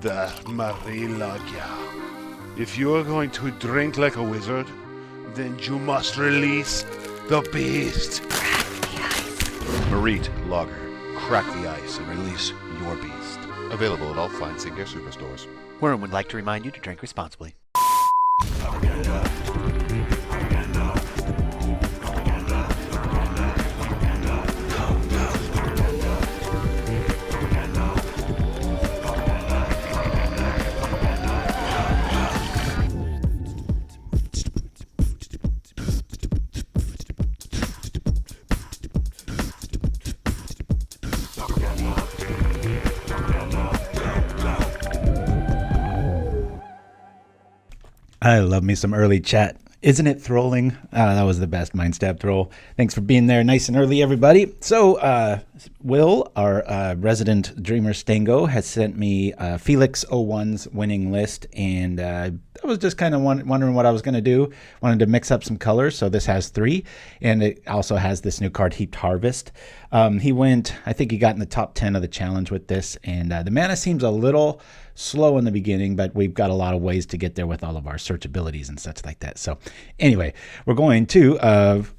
the Marilagia. If you are going to drink like a wizard, then you must release the beast. Marit Lager. Crack the ice and release your beast. Available at all fine Sinclair superstores. Worm would like to remind you to drink responsibly. I love me some early chat. Isn't it throlling? That was the best Mind Stab Troll. Thanks for being there nice and early, everybody. So, Will, our resident Dreamer Stango, has sent me Felix 01's winning list, and I was just kind of wondering what I was going to do. Wanted to mix up some colors, so this has 3, and it also has this new card, Heaped Harvest. He went, I think he got in the top 10 of the challenge with this, and the mana seems a little slow in the beginning, but we've got a lot of ways to get there with all of our search abilities and such like that. So anyway, we're going to,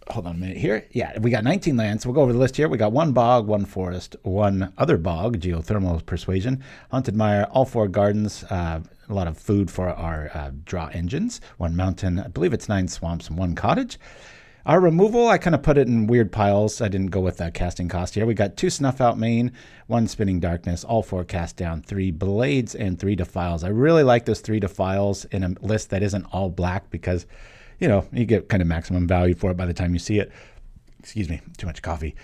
hold on a minute here. Yeah, we got 19 lands. We'll go over the list here. We got 1 bog, 1 forest, 1 other bog, Geothermal Persuasion, Haunted Mire, all 4 gardens, a lot of food for our draw engines, 1 mountain, I believe it's 9 swamps, and 1 cottage. Our removal, I kind of put it in weird piles. I didn't go with casting cost here. We got 2 Snuff Out main, 1 Spinning Darkness, all 4 cast down, 3 Blades, and 3 Defiles. I really like those 3 Defiles in a list that isn't all black because, you know, you get kind of maximum value for it by the time you see it. Excuse me, too much coffee.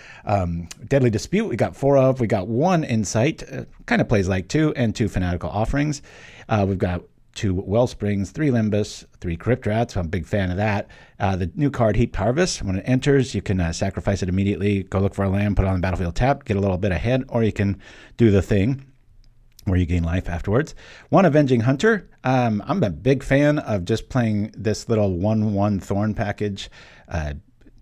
Deadly Dispute, we got 4 of. We got 1 Insight, kind of plays like 2, and 2 Fanatical Offerings. We've got 2 Wellsprings, 3 Lembas, 3 Crypt Rats. I'm a big fan of that. The new card, Heaped Harvest. When it enters, you can sacrifice it immediately, go look for a land, put it on the battlefield tap, get a little bit ahead, or you can do the thing where you gain life afterwards. 1 Avenging Hunter. I'm a big fan of just playing this little 1/1 Thorn package.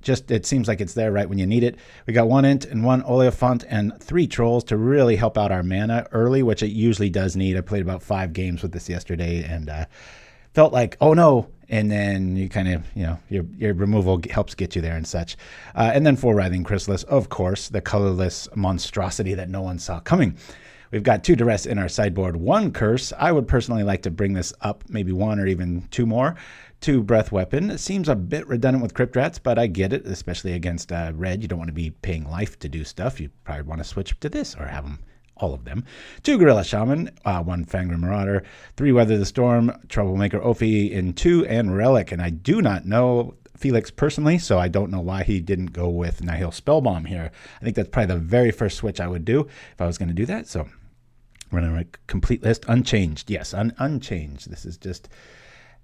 Just it seems like it's there right when you need it. We got 1 Ent and 1 Oliphaunt and 3 Trolls to really help out our mana early, which it usually does need. I played about 5 games with this yesterday and felt like, oh no. And then you kind of, you know, your removal helps get you there and such. And then 4 Writhing Chrysalis, of course, the colorless monstrosity that no one saw coming. We've got 2 Duress in our sideboard, 1 Curse. I would personally like to bring this up, maybe 1 or even 2 more. 2 Breath Weapon. It seems a bit redundant with Crypt Rats, but I get it, especially against red. You don't want to be paying life to do stuff. You probably want to switch to this or have them, all of them. 2 Gorilla Shaman, 1 Fangren Marauder, 3 Weather the Storm, Troublemaker Ouphe in 2, and Relic. And I do not know Felix personally, so I don't know why he didn't go with Nihil Spellbomb here. I think that's probably the very first switch I would do if I was going to do that. So we're going to write complete list unchanged. Yes, unchanged. This is just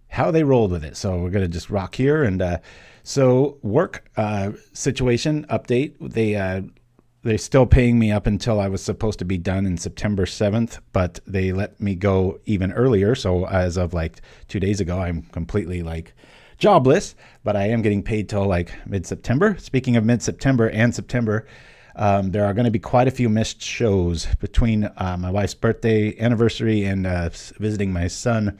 how they rolled with it. So we're going to just rock here. And so work situation update. They're still paying me up until I was supposed to be done in September 7th, but they let me go even earlier. So as of like 2 days ago, I'm completely like jobless, but I am getting paid till like mid-September. Speaking of mid-September and September, there are going to be quite a few missed shows between my wife's birthday anniversary and visiting my son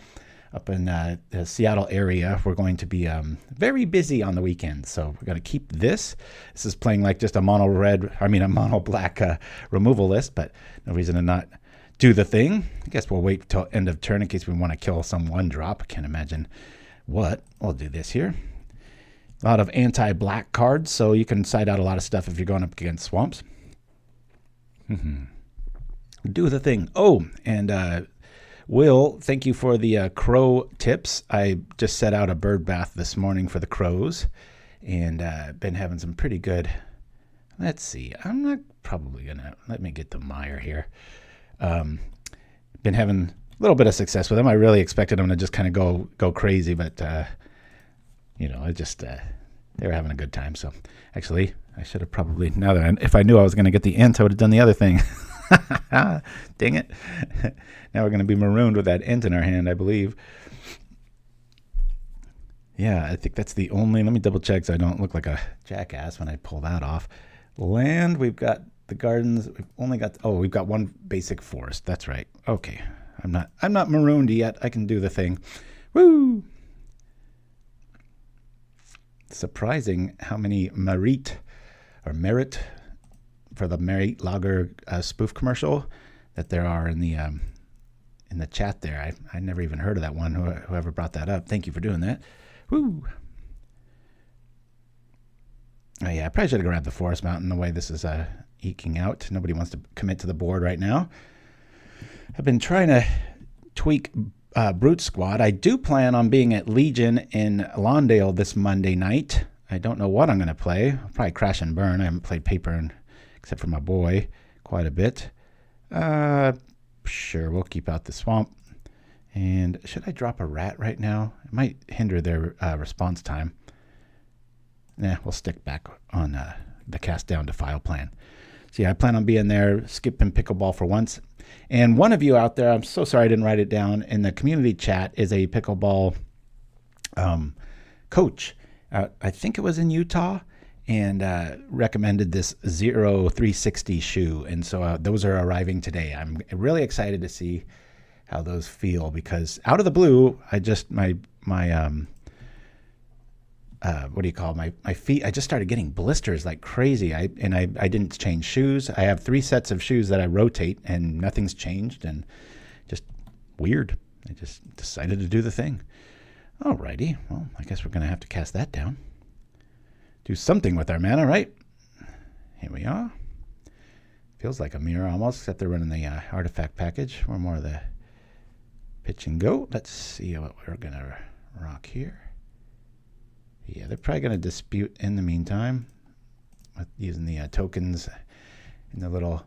up in the Seattle area. We're going to be very busy on the weekend, so we're going to keep this. This is playing like just a mono black removal list, but no reason to not do the thing. I guess we'll wait till end of turn in case we want to kill some 1-drop. I can't imagine what. We'll do this here. A lot of anti-black cards, so you can side out a lot of stuff if you're going up against swamps. Do the thing. Oh, and Will, thank you for the crow tips. I just set out a bird bath this morning for the crows, and been having some pretty good. Let's see. I'm not probably gonna let me get the mire here. Been having a little bit of success with them. I really expected them to just kind of go crazy, but you know, I just they were having a good time. So actually, I should have probably if I knew I was going to get the Ent, I would have done the other thing. Dang it. Now we're going to be marooned with that Ent in our hand, I believe. Yeah, I think that's the only. Let me double check so I don't look like a jackass when I pull that off. Land, we've got the gardens. We've only got, we've got 1 basic forest. That's right. Okay. I'm not marooned yet. I can do the thing. Woo! Surprising how many merit for the Merit Lager spoof commercial that there are in the chat there. I never even heard of that one. Whoever brought that up, thank you for doing that. Woo! Oh yeah, I probably should have grabbed the Forest Mountain the way this is eking out. Nobody wants to commit to the board right now. I've been trying to tweak Brute Squad. I do plan on being at Legion in Lawndale this Monday night. I don't know what I'm going to play. I'll probably Crash and Burn. I haven't played Paper except for my boy quite a bit. Sure, we'll keep out the swamp. And should I drop a rat right now? It might hinder their response time. Nah, we'll stick back on the cast down Defile plan. So yeah, I plan on being there, skipping pickleball for once. And one of you out there, I'm so sorry I didn't write it down, in the community chat is a pickleball coach. I think it was in Utah, and recommended this 0360 shoe. And so those are arriving today. I'm really excited to see how those feel, because out of the blue, I just, my what do you call it? My feet, I just started getting blisters like crazy. I didn't change shoes. I have 3 sets of shoes that I rotate, and nothing's changed, and just weird. I just decided to do the thing. Alrighty, well, I guess we're going to have to cast that down. Do something with our mana, right? Here we are. Feels like a mirror almost, except they're running the artifact package. We're more of the pitch and go. Let's see what we're going to rock here. Yeah, they're probably going to dispute in the meantime with using the tokens in the little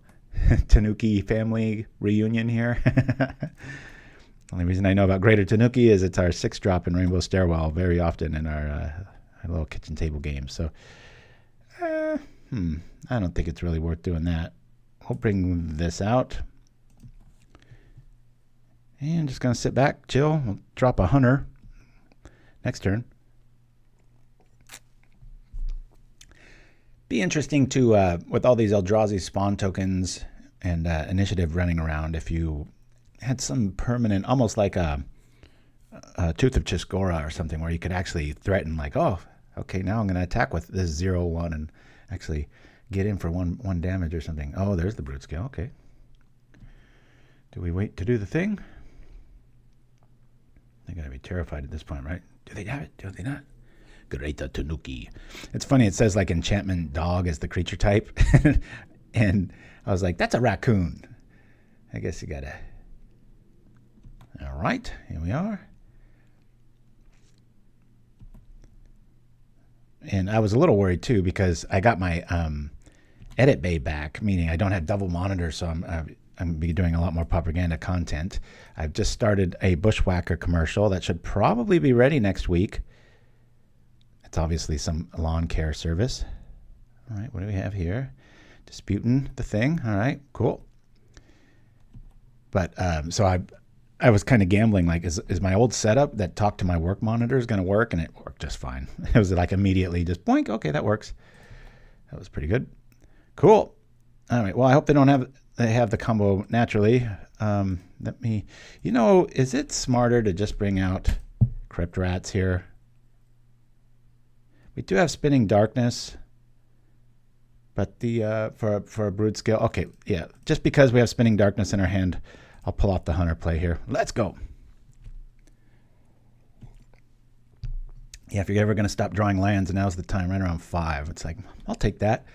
Tanuki family reunion here. Only reason I know about Greater Tanuki is it's our 6-drop in Rainbow Stairwell very often in our little kitchen table game. So, I don't think it's really worth doing that. We'll bring this out. And just going to sit back, chill. We'll drop a Hunter next turn. Be interesting to, with all these Eldrazi spawn tokens and initiative running around, if you had some permanent, almost like a Tooth of Chisgora or something, where you could actually threaten, like, oh, okay, now I'm going to attack with this 0/1 and actually get in for one damage or something. Oh, there's the Brute Scale. Okay. Do we wait to do the thing? They got to be terrified at this point, right? Do they have it? Do they not? Greater Tanuki. It's funny, it says like enchantment dog as the creature type. And I was like, that's a raccoon. I guess you gotta. All right, here we are. And I was a little worried too, because I got my edit bay back, meaning I don't have double monitors, so I'm be doing a lot more propaganda content. I've just started a Bushwhacker commercial that should probably be ready next week. It's obviously some lawn care service. All right, what do we have here? Disputing the thing. All right, cool. But so I was kind of gambling, like, is my old setup that talked to my work monitors going to work? And it worked just fine. It was like immediately just boink. Okay, that works. That was pretty good. Cool. All right. Well, I hope they have the combo naturally. Let me, is it smarter to just bring out Crypt Rats here? We do have Spinning Darkness, but the for a Brood Scale. Okay, yeah. Just because we have Spinning Darkness in our hand, I'll pull off the Hunter play here. Let's go. Yeah, if you're ever going to stop drawing lands, now's the time, right around 5. It's like, I'll take that.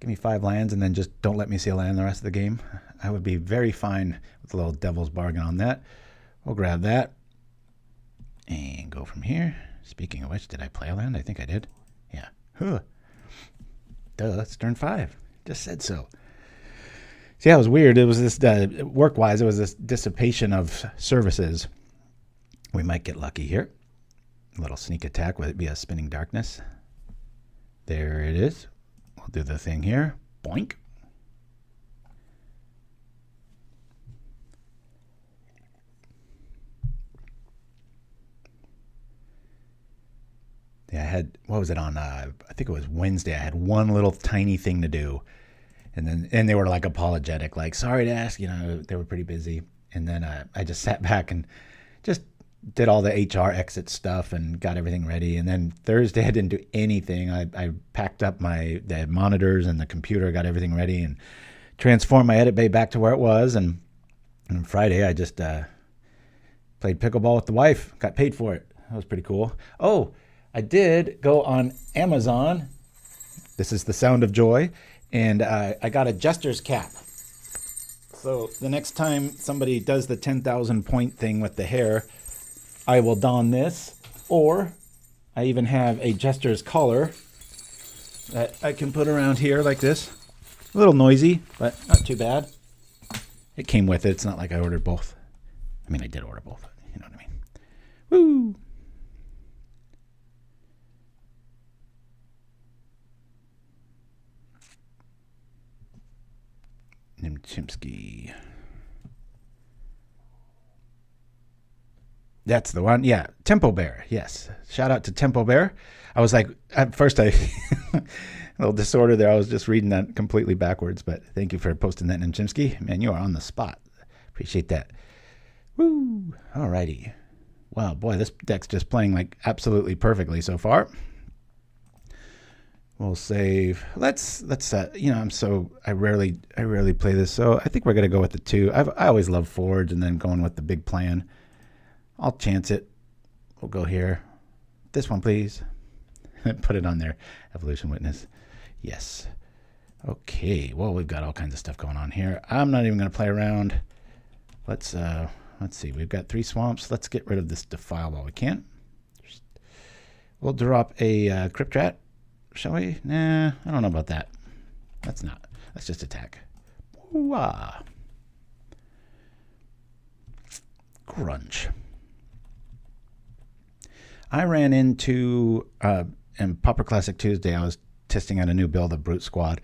Give me 5 lands, and then just don't let me see a land the rest of the game. I would be very fine with a little devil's bargain on that. We'll grab that and go from here. Speaking of which, did I play a land? I think I did. Yeah. Huh. Duh, it's turn 5. Just said so. See, that was weird. It was this, work-wise, it was this dissipation of services. We might get lucky here. A little sneak attack. Would it be a Spinning Darkness? There it is. We'll do the thing here. Boink. Yeah, I had, what was it on, I think it was Wednesday, I had one little tiny thing to do. And they were like apologetic, like, sorry to ask, they were pretty busy. And then I just sat back and just did all the HR exit stuff and got everything ready. And then Thursday I didn't do anything. I packed up the monitors and the computer, got everything ready, and transformed my edit bay back to where it was. And Friday I just played pickleball with the wife. Got paid for it. That was pretty cool. Oh, I did go on Amazon. This is the sound of joy. And I got a Jester's cap. So the next time somebody does the 10,000 point thing with the hair, I will don this. Or I even have a Jester's collar that I can put around here like this. A little noisy, but not too bad. It came with it. It's not like I ordered both. I mean, I did order both. You know what I mean? Woo! Nimchimsky. That's the one. Yeah. Tempo Bear. Yes. Shout out to Tempo Bear. I was like, at first a little disorder there. I was just reading that completely backwards, but thank you for posting that, Nimchimsky. Man, you are on the spot. Appreciate that. Woo. Alrighty. Wow, boy, this deck's just playing like absolutely perfectly so far. We'll save. Let's I rarely play this, so I think we're gonna go with the 2. I always love Forge and then going with the big plan. I'll chance it. We'll go here. This one, please. Put it on there. Evolution Witness. Yes. Okay. Well, we've got all kinds of stuff going on here. I'm not even gonna play around. Let's see. We've got 3 swamps. Let's get rid of this Defile while we can. We'll drop a Crypt Rat. Shall we? Nah, I don't know about that. Let's just attack. Ooh-ah. Grunge. I ran into, in Pauper Classic Tuesday, I was testing out a new build of Brute Squad,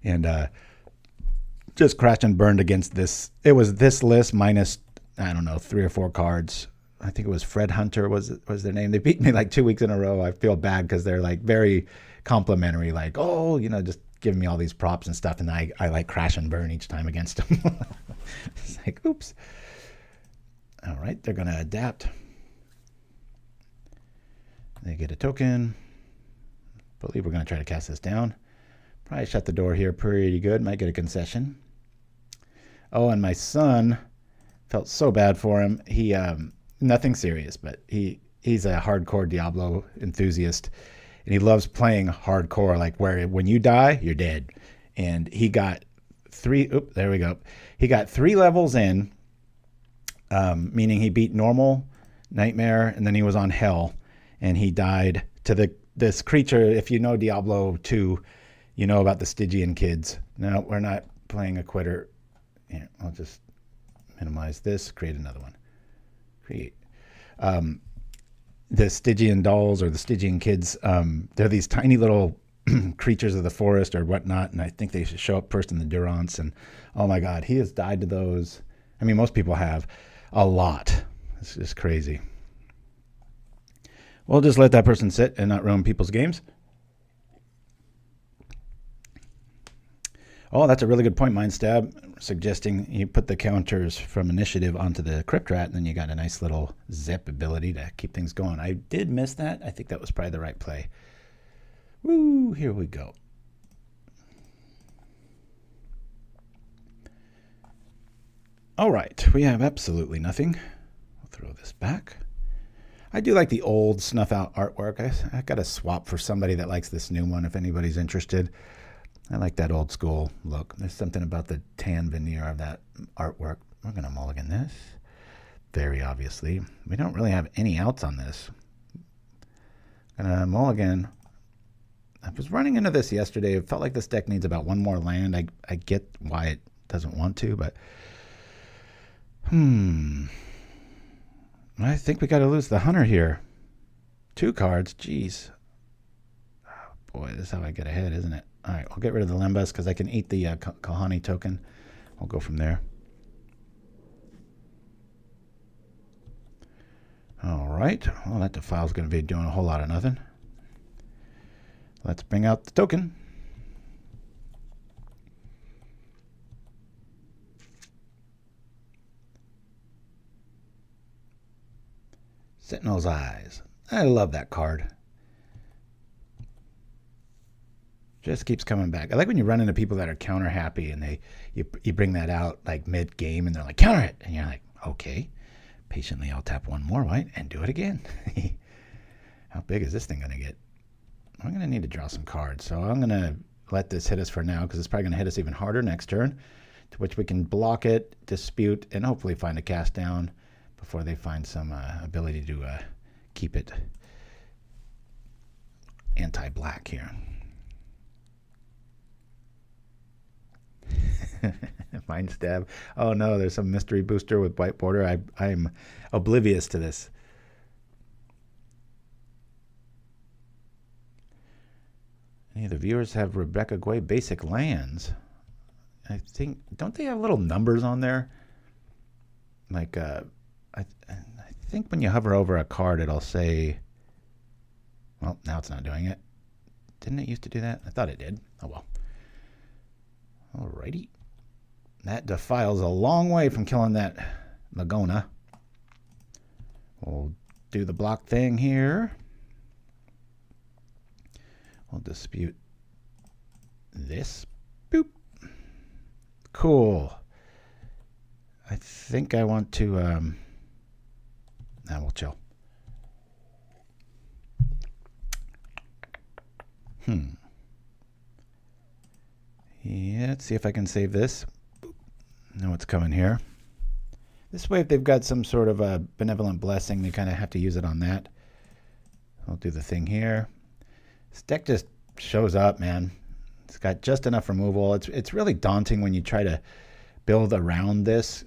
and just crashed and burned against this. It was this list minus, I don't know, 3 or 4 cards. I think it was Fred Hunter was their name. They beat me like 2 weeks in a row. I feel bad because they're like very complimentary, like, oh, just giving me all these props and stuff, and I like crash and burn each time against them. It's like, oops. All right, they're going to adapt. They get a token. I believe we're going to try to cast this down. Probably shut the door here pretty good. Might get a concession. Oh, and my son, felt so bad for him. He, nothing serious, but he's a hardcore Diablo enthusiast. And he loves playing hardcore, like where when you die, you're dead. And he got 3, there we go. He got 3 levels in, meaning he beat normal, nightmare, and then he was on hell. And he died to this creature. If you know Diablo 2, you know about the Stygian kids. No, we're not playing a quitter. Here, I'll just minimize this, create another one. Create. The Stygian dolls or the Stygian kids, they're these tiny little creatures of the forest or whatnot, and I think they should show up first in the Durance, and oh my god, he has died to those. I mean, most people have a lot. It's just crazy. We'll just let that person sit and not ruin people's games. Oh, that's a really good point, Mindstab, suggesting you put the counters from initiative onto the Crypt Rat, and then you got a nice little zip ability to keep things going. I did miss that. I think that was probably the right play. Woo, here we go. All right, we have absolutely nothing. I'll throw this back. I do like the old Snuff Out artwork. I got a swap for somebody that likes this new one if anybody's interested. I like that old school look. There's something about the tan veneer of that artwork. We're going to mulligan this. Very obviously. We don't really have any outs on this. Going to mulligan. I was running into this yesterday. It felt like this deck needs about 1 more land. I get why it doesn't want to, but... I think we got to lose the Hunter here. 2 cards. Jeez. Oh, boy, this is how I get ahead, isn't it? All right, I'll get rid of the Lembas because I can eat the Khalni token. I'll go from there. All right. Well, that Defile's going to be doing a whole lot of nothing. Let's bring out the token. Sentinel's Eyes. I love that card. Just keeps coming back. I like when you run into people that are counter happy and you bring that out like mid game and they're like, counter it, and you're like, okay. Patiently, I'll tap one more white and do it again. How big is this thing gonna get? I'm gonna need to draw some cards, so I'm gonna let this hit us for now because it's probably gonna hit us even harder next turn. To which we can block it, dispute, and hopefully find a cast down before they find some ability to keep it anti-black here. Mind Stab. Oh no, there's some mystery booster with white border. I'm oblivious to this. Any of the viewers have Rebecca Guay basic lands? I think, don't they have little numbers on there? Like, I think when you hover over a card, it'll say, well, now it's not doing it. Didn't it used to do that? I thought it did. Oh well. Alrighty. That Defile's a long way from killing that Lagona. We'll do the block thing here. We'll dispute this. Boop. Cool. I think I want to, we'll chill. Yeah, let's see if I can save this. Know what's coming here. This way, if they've got some sort of a benevolent blessing, they kind of have to use it on that. I'll do the thing here. This deck just shows up, man. It's got just enough removal. It's really daunting when you try to build around this.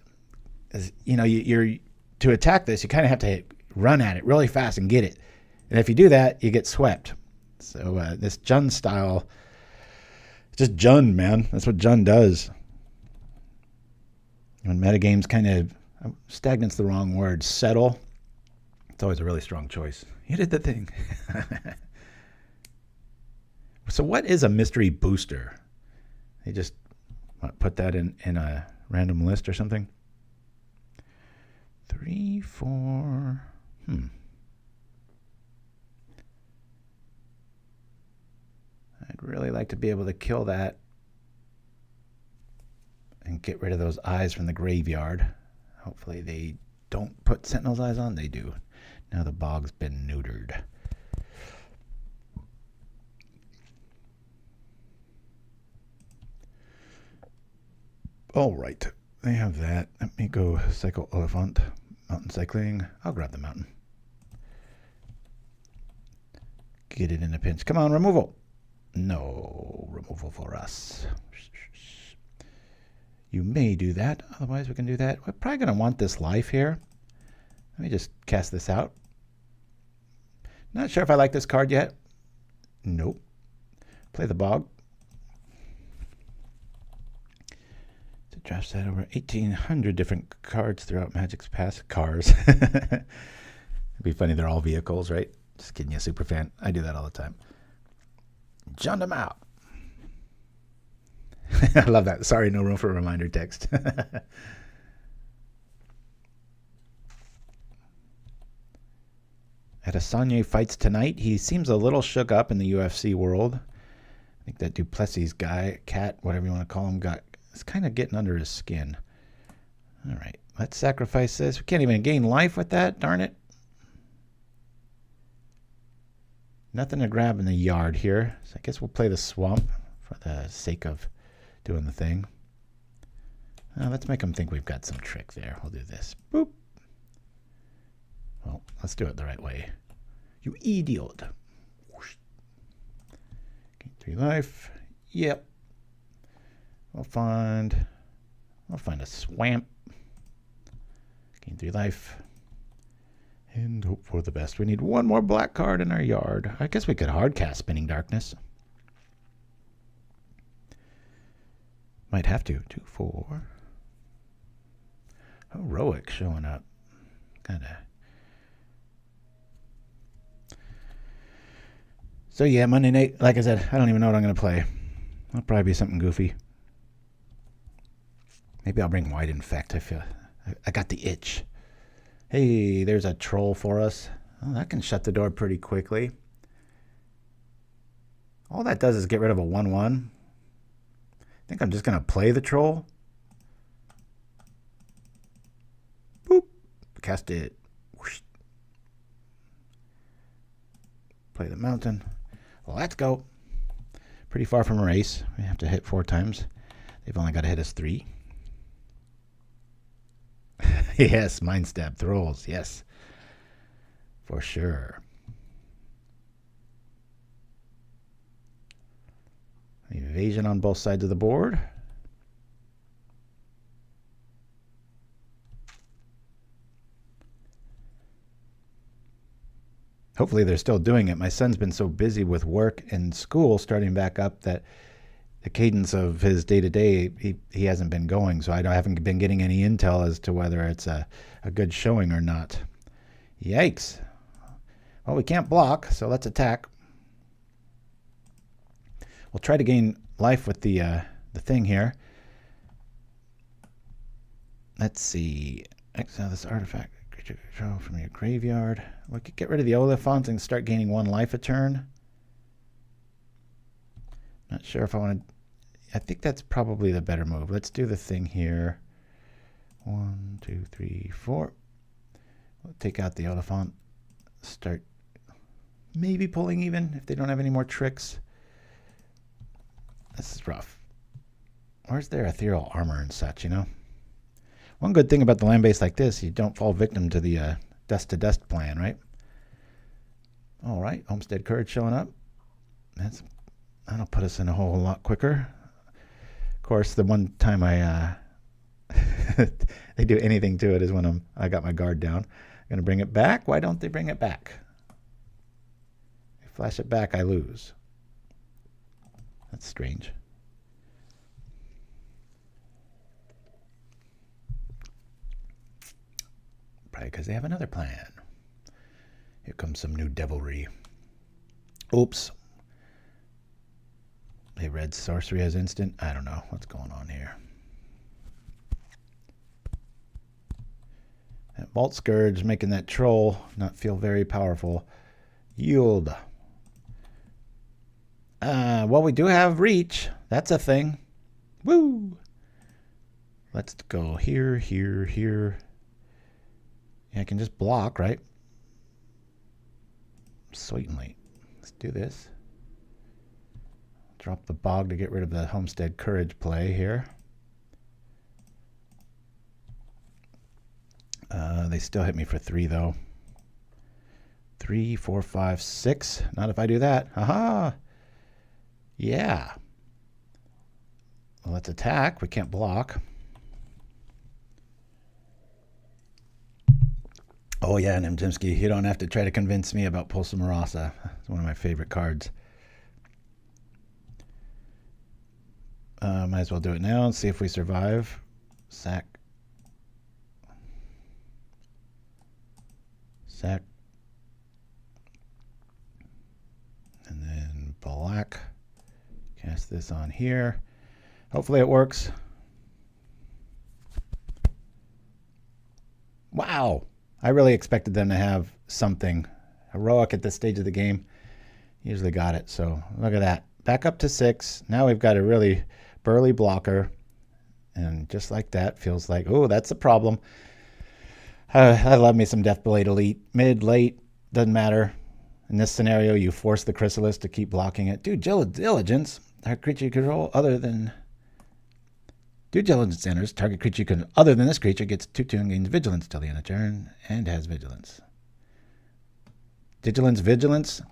As, you know, you're to attack this, you kind of have to run at it really fast and get it. And if you do that, you get swept. So this JUND style, just JUND, man. That's what JUND does. When metagames kind of, stagnant's the wrong word, settle, it's always a really strong choice. You did the thing. So what is a mystery booster? They just put that in a random list or something? 3, 4, I'd really like to be able to kill that and get rid of those eyes from the graveyard. Hopefully they don't put Sentinel's Eyes on. They do. Now the bog's been neutered. All right. They have that. Let me go cycle Oliphaunt. Mountain cycling. I'll grab the mountain. Get it in a pinch. Come on, removal. No removal for us. You may do that. Otherwise, we can do that. We're probably going to want this life here. Let me just cast this out. Not sure if I like this card yet. Nope. Play the bog. To draft set over 1,800 different cards throughout Magic's past. Cars. It'd be funny. They're all vehicles, right? Just kidding you, super fan. I do that all the time. JUND them out. I love that. Sorry, no room for a reminder text. Adesanya fights tonight. He seems a little shook up in the UFC world. I think that Duplessis guy, Cat, whatever you want to call him, is kind of getting under his skin. All right, let's sacrifice this. We can't even gain life with that. Darn it. Nothing to grab in the yard here. So I guess we'll play the swamp for the sake of doing the thing. Let's make them think we've got some trick there. We'll do this. Boop. Well, let's do it the right way. You idiot. Gain 3 life. Yep. We'll find a swamp. Gain 3 life. And hope for the best. We need one more black card in our yard. I guess we could hardcast Spinning Darkness. Might have to. 2, 4. Heroic showing up. Kinda. So yeah, Monday night, like I said, I don't even know what I'm going to play. It'll probably be something goofy. Maybe I'll bring White Infect. I got the itch. Hey, there's a troll for us. Oh, that can shut the door pretty quickly. All that does is get rid of a 1/1. I think I'm just going to play the troll. Boop. Cast it. Whoosh. Play the mountain. Well, let's go. Pretty far from a race. We have to hit 4 times. They've only got to hit us 3. Yes, Mind Stab Thralls. Yes. For sure. Evasion on both sides of the board. Hopefully they're still doing it. My son's been so busy with work and school starting back up that the cadence of his day-to-day, he hasn't been going. So I haven't been getting any intel as to whether it's a good showing or not. Yikes. Well, we can't block, so let's attack. We'll try to gain life with the thing here. Let's see. Exile this artifact. Creature control from your graveyard. We could get rid of the Oliphaunt and start gaining 1 life a turn. Not sure if I want to. I think that's probably the better move. Let's do the thing here. 1, 2, 3, 4. We'll take out the Oliphaunt. Start maybe pulling even if they don't have any more tricks. This is rough. Where's their ethereal armor and such, you know? One good thing about the land base like this, you don't fall victim to the dust-to-dust plan, right? All right, Homestead Courage showing up. That'll put us in a whole lot quicker. Of course, the one time they do anything to it is when I got my guard down. I'm going to bring it back. Why don't they bring it back? If I flash it back, I lose. That's strange. Probably because they have another plan. Here comes some new devilry. Oops. They read sorcery as instant. I don't know what's going on here. That Vault Scourge making that troll not feel very powerful. Yield. Well, we do have reach. That's a thing. Woo! Let's go here, here, here. Yeah, I can just block, right? Sweetly. Let's do this. Drop the Bog to get rid of the Homestead Courage play here. They still hit me for 3, though. 3, 4, 5, 6. Not if I do that. Haha! Yeah. Well, let's attack. We can't block. Oh, yeah, Nemtimsky, you don't have to try to convince me about Pulsa Marasa. It's one of my favorite cards. Might as well do it now and see if we survive. Sack. Sack. And then black. Cast this on here. Hopefully it works. Wow. I really expected them to have something heroic at this stage of the game. Usually got it. So look at that. Back up to 6. Now we've got a really burly blocker. And just like that, feels like, oh, that's a problem. I love me some Deathblade Elite. Mid, late, doesn't matter. In this scenario, you force the Chrysalis to keep blocking it. Dude, Diligence. Target creature you control other than... Due Diligence enters. Target creature you can other than this creature gets 2/2 and gains Vigilance till the end of turn. And has Vigilance. Vigilance.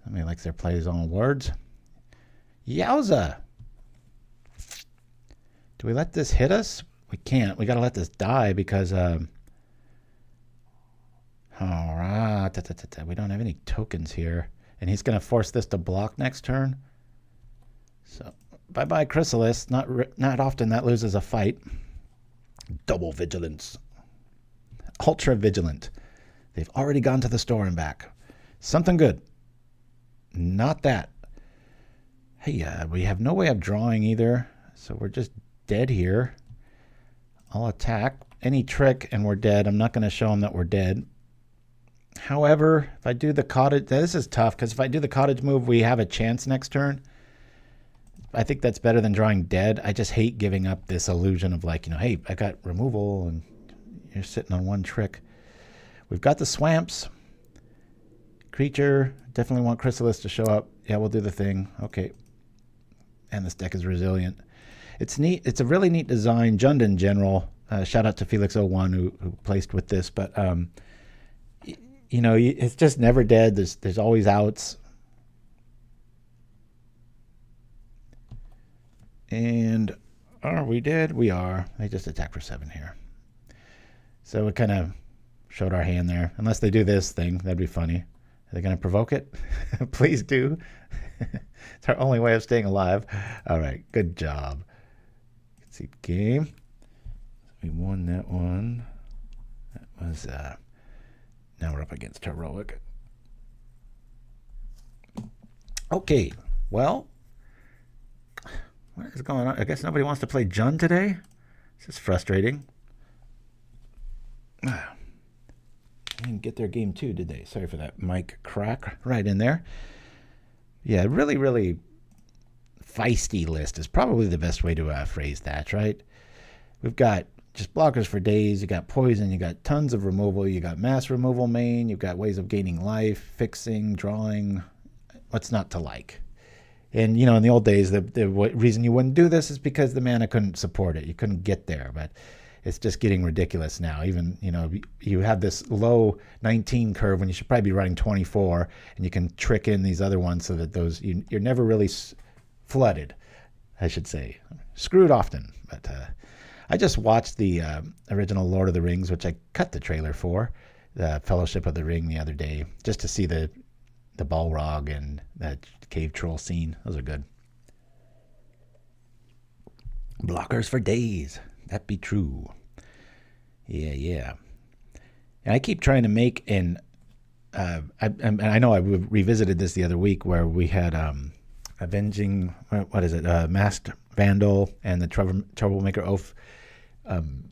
Somebody likes their plays on words. Yowza! Do we let this hit us? We can't. We got to let this die because... we don't have any tokens here. And he's going to force this to block next turn. So, bye-bye Chrysalis. Not often that loses a fight. Double Vigilance. Ultra Vigilant. They've already gone to the store and back. Something good. Not that. Hey, we have no way of drawing either. So we're just dead here. I'll attack. any trick and we're dead. I'm not going to show them that we're dead. However, if I do the Cottage, this is tough because if I do the Cottage move, we have a chance next turn. I think that's better than drawing dead. I just hate giving up this illusion of like, hey, I got removal and you're sitting on one trick. We've got the Swamps. Creature, definitely want Chrysalis to show up. Yeah, we'll do the thing. Okay. And this deck is resilient. It's neat. It's a really neat design. JUND in general. Shout out to Felix01 who placed with this. But, it's just never dead. There's always outs. And are we dead? We are. They just attack for 7 here. So we kind of showed our hand there. Unless they do this thing, that'd be funny. Are they going to provoke it? Please do. It's our only way of staying alive. All right, good job. Let's see, game. We won that one. That was, now we're up against Heroic. Okay, well, what is going on? I guess nobody wants to play JUND today. This is frustrating. They didn't get their game 2, did they? Sorry for that mic crack right in there. Yeah, really, really feisty list is probably the best way to phrase that, right? We've got just blockers for days. You got poison. You got tons of removal. You got mass removal main. You've got ways of gaining life, fixing, drawing. What's not to like? And, in the old days, the reason you wouldn't do this is because the mana couldn't support it. You couldn't get there, but it's just getting ridiculous now. Even, you have this low 19 curve when you should probably be running 24, and you can trick in these other ones so that those, you're never really flooded, I should say. Screwed often, but I just watched the original Lord of the Rings, which I cut the trailer for, the Fellowship of the Ring the other day, just to see the Balrog and that cave troll scene. Those are good. Blockers for days. That be true. Yeah. And I keep trying to make an... I know I revisited this the other week where we had Avenging... What is it? Masked Vandal and the Troublemaker Ouphe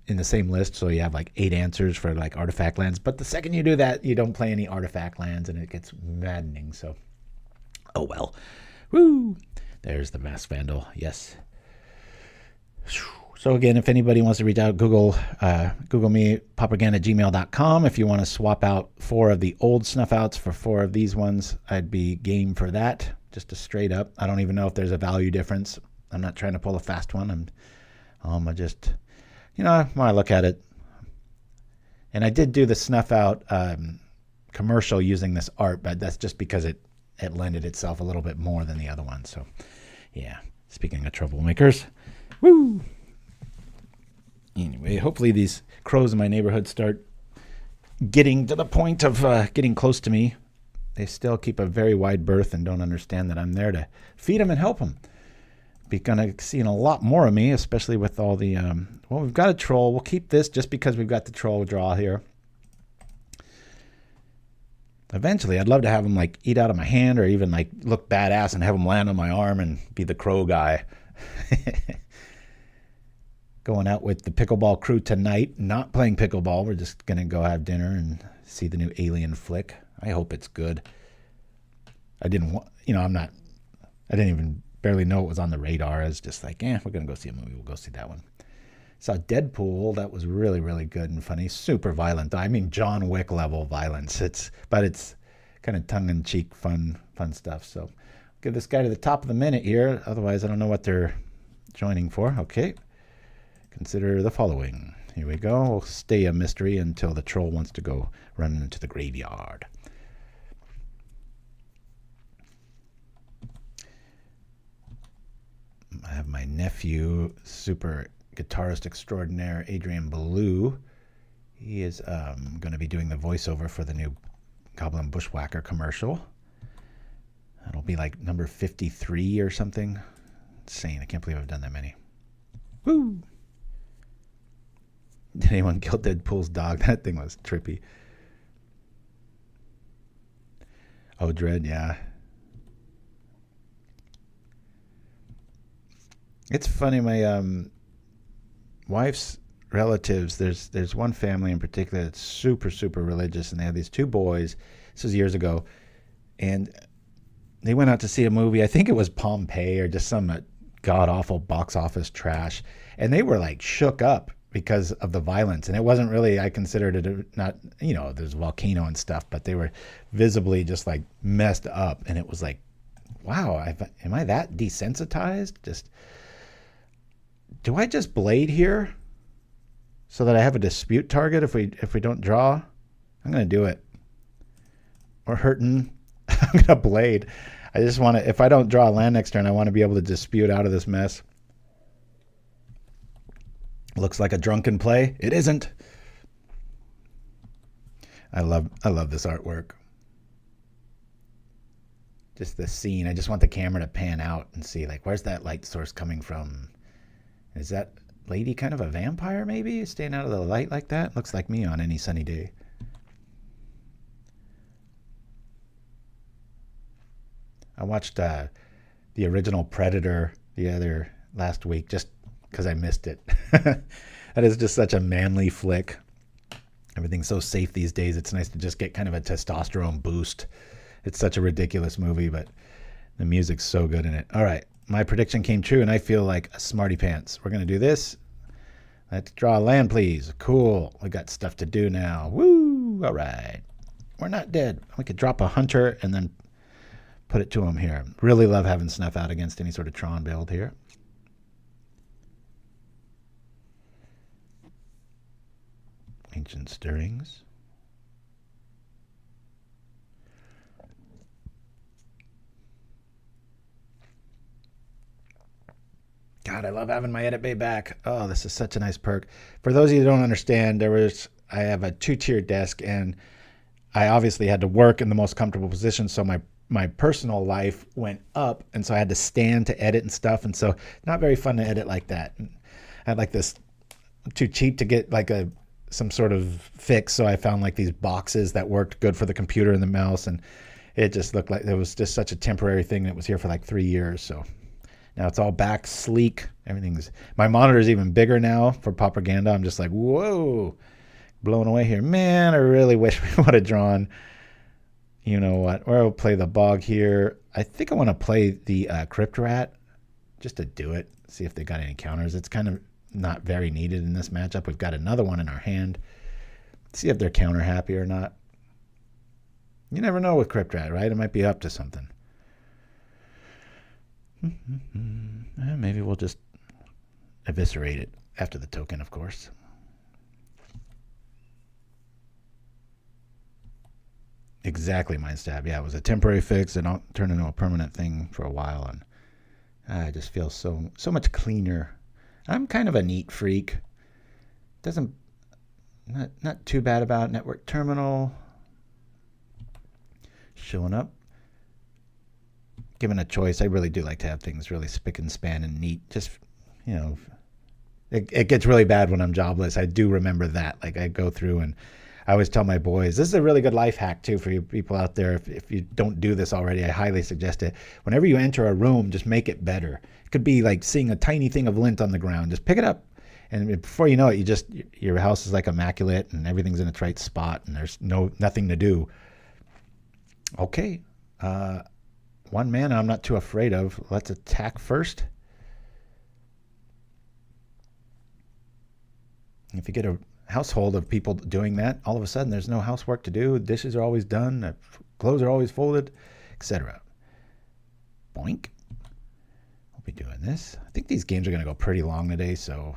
in the same list. So you have like 8 answers for like artifact lands. But the second you do that, you don't play any artifact lands and it gets maddening. So, oh well. Woo! There's the Masked Vandal. Yes. So again, if anybody wants to reach out, Google me, paupergan@gmail.com. If you want to swap out 4 of the old Snuff Outs for 4 of these ones, I'd be game for that. Just a straight up. I don't even know if there's a value difference. I'm not trying to pull a fast one. I just, when I look at it. And I did do the Snuff Out commercial using this art, but that's just because it lended itself a little bit more than the other one. So, yeah. Speaking of troublemakers, woo! Anyway, hopefully these crows in my neighborhood start getting to the point of getting close to me. They still keep a very wide berth and don't understand that I'm there to feed them and help them. Be gonna seeing a lot more of me, especially with all the well, we've got a troll. We'll keep this just because we've got the troll draw here. Eventually, I'd love to have them like eat out of my hand or even like look badass and have them land on my arm and be the crow guy. Going out with the pickleball crew tonight. Not playing pickleball. We're just gonna go have dinner and see the new Alien flick. I hope it's good. I didn't even barely know it was on the radar. I was just like, we're going to go see a movie. We'll go see that one. Saw Deadpool. That was really, really good and funny. Super violent. I mean, John Wick level violence. It's kind of tongue-in-cheek, fun stuff. So give this guy to the top of the minute here. Otherwise, I don't know what they're joining for. Okay. Consider the following. Here we go. We'll stay a mystery until the troll wants to go running into the graveyard. I have my nephew, super guitarist extraordinaire, Adrian Ballou. He is going to be doing the voiceover for the new Goblin Bushwhacker commercial. That'll be like number 53 or something. Insane. I can't believe I've done that many. Woo! Did anyone kill Deadpool's dog? That thing was trippy. Oh, Dread, yeah. It's funny, my wife's relatives. There's one family in particular that's super, super religious, and they have these two boys. This was years ago. And they went out to see a movie. I think it was Pompeii or just some god-awful box office trash. And they were like shook up because of the violence. And it wasn't really, I considered it not, you know, there's a volcano and stuff, but they were visibly just like messed up. And it was like, wow, am I that desensitized? Just, do I just blade here so that I have a dispute target if we don't draw? I'm going to do it. Or hurting. I'm going to blade. I just want to, if I don't draw a land next turn, I want to be able to dispute out of this mess. Looks like a drunken play. It isn't. I love this artwork. Just the scene. I just want the camera to pan out and see, like, where's that light source coming from? Is that lady kind of a vampire, maybe? Staying out of the light like that? Looks like me on any sunny day. I watched the original Predator last week just because I missed it. That is just such a manly flick. Everything's so safe these days. It's nice to just get kind of a testosterone boost. It's such a ridiculous movie, but the music's so good in it. All right, my prediction came true, and I feel like a smarty pants. We're going to do this. Let's draw a land, please. Cool. We got stuff to do now. Woo! All right. We're not dead. We could drop a hunter and then put it to him here. Really love having Snuff Out against any sort of Tron build here. Ancient Stirrings. God, I love having my edit bay back. Oh, this is such a nice perk. For those of you who don't understand, I have a 2-tier desk, and I obviously had to work in the most comfortable position, so my personal life went up, and so I had to stand to edit and stuff, and so not very fun to edit like that. And I had like this, too cheap to get like some sort of fix, so I found like these boxes that worked good for the computer and the mouse, and it just looked like it was just such a temporary thing that was here for like 3 years. So now it's all back, sleek. My monitor is even bigger now for propaganda. I'm just like, whoa, blown away here. Man, I really wish we would have drawn, you know what, or I'll play the Bog here. I think I want to play the Crypt Rat just to do it, see if they got any counters. It's kind of not very needed in this matchup. We've got another one in our hand. See if they're counter happy or not. You never know with Crypt Rat, right? It might be up to something. Maybe we'll just eviscerate it after the token, of course. Exactly, Mind Stab. Yeah, it was a temporary fix. It turned into a permanent thing for a while, and I just feel so much cleaner. I'm kind of a neat freak. Not too bad about network terminal. Showing up. Given a choice, I really do like to have things really spick and span and neat. Just, you know, it gets really bad when I'm jobless. I do remember that. Like, I go through and I always tell my boys, this is a really good life hack too for you people out there. If you don't do this already, I highly suggest it. Whenever you enter a room, just make it better. It could be like seeing a tiny thing of lint on the ground. Just pick it up. And before you know it, your house is like immaculate and everything's in its right spot and there's nothing to do. Okay. 1 mana I'm not too afraid of. Let's attack first. If you get a household of people doing that, all of a sudden there's no housework to do. Dishes are always done. Clothes are always folded, etc. Boink. I'll be doing this. I think these games are going to go pretty long today, so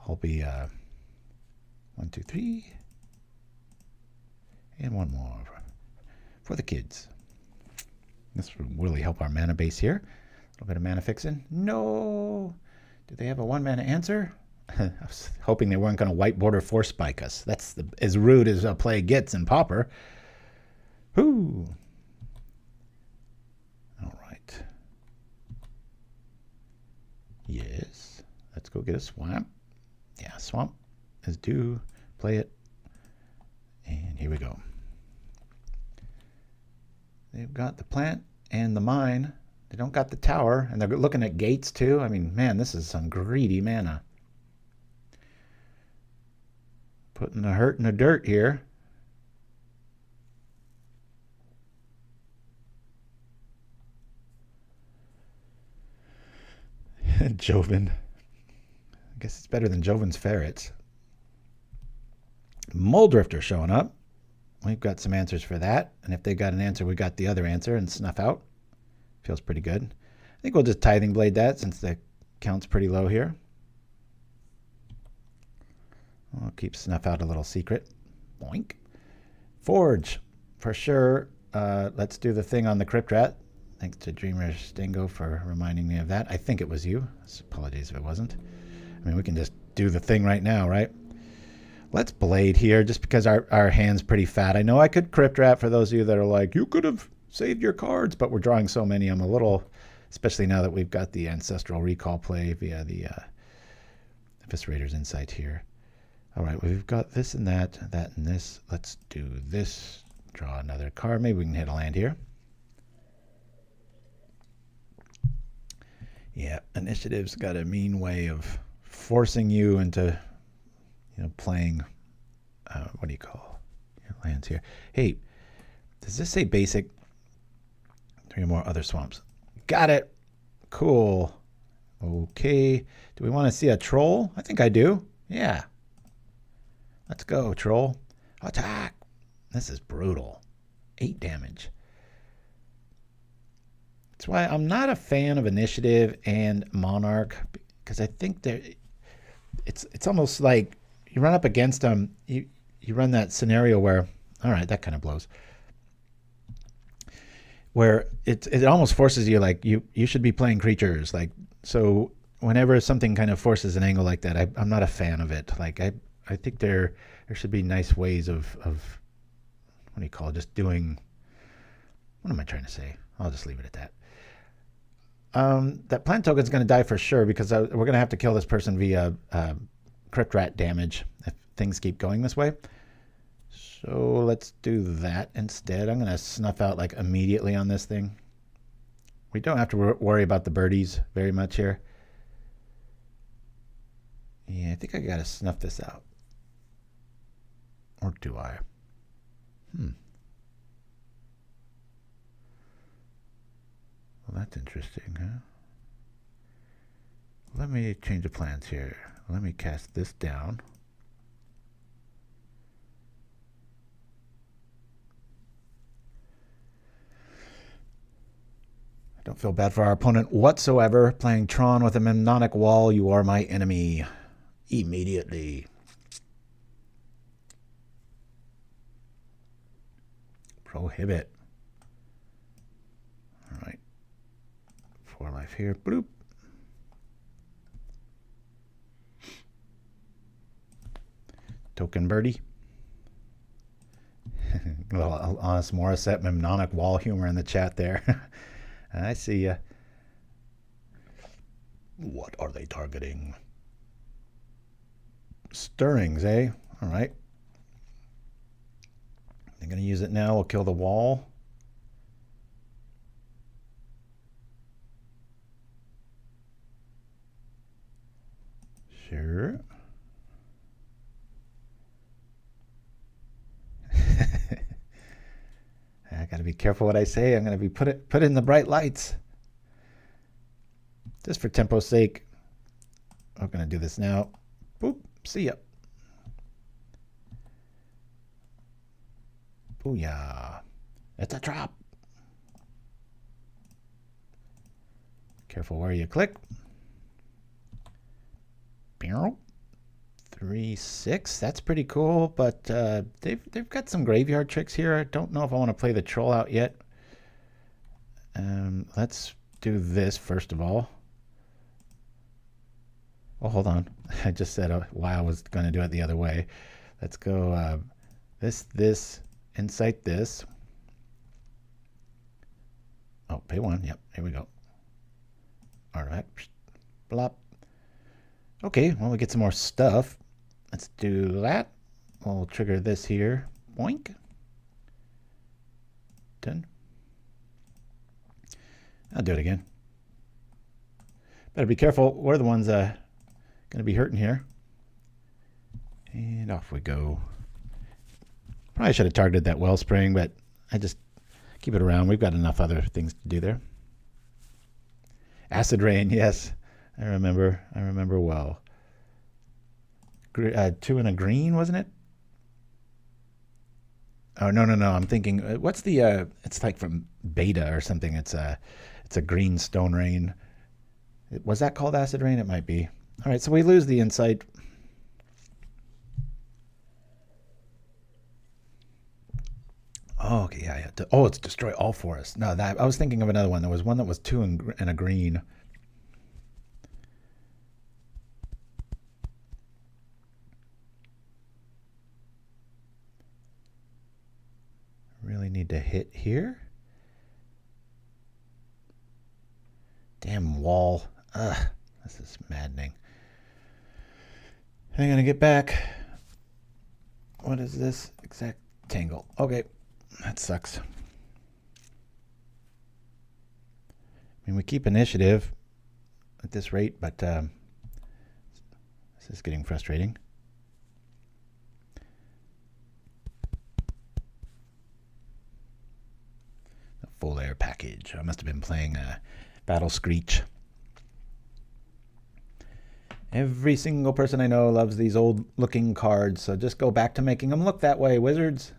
I'll be 1, 2, 3. And one more for the kids. This will really help our mana base here. A little bit of mana fixing. No! Do they have a 1 mana answer? I was hoping they weren't going to white border force spike us. That's as rude as a play gets in Pauper. Whoo! All right. Yes. Let's go get a swamp. Yeah, swamp is due. Play it. And here we go. They've got the plant and the mine. They don't got the tower. And they're looking at gates too. I mean, man, this is some greedy mana. Putting the hurt in the dirt here. Joven. I guess it's better than Joven's Ferrets. Mole Drifter showing up. We've got some answers for that. And if they got an answer, we got the other answer and Snuff Out. Feels pretty good. I think we'll just Tithing Blade that since the count's pretty low here. I'll keep Snuff Out a little secret. Boink. Forge. For sure. Let's do the thing on the Crypt Rat. Thanks to Dreamer Stingo for reminding me of that. I think it was you. Apologies if it wasn't. I mean, we can just do the thing right now, right? Let's Blade here just because our hand's pretty fat. I know I could Crypt Rat for those of you that are like, you could have saved your cards, but we're drawing so many. I'm a little, especially now that we've got the Ancestral Recall play via the Eviscerator's Insight here. All right, we've got this and that and this. Let's do this. Draw another card. Maybe we can hit a land here. Yeah, initiative's got a mean way of forcing you into, playing, what do you call your lands here? Hey, does this say basic? 3 more other swamps. Got it. Cool. Okay. Do we want to see a troll? I think I do. Yeah. Let's go, troll. Attack. This is brutal. 8 damage. That's why I'm not a fan of Initiative and Monarch, because I think it's almost like you run up against them. You run that scenario where, all right, that kind of blows. Where it almost forces you, like you should be playing creatures, like, so whenever something kind of forces an angle like that, I'm not a fan of it. Like I think there should be nice ways of what do you call it? Just doing. What am I trying to say? I'll just leave it at that. That plant token's going to die for sure because we're going to have to kill this person via Crypt Rat damage if things keep going this way. So let's do that instead. I'm going to Snuff Out like immediately on this thing. We don't have to worry about the birdies very much here. Yeah, I think I got to snuff this out. Or do I? Well, that's interesting, huh? Let me change the plans here. Let me cast this down. I don't feel bad for our opponent whatsoever. Playing Tron with a Mnemonic Wall, you are my enemy. Immediately. Prohibit. All right. 4 life here. Bloop. Token birdie. A little honest Morissette Mnemonic Wall humor in the chat there. I see ya. What are they targeting? Stirrings, eh? All right. They're going to use it now. We'll kill the wall. Sure. I got to be careful what I say. I'm going to be put in the bright lights. Just for tempo's sake. I'm going to do this now. Boop. See ya. Booyah. It's a trap. Careful where you click. 3/6. That's pretty cool, but they've got some graveyard tricks here. I don't know if I want to play the troll out yet. Let's do this first of all. Oh, hold on. I just said why I was going to do it the other way. Let's go this, Insight this. Oh, pay 1. Yep, here we go. All right. Blop. Okay, well, we get some more stuff. Let's do that. We'll trigger this here. Boink. Done. I'll do it again. Better be careful. We're the ones going to be hurting here. And off we go. Probably should have targeted that Wellspring, but I just keep it around. We've got enough other things to do there. Acid Rain, yes. I remember well. 2 and a green, wasn't it? Oh, no. I'm thinking, what's the, it's like from Beta or something. It's a green Stone Rain. Was that called Acid Rain? It might be. All right, so we lose the insight. Oh, okay, yeah. Oh, it's destroy all forests. No, that I was thinking of another one. There was one that was 2 and a green. Really need to hit here. Damn wall. Ugh, this is maddening. I'm gonna get back. What is this? Exact tangle. Okay, that sucks. I mean, we keep initiative at this rate, but this is getting frustrating. Full air package. I must have been playing Battle Screech. Every single person I know loves these old looking cards, so just go back to making them look that way, Wizards.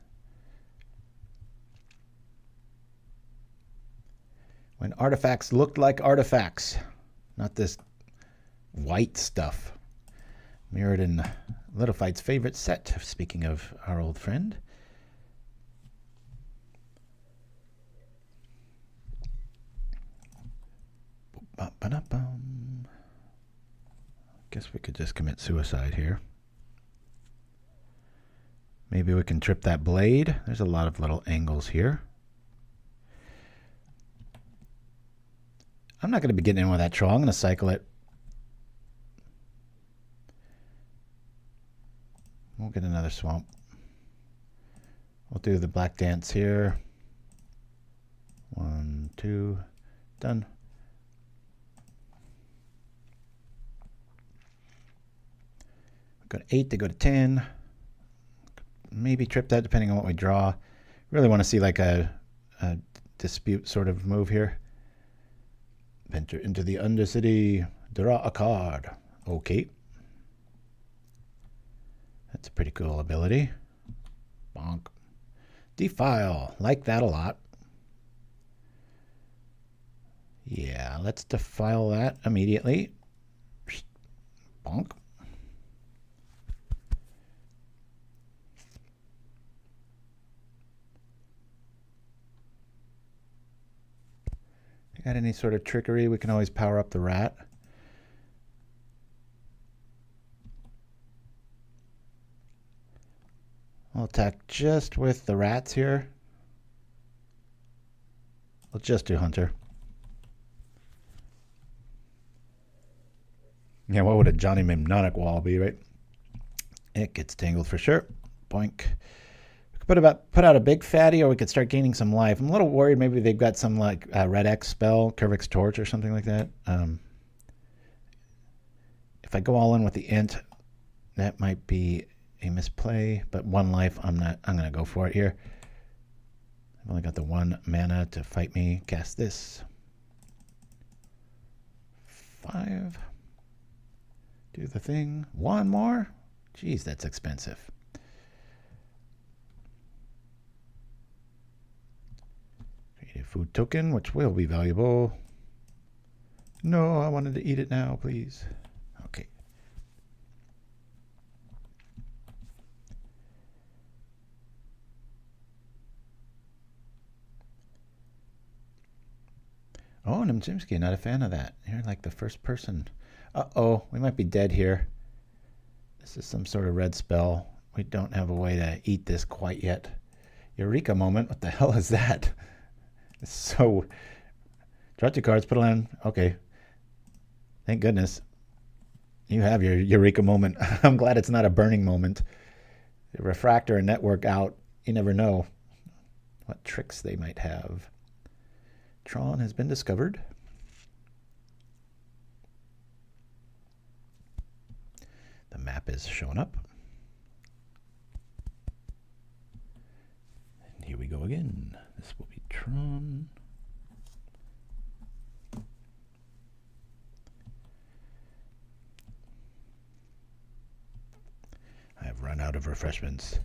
When artifacts looked like artifacts, not this white stuff. Mirrored in Littlefight's favorite set, speaking of our old friend. Guess we could just commit suicide here. Maybe we can trip that blade. There's a lot of little angles here. I'm not going to be getting in with that troll. I'm going to cycle it. We'll get another swamp. We'll do the black dance here. 1, 2, done. Got 8 to go to 10. Maybe trip that depending on what we draw. Really want to see like a dispute sort of move here. Enter into the Undercity. Draw a card. Okay. That's a pretty cool ability. Bonk. Defile. Like that a lot. Yeah, let's defile that immediately. Bonk. Got any sort of trickery? We can always power up the rat. I'll attack just with the rats here. We'll just do Hunter. Yeah, what would a Johnny Mnemonic wall be, right? It gets tangled for sure. Boink. We could put out a big fatty, or we could start gaining some life. I'm a little worried maybe they've got some like Red X spell, Kervik's Torch or something like that. If I go all in with the Ent, that might be a misplay, but 1 life, I'm gonna go for it here. I've only got the 1 mana to fight me. Cast this. 5. Do the thing. 1 more? Jeez, that's expensive. Create a food token, which will be valuable. No, I wanted to eat it now, please. Okay. Oh, Nimchimsky, not a fan of that. You're like the first person. Uh-oh, we might be dead here. This is some sort of red spell. We don't have a way to eat this quite yet. Eureka moment. What the hell is that? It's so... Draw 2 cards, put it on. Okay. Thank goodness. You have your Eureka moment. I'm glad it's not a burning moment. The refractor and network out. You never know what tricks they might have. Tron has been discovered. The map is showing up. log in. This will be Tron. I've run out of refreshments.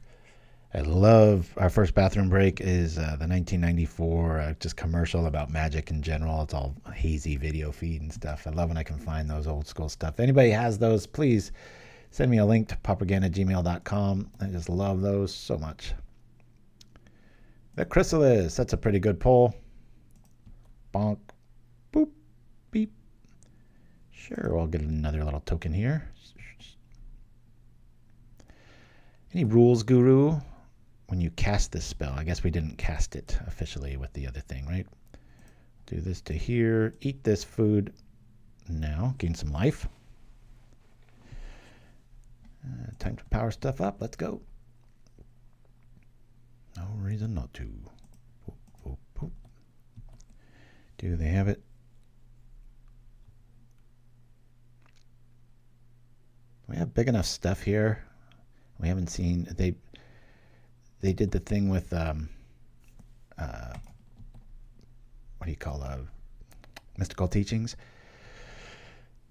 I love our first bathroom break is the 1994 just commercial about magic in general. It's all hazy video feed and stuff. I love when I can find those old school stuff. If anybody has those, please send me a link to paupergan@gmail.com. I just love those so much. The Chrysalis, that's a pretty good pull. Bonk, boop, beep. Sure, I'll get another little token here. Any rules, Guru? When you cast this spell, I guess we didn't cast it officially with the other thing, right? Do this to here. Eat this food now. Gain some life. Time to power stuff up. Let's go. No reason not to. Boop, boop, boop. Do they have it? We have big enough stuff here. We haven't seen they did the thing with what do you call mystical teachings.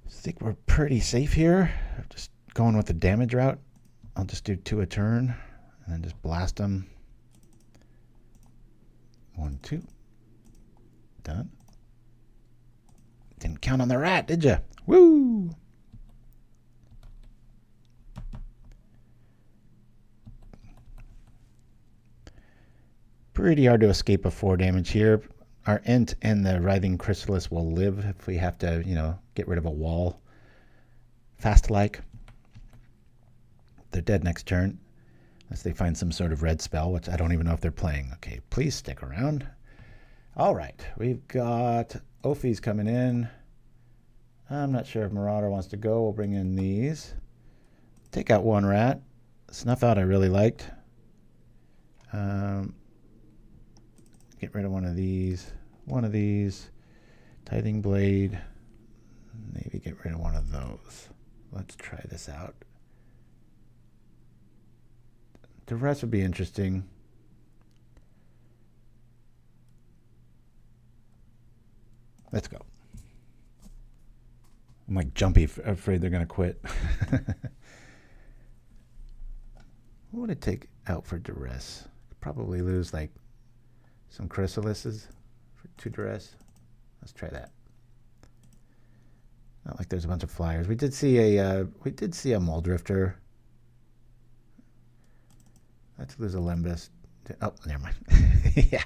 I think we're pretty safe here. Just going with the damage route. I'll just do 2 a turn and then just blast them. 1, 2. Done. Didn't count on the rat, did you? Woo! Pretty hard to escape a 4 damage here. Our Ent and the Writhing Chrysalis will live if we have to, get rid of a wall. Fast like. They're dead next turn. Unless they find some sort of red spell, which I don't even know if they're playing. Okay, please stick around. All right, we've got Ouphe's coming in. I'm not sure if Marauder wants to go. We'll bring in these. Take out 1 rat. Snuff Out I really liked. Get rid of one of these. Tithing Blade. Maybe get rid of one of those. Let's try this out. The rest would be interesting. Let's go. I'm like jumpy, afraid they're going to quit. What would it take out for Duress? Probably lose like some Chrysalises for 2 Duress. Let's try that. Not like there's a bunch of flyers. We did see a Muldrifter. Let's lose a Lembas. Oh, never mind. Yeah.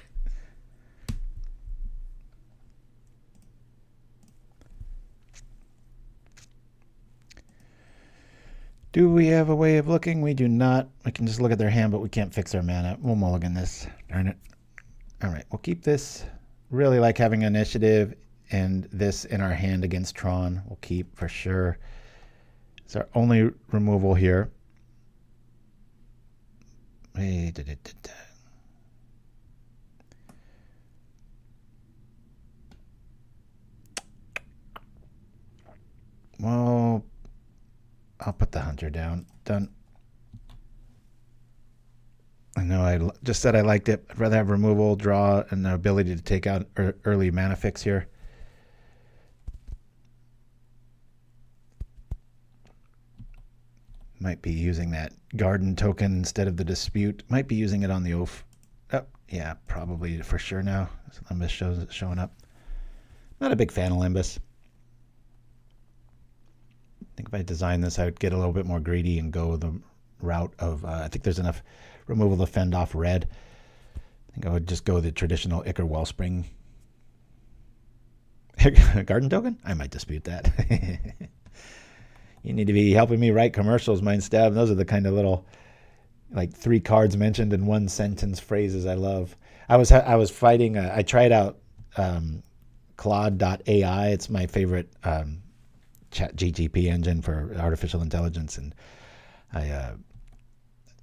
Do we have a way of looking? We do not. We can just look at their hand, but we can't fix our mana. We'll mulligan this. Darn it. All right, we'll keep this. Really like having initiative and this in our hand against Tron. We'll keep for sure. It's our only removal here. Well, I'll put the Hunter down. Done. I know I just said I liked it. I'd rather have removal, draw, and the ability to take out early mana fix here. Might be using that garden token instead of the dispute. Might be using it on the Ouphe. Oh, yeah, probably for sure now. Lembas showing up. Not a big fan of Lembas. I think if I designed this, I would get a little bit more greedy and go the route of, I think there's enough removal to fend off red. I think I would just go the traditional Ichor Wellspring. Garden token? I might dispute that. You need to be helping me write commercials, Mindstab. Those are the kind of little, like 3 cards mentioned in 1 sentence phrases I love. I was fighting, I tried out Claude.ai. It's my favorite chat GTP engine for artificial intelligence. And I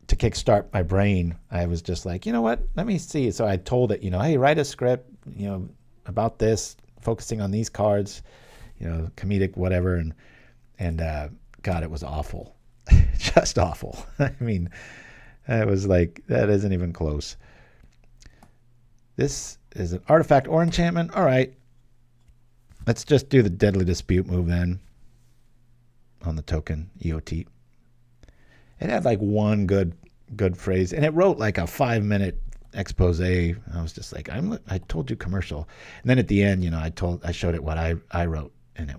to kickstart my brain, I was just like, you know what? Let me see. So I told it, hey, write a script, about this, focusing on these cards, comedic, whatever. And God, it was awful. Just awful. I mean, it was like, that isn't even close. This is an artifact or enchantment. All right. Let's just do the Deadly Dispute move then on the token, EOT. It had like one good phrase, and it wrote like a 5-minute expose. I was just like, I told you commercial. And then at the end, you know, I showed it what I wrote, and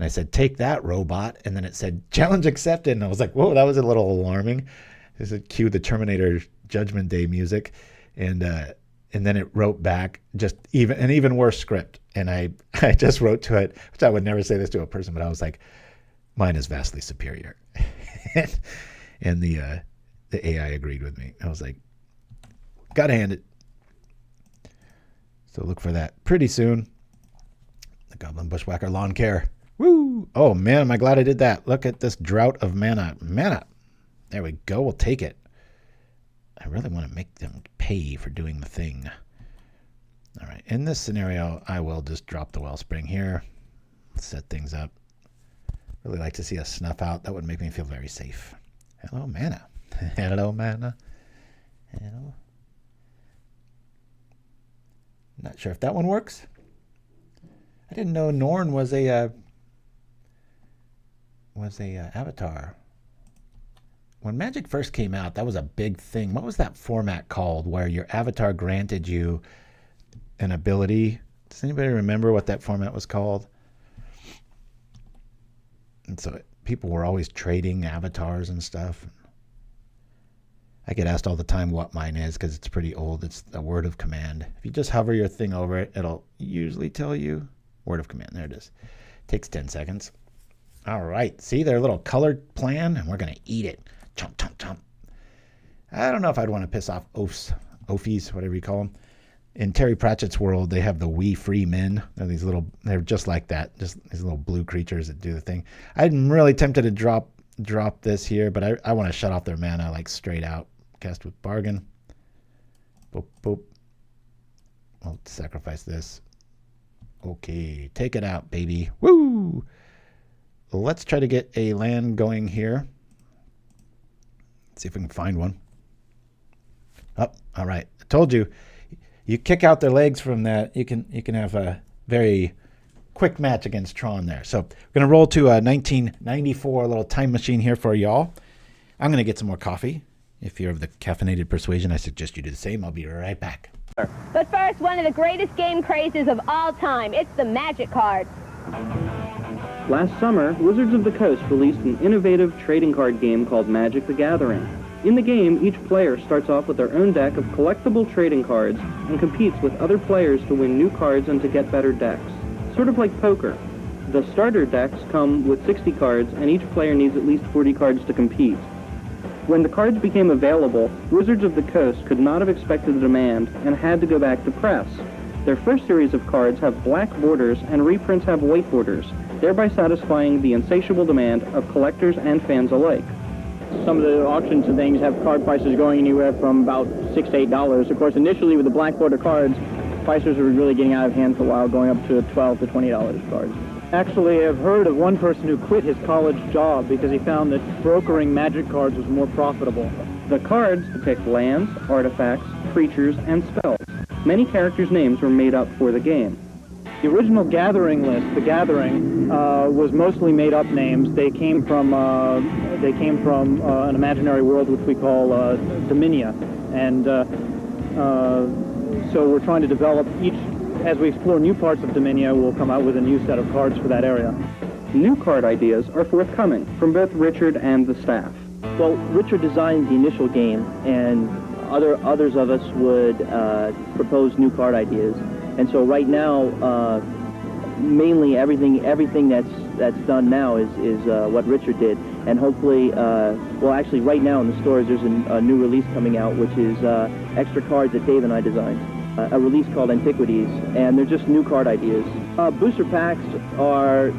I said, take that, robot. And then it said, challenge accepted. And I was like, whoa, that was a little alarming. This is cue the Terminator Judgment Day music. And then it wrote back just an even worse script. And I just wrote to it, which I would never say this to a person, but I was like, mine is vastly superior. And the AI agreed with me. I was like, gotta hand it. So look for that pretty soon. The Goblin Bushwhacker Lawn Care. Woo! Oh man, am I glad I did that. Look at this drought of mana. Mana! There we go, we'll take it. I really want to make them pay for doing the thing. All right, in this scenario, I will just drop the Wellspring here. Set things up. Really like to see a Snuff Out. That would make me feel very safe. Hello, mana. Hello, mana. Hello. Not sure if that one works. I didn't know Norn was a avatar. When Magic first came out, that was a big thing. What was that format called where your avatar granted you an ability? Does anybody remember what that format was called? And so people were always trading avatars and stuff. I get asked all the time what mine is because it's pretty old. It's a word of command. If you just hover your thing over it, it'll usually tell you word of command. There it is. Takes 10 seconds. All right. See their little colored plan, and we're going to eat it. Chomp, chomp, chomp. I don't know if I'd want to piss off Ouphes, whatever you call them. In Terry Pratchett's world, they have the We Free Men. They're just like that, just these little blue creatures that do the thing. I'm really tempted to drop this here, but I want to shut off their mana like straight out. Cast with Bargain. Boop, boop. I'll sacrifice this. Okay, take it out, baby. Woo! Let's try to get a land going here. See if we can find one. Oh, all right. I told you. You kick out their legs from that, you can have a very quick match against Tron there. So we're going to roll to a 1994 little time machine here for y'all. I'm going to get some more coffee. If you're of the caffeinated persuasion, I suggest you do the same. I'll be right back. But first, one of the greatest game crazes of all time. It's the Magic card. Last summer, Wizards of the Coast released an innovative trading card game called Magic the Gathering. In the game, each player starts off with their own deck of collectible trading cards and competes with other players to win new cards and to get better decks. Sort of like poker. The starter decks come with 60 cards, and each player needs at least 40 cards to compete. When the cards became available, Wizards of the Coast could not have expected the demand and had to go back to press. Their first series of cards have black borders and reprints have white borders, thereby satisfying the insatiable demand of collectors and fans alike. Some of the auctions and things have card prices going anywhere from about $6 to $8. Of course, initially with the black border cards, prices were really getting out of hand for a while, going up to $12 to $20 cards. Actually, I've heard of one person who quit his college job because he found that brokering Magic cards was more profitable. The cards depict lands, artifacts, creatures, and spells. Many characters' names were made up for the game. The original Gathering list, the Gathering, was mostly made-up names. They came from an imaginary world which we call Dominia, and so we're trying to develop each. As we explore new parts of Dominia, we'll come out with a new set of cards for that area. New card ideas are forthcoming from both Richard and the staff. Well, Richard designed the initial game, and others of us would propose new card ideas. And so right now, mainly everything that's done now is what Richard did. And hopefully, well, actually, right now in the stores, there's a new release coming out, which is extra cards that Dave and I designed. A release called Antiquities, and they're just new card ideas. Booster packs are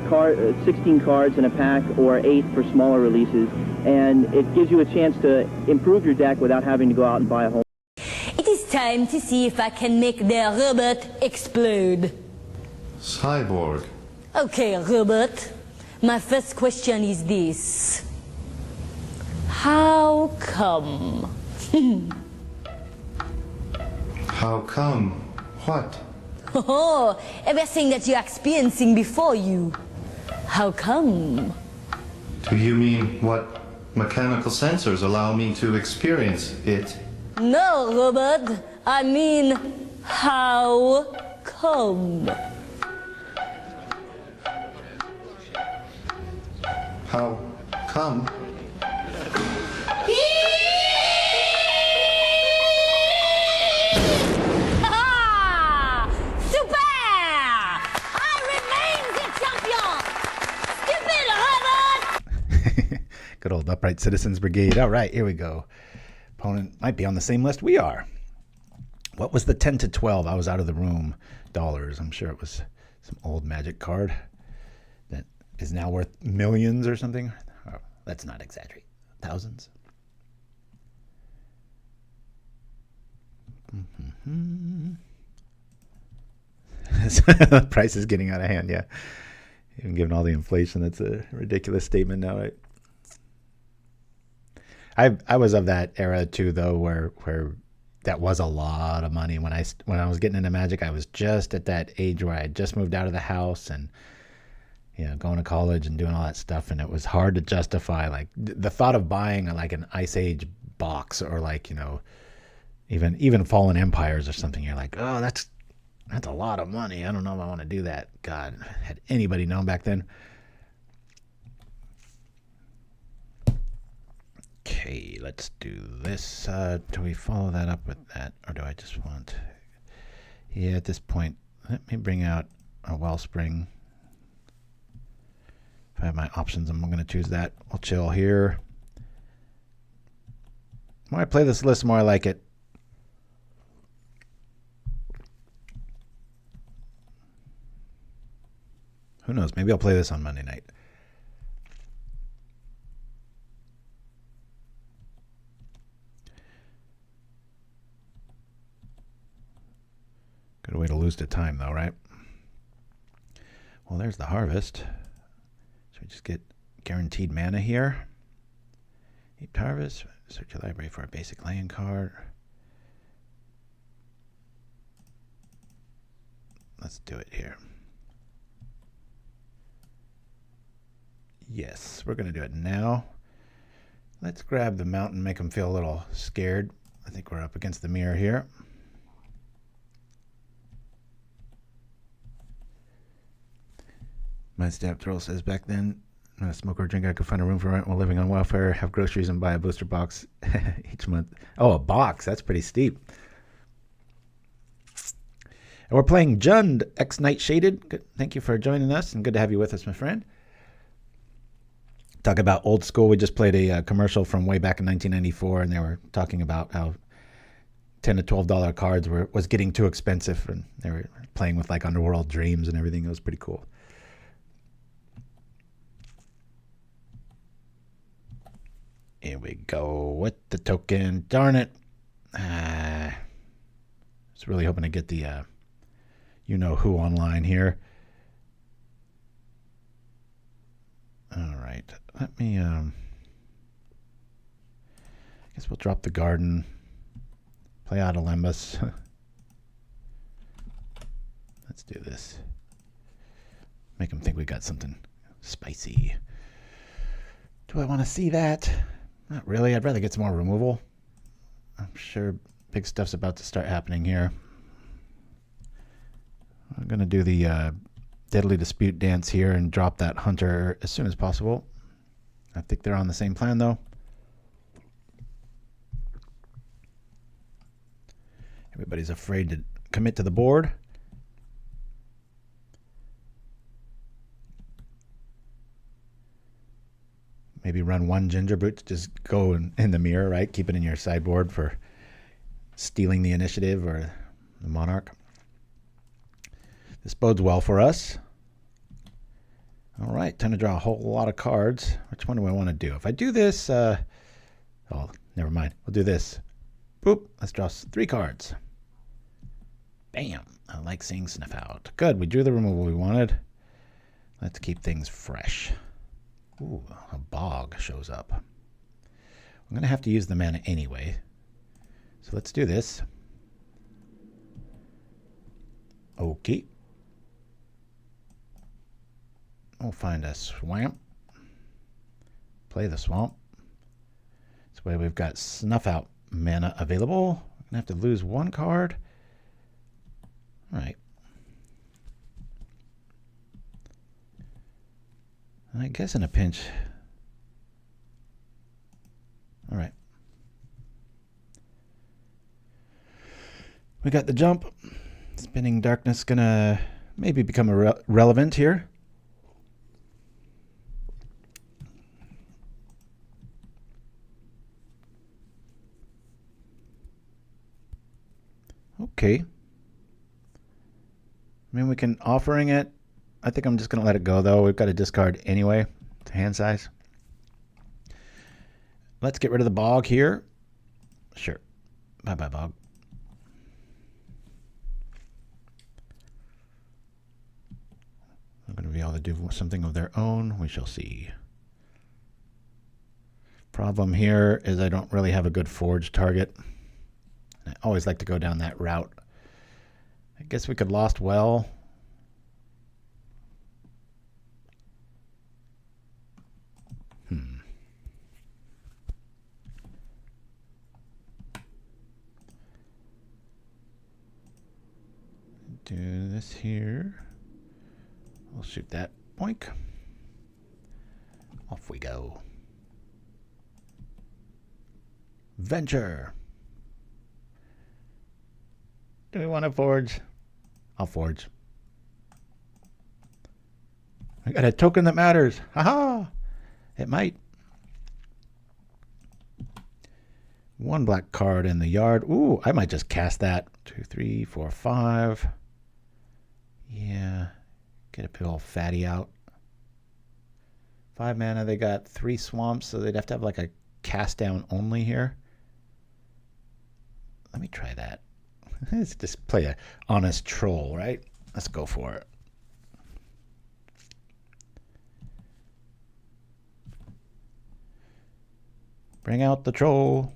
16 cards in a pack, or 8 for smaller releases, and it gives you a chance to improve your deck without having to go out and buy a whole. It is time to see if I can make the robot explode. Cyborg. Okay, robot. My first question is this. How come? How come? What? Oh, everything that you're experiencing before you. How come? Do you mean what mechanical sensors allow me to experience it? No, Robert. I mean, how come? How come? Good old Upright Citizens Brigade. All right, here we go. Opponent might be on the same list we are. What was the 10 to 12? I was out of the room. Dollars. I'm sure it was some old Magic card that is now worth millions or something. Oh, let's not exaggerate. Thousands. The price is getting out of hand, yeah. Even given all the inflation, that's a ridiculous statement now, right? I was of that era too, though, where that was a lot of money. When I was getting into Magic, I was just at that age where I had just moved out of the house and, you know, going to college and doing all that stuff, and it was hard to justify like the thought of buying like an Ice Age box or like, you know, even Fallen Empires or something. You're like, oh, that's a lot of money. I don't know if I want to do that. God, had anybody known back then? Okay, let's do this. Do we follow that up with that, or do I just want... Yeah, at this point, let me bring out a Wellspring. If I have my options, I'm going to choose that. We'll chill here. The more I play this list, the more I like it. Who knows? Maybe I'll play this on Monday night. Good way to lose the time, though, right? Well, there's the harvest. So we just get guaranteed mana here. Heaped Harvest. Search your library for a basic land card. Let's do it here. Yes, we're going to do it now. Let's grab the mountain, make them feel a little scared. I think we're up against the mirror here. My stab troll says back then, not a smoker or drinker, I could find a room for rent while living on welfare, have groceries, and buy a booster box each month. Oh, a box. That's pretty steep. And we're playing JUND X Night Shaded. Good. Thank you for joining us, and good to have you with us, my friend. Talk about old school. We just played a commercial from way back in 1994, and they were talking about how $10 to $12 cards was getting too expensive, and they were playing with like Underworld Dreams and everything. It was pretty cool. Here we go with the token. Darn it. I was really hoping to get the you-know-who online here. All right. Let me, I guess we'll drop the garden. Play out a Lembas. Let's do this. Make them think we got something spicy. Do I want to see that? Not really. I'd rather get some more removal. I'm sure big stuff's about to start happening here. I'm going to do the Deadly Dispute dance here and drop that Hunter as soon as possible. I think they're on the same plan, though. Everybody's afraid to commit to the board. Maybe run one Ginger Boot to just go in the mirror, right? Keep it in your sideboard for stealing the initiative or the Monarch. This bodes well for us. All right, time to draw a whole lot of cards. Which one do I want to do? If I do this, oh, never mind. We'll do this. Boop, let's draw 3 cards. Bam, I like seeing Snuff Out. Good, we drew the removal we wanted. Let's keep things fresh. Ooh, a bog shows up. I'm going to have to use the mana anyway. So let's do this. Okay. We'll find a swamp. Play the swamp. This way we've got Snuff Out mana available. We're gonna have to lose one card. All right. I guess in a pinch. All right. We got the jump. Spinning Darkness gonna maybe become relevant here. Okay. I mean, we can offering it. I think I'm just going to let it go, though. We've got a discard anyway to hand size. Let's get rid of the bog here. Sure. Bye-bye, bog. They're going to be able to do something of their own. We shall see. Problem here is I don't really have a good forge target. I always like to go down that route. I guess we could Lost Well. Do this here. We'll shoot that. Boink. Off we go. Venture. Do we want to forge? I'll forge. I got a token that matters. Haha! It might. One black card in the yard. Ooh, I might just cast that. 2, 3, 4, 5. Yeah. Get a big old fatty out. 5 mana. They got 3 swamps, so they'd have to have like a cast down only here. Let me try that. Let's just play a honest troll, right? Let's go for it. Bring out the troll.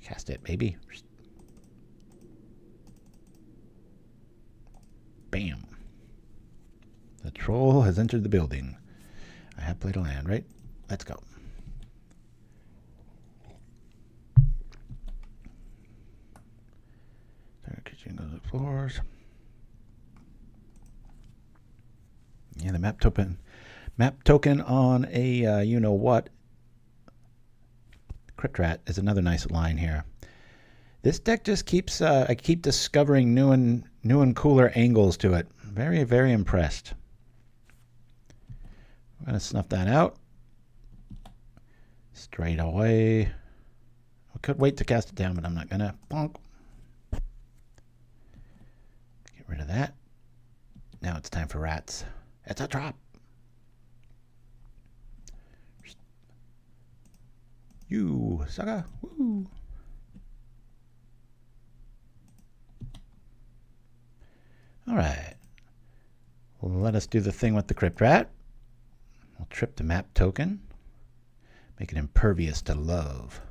Cast it, baby. Bam. The troll has entered the building. I have played a land, right? Let's go. Kitchen goes to floors. Yeah, the map token on a you know what. Crypt Rat is another nice line here. This deck just keeps I keep discovering new and cooler angles to it. Very, very impressed. I'm gonna snuff that out straight away. I could wait to cast it down, but I'm not gonna. Bonk. Get rid of that. Now it's time for rats. It's a trap. You sucker. Woo. All right. Well, let us do the thing with the Crypt Rat. We'll trip the map token. Make it impervious to love.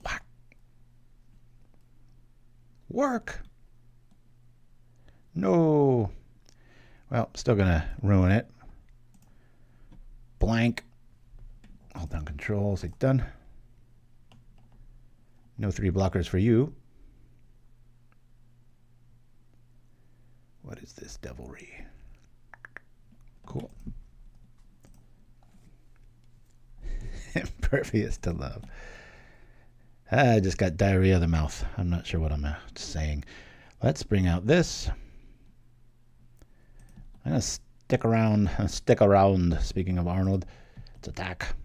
Whack. Work. No. Well, still gonna ruin it. Blank. Hold down control. Say done. No 3 blockers for you. What is this devilry? Cool. Impervious to love. I just got diarrhea of the mouth. I'm not sure what I'm saying. Let's bring out this. I'm gonna stick around. Speaking of Arnold, let's attack.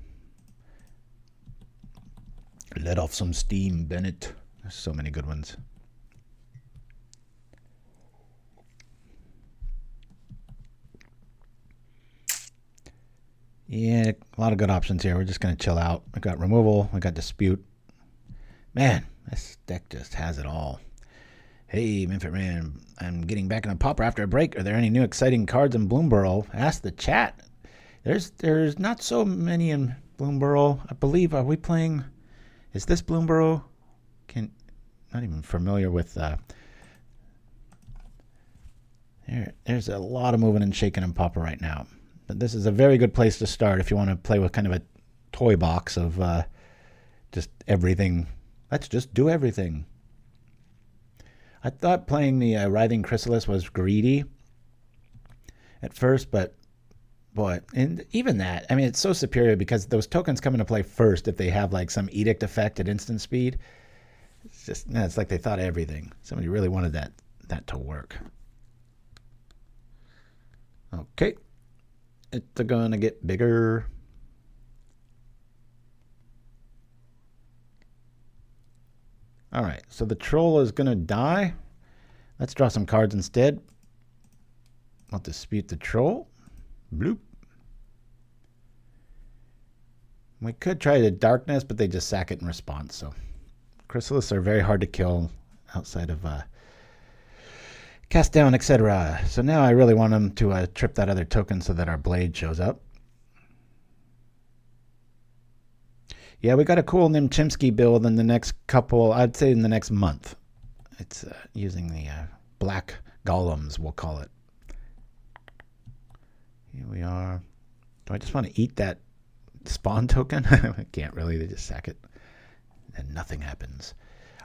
Let off some steam, Bennett. There's so many good ones. Yeah, a lot of good options here. We're just going to chill out. We got removal. We got dispute. Man, this deck just has it all. Hey, Minfit Man, I'm getting back in the Pauper after a break. Are there any new exciting cards in Bloomborough? Ask the chat. There's not so many in Bloomborough. I believe, are we playing... Is this Bloomborough? not even familiar with... There's a lot of moving and shaking in Pauper right now. But this is a very good place to start if you want to play with kind of a toy box of just everything. Let's just do everything. I thought playing the Writhing Chrysalis was greedy at first, but boy, and even that, I mean, it's so superior because those tokens come into play first if they have like some edict effect at instant speed. It's just, it's like they thought of everything. Somebody really wanted that to work. Okay, it's going to get bigger. All right, so the troll is going to die. Let's draw some cards instead. I'll dispute the troll. Bloop. We could try the darkness, but they just sack it in response. So Chrysalis are very hard to kill outside of cast down, etc. So now I really want them to trip that other token so that our blade shows up. Yeah, we got a cool Nimchimsky build in the next couple, I'd say in the next month. It's using the black golems, we'll call it. Here we are. Do I just want to eat that spawn token? I can't really, they just sack it. And nothing happens.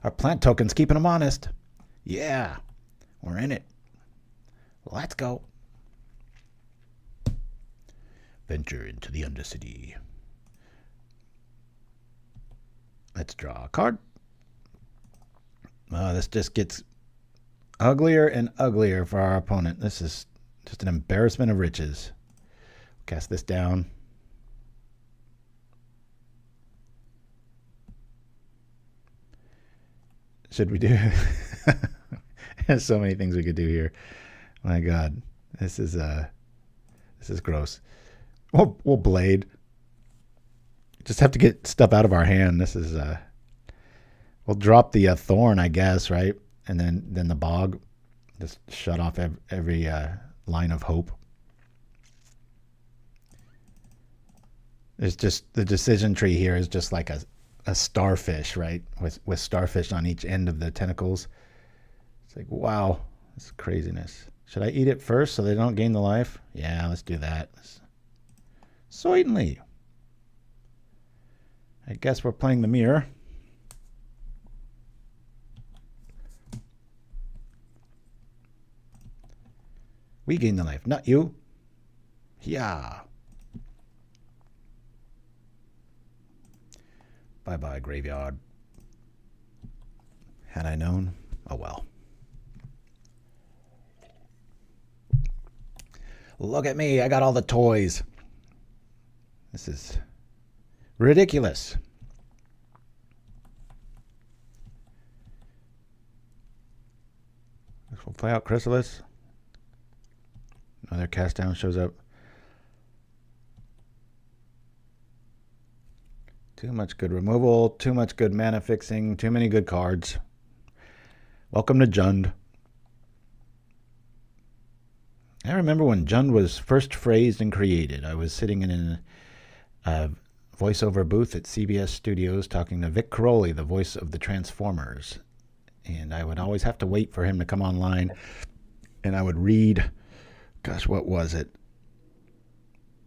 Our plant token's keeping them honest. Yeah, we're in it. Let's go. Venture into the Undercity. Let's draw a card. Oh, this just gets uglier and uglier for our opponent. This is just an embarrassment of riches. Cast this down. Should we do? There's so many things we could do here. My God, this is gross. We'll blade. Just have to get stuff out of our hand. This is we'll drop the Thorn, I guess, right? And then the Bog. Just shut off every line of hope. It's just the decision tree here is just like a starfish, right? With starfish on each end of the tentacles. It's like, wow, this is craziness. Should I eat it first so they don't gain the life? Yeah, let's do that. Certainly. I guess we're playing the mirror. We gain the life, not you. Yeah. Bye-bye, graveyard. Had I known, oh well. Look at me, I got all the toys. This is ridiculous. We'll play out Chrysalis. Another cast down shows up. Too much good removal, too much good mana fixing, too many good cards. Welcome to JUND. I remember when JUND was first phrased and created. I was sitting in a voiceover booth at CBS Studios talking to Vic Caroli, the voice of the Transformers. And I would always have to wait for him to come online. And I would read, gosh, what was it?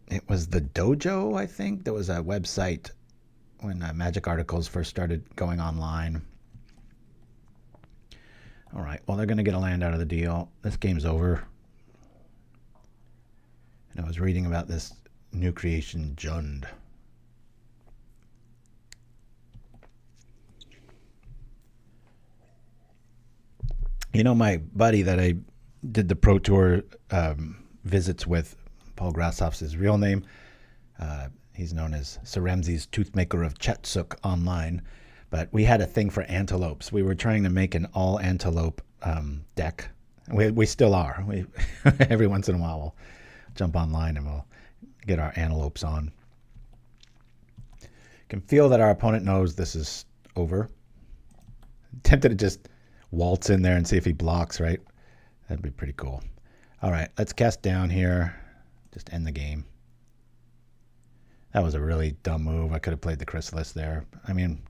It was the Dojo, I think. There was a website when Magic articles first started going online. All right, well, they're going to get a land out of the deal. This game's over. And I was reading about this new creation, JUND. You know, my buddy that I did the Pro Tour visits with, Paul Grassoff's his real name. He's known as Sir Ramses Toothmaker of Chetsuk online. But we had a thing for antelopes. We were trying to make an all antelope deck. We still are. We every once in a while we'll jump online and we'll get our antelopes on. Can feel that our opponent knows this is over. Tempted to just waltz in there and see if he blocks, right? That'd be pretty cool. All right, let's cast down here. Just end the game. That was a really dumb move. I could have played the Chrysalis there. I mean,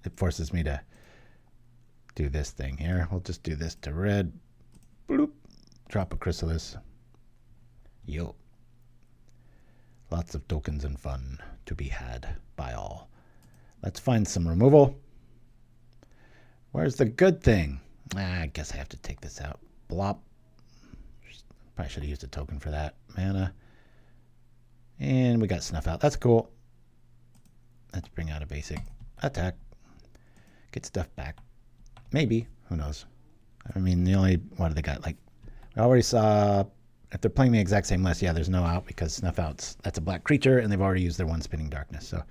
it forces me to do this thing here. We'll just do this to red. Bloop. Drop a Chrysalis. Yo. Lots of tokens and fun to be had by all. Let's find some removal. Where's the good thing? I guess I have to take this out. Blop. Probably should have used a token for that. Mana. And we got Snuff Out. That's cool. Let's bring out a basic attack. Get stuff back. Maybe. Who knows? I mean, the only... What do they got? Like, we already saw... If they're playing the exact same list, yeah, there's no out because Snuff Out's... That's a black creature, and they've already used their one Spinning Darkness, so...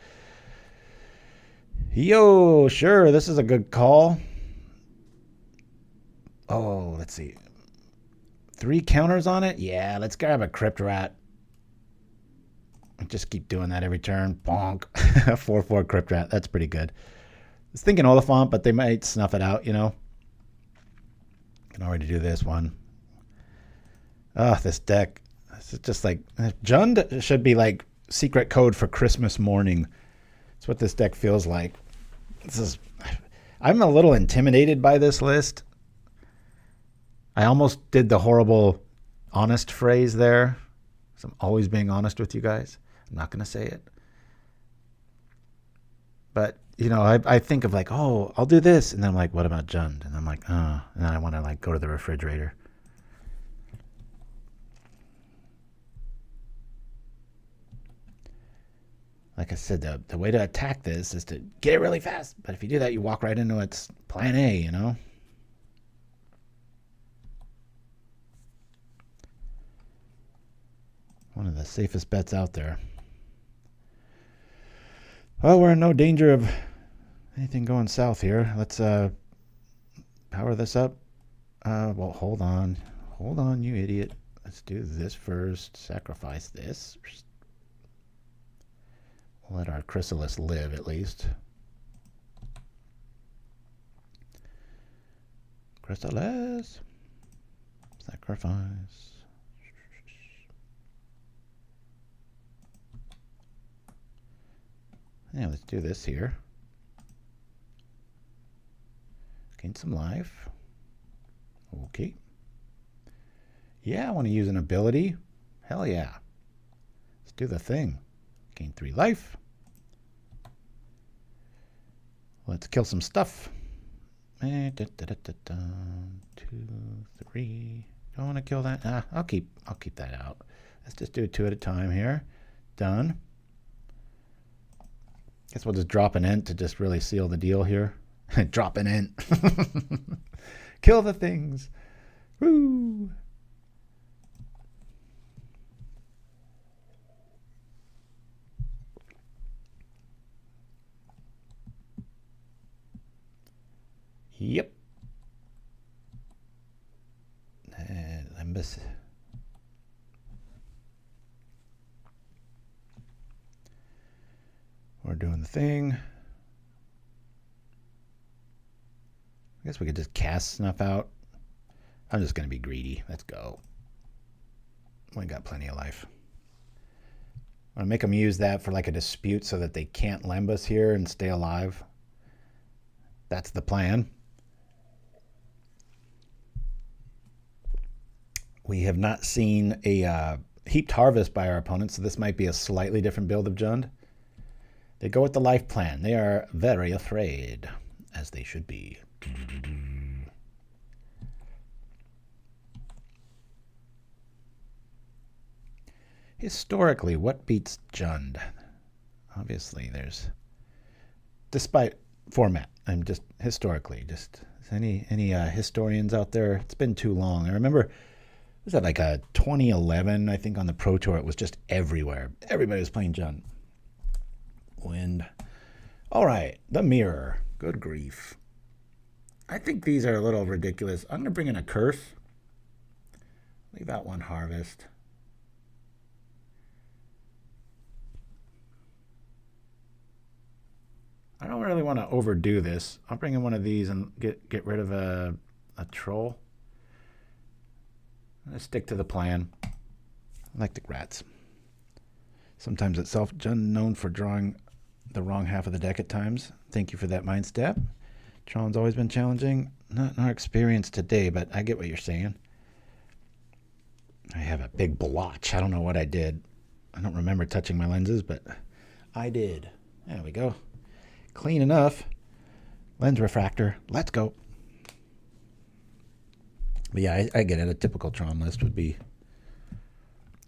Yo, sure, this is a good call. Oh, let's see. 3 counters on it? Yeah, let's grab a Crypt Rat. Just keep doing that every turn. Bonk. 4/4 Crypt Rat. That's pretty good. I was thinking Oliphaunt, but they might snuff it out, you know. Can already do this one. Oh, this deck. This is just like... Jund should be like secret code for Christmas morning. That's what this deck feels like. This is... I'm a little intimidated by this list. I almost did the horrible honest phrase there. So I'm always being honest with you guys. I'm not going to say it. But, you know, I think of like, oh, I'll do this. And then I'm like, what about Jund? And I'm like, oh. And then I want to like go to the refrigerator. Like I said, the way to attack this is to get it really fast. But if you do that, you walk right into its plan A, you know? One of the safest bets out there. Well, we're in no danger of anything going south here. Let's power this up. Well, hold on. Hold on, you idiot. Let's do this first. Sacrifice this. We'll let our Chrysalis live, at least. Chrysalis. Sacrifice. Yeah, let's do this here. Gain some life. Okay. Yeah, I want to use an ability. Hell yeah. Let's do the thing. Gain 3 life. Let's kill some stuff. 2, 3. Don't want to kill that. I'll keep that out. Let's just do 2 at a time here. Done. Guess we'll just drop an Ent to just really seal the deal here. Drop an Ent. Kill the things. Woo! Yep. Lembas. We're doing the thing. I guess we could just cast Snuff Out. I'm just going to be greedy. Let's go. We got plenty of life. I want to make them use that for like a dispute so that they can't Lembas here and stay alive. That's the plan. We have not seen a Heaped Harvest by our opponents, so this might be a slightly different build of Jund. They go with the life plan. They are very afraid, as they should be. Historically, what beats Jund? Obviously, there's... Despite format, I'm just historically, just any historians out there? It's been too long. I remember... Was that like a 2011, I think, on the Pro Tour? It was just everywhere. Everybody was playing Jund. Wind. All right, the mirror. Good grief. I think these are a little ridiculous. I'm going to bring in a curse. Leave out 1 harvest. I don't really want to overdo this. I'll bring in one of these and get rid of a troll. I stick to the plan. I like the rats. Sometimes itself, Jund known for drawing the wrong half of the deck at times. Thank you for that mind step. Tron's always been challenging. Not our experience today, but I get what you're saying. I have a big blotch. I don't know what I did. I don't remember touching my lenses, but I did. There we go. Clean enough. Lens refractor. Let's go. But yeah, I get it. A typical Tron list would be...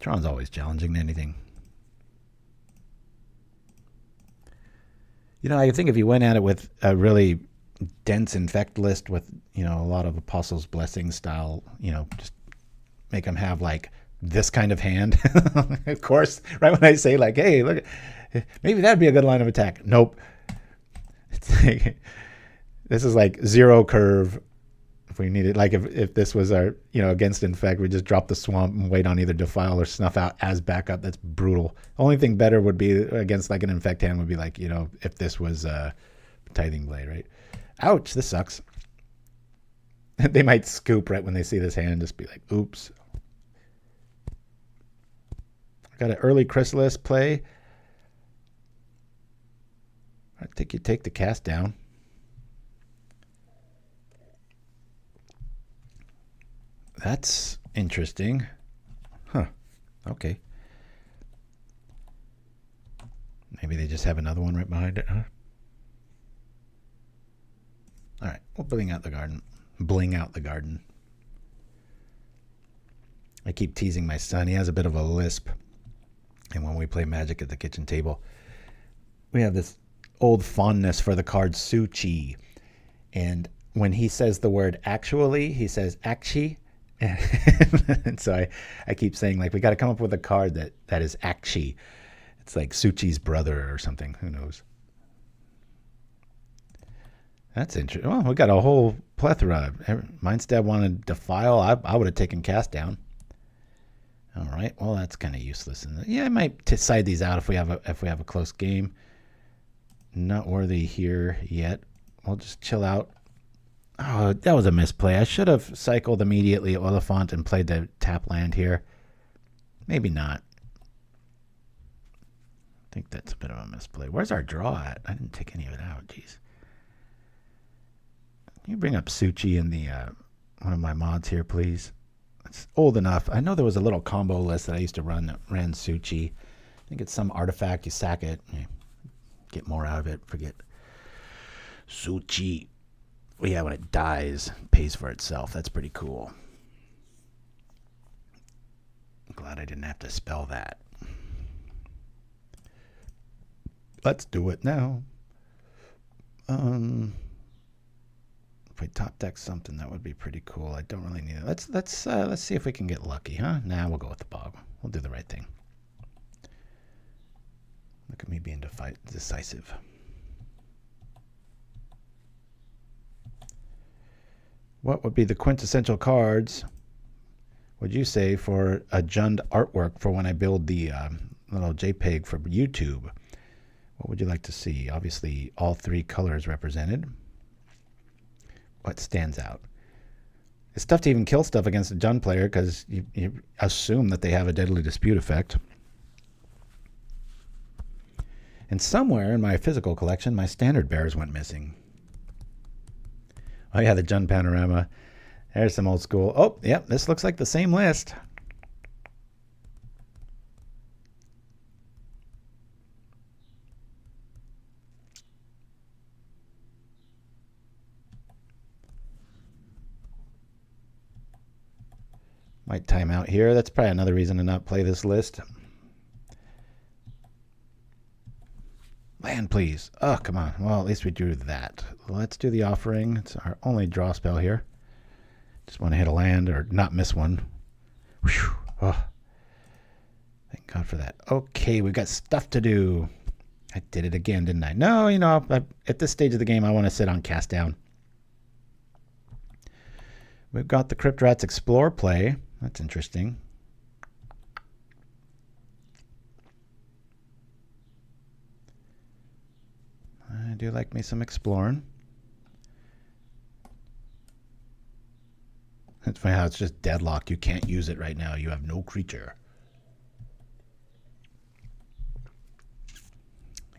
Tron's always challenging to anything. You know, I think if you went at it with a really dense infect list with, you know, a lot of Apostles' Blessing style, you know, just make them have like this kind of hand. Of course, right when I say like, hey, look, maybe that'd be a good line of attack. Nope. It's like, this is like zero curve. If we needed, like if this was our, you know, against infect, we just drop the swamp and wait on either Defile or Snuff Out as backup. That's brutal. Only thing better would be against like an infect hand would be like, you know, if this was Tithing Blade, right? Ouch, this sucks. They might scoop right when they see this hand and just be like, oops. Got an early Chrysalis play. I think you take the cast down. That's interesting. Huh. Okay. Maybe they just have another one right behind it, huh? All right, we'll bling out the garden. Bling out the garden. I keep teasing my son. He has a bit of a lisp. And when we play Magic at the kitchen table, we have this old fondness for the card Suchi. And when he says the word actually, he says acchi. And so I keep saying, like, we got to come up with a card that is acchi. It's like Suchi's brother or something. Who knows? That's interesting. Well, we got a whole plethora. Mindstab wanted Defile. I would have taken cast down. All right. Well, that's kind of useless. Yeah, I might side these out if we have a close game. Not worthy here yet. We'll just chill out. Oh, that was a misplay. I should have cycled immediately Oliphaunt and played the tap land here. Maybe not. I think that's a bit of a misplay. Where's our draw at? I didn't take any of it out. Jeez. Can you bring up Suchi in the one of my mods here, please? It's old enough. I know there was a little combo list that I used to run that ran Suchi. I think it's some artifact. You sack it. You get more out of it. Forget Suchi. Well, yeah, when it dies, it pays for itself. That's pretty cool. I'm glad I didn't have to spell that. Let's do it now. If we top deck something, that would be pretty cool. I don't really need it. Let's see if we can get lucky, huh? Nah, we'll go with the bog. We'll do the right thing. Look at me being decisive. What would be the quintessential cards, would you say, for a JUND artwork for when I build the little JPEG for YouTube? What would you like to see? Obviously, all three colors represented. What stands out? It's tough to even kill stuff against a JUND player because you assume that they have a Deadly Dispute effect. And somewhere in my physical collection, my standard bears went missing. Oh yeah, the JUND panorama. There's some old school. Oh, yep, this looks like the same list. Might time out here. That's probably another reason to not play this list. Land, please. Oh, come on. Well, at least we drew that. Let's do the offering. It's our only draw spell here. Just want to hit a land or not miss one. Whew. Oh. Thank God for that. Okay, we've got stuff to do. I did it again, didn't I? No, you know, at this stage of the game, I want to sit on cast down. We've got the Crypt Rats Explore play. That's interesting. I do like me some exploring. It's funny how it's just deadlocked. You can't use it right now. You have no creature.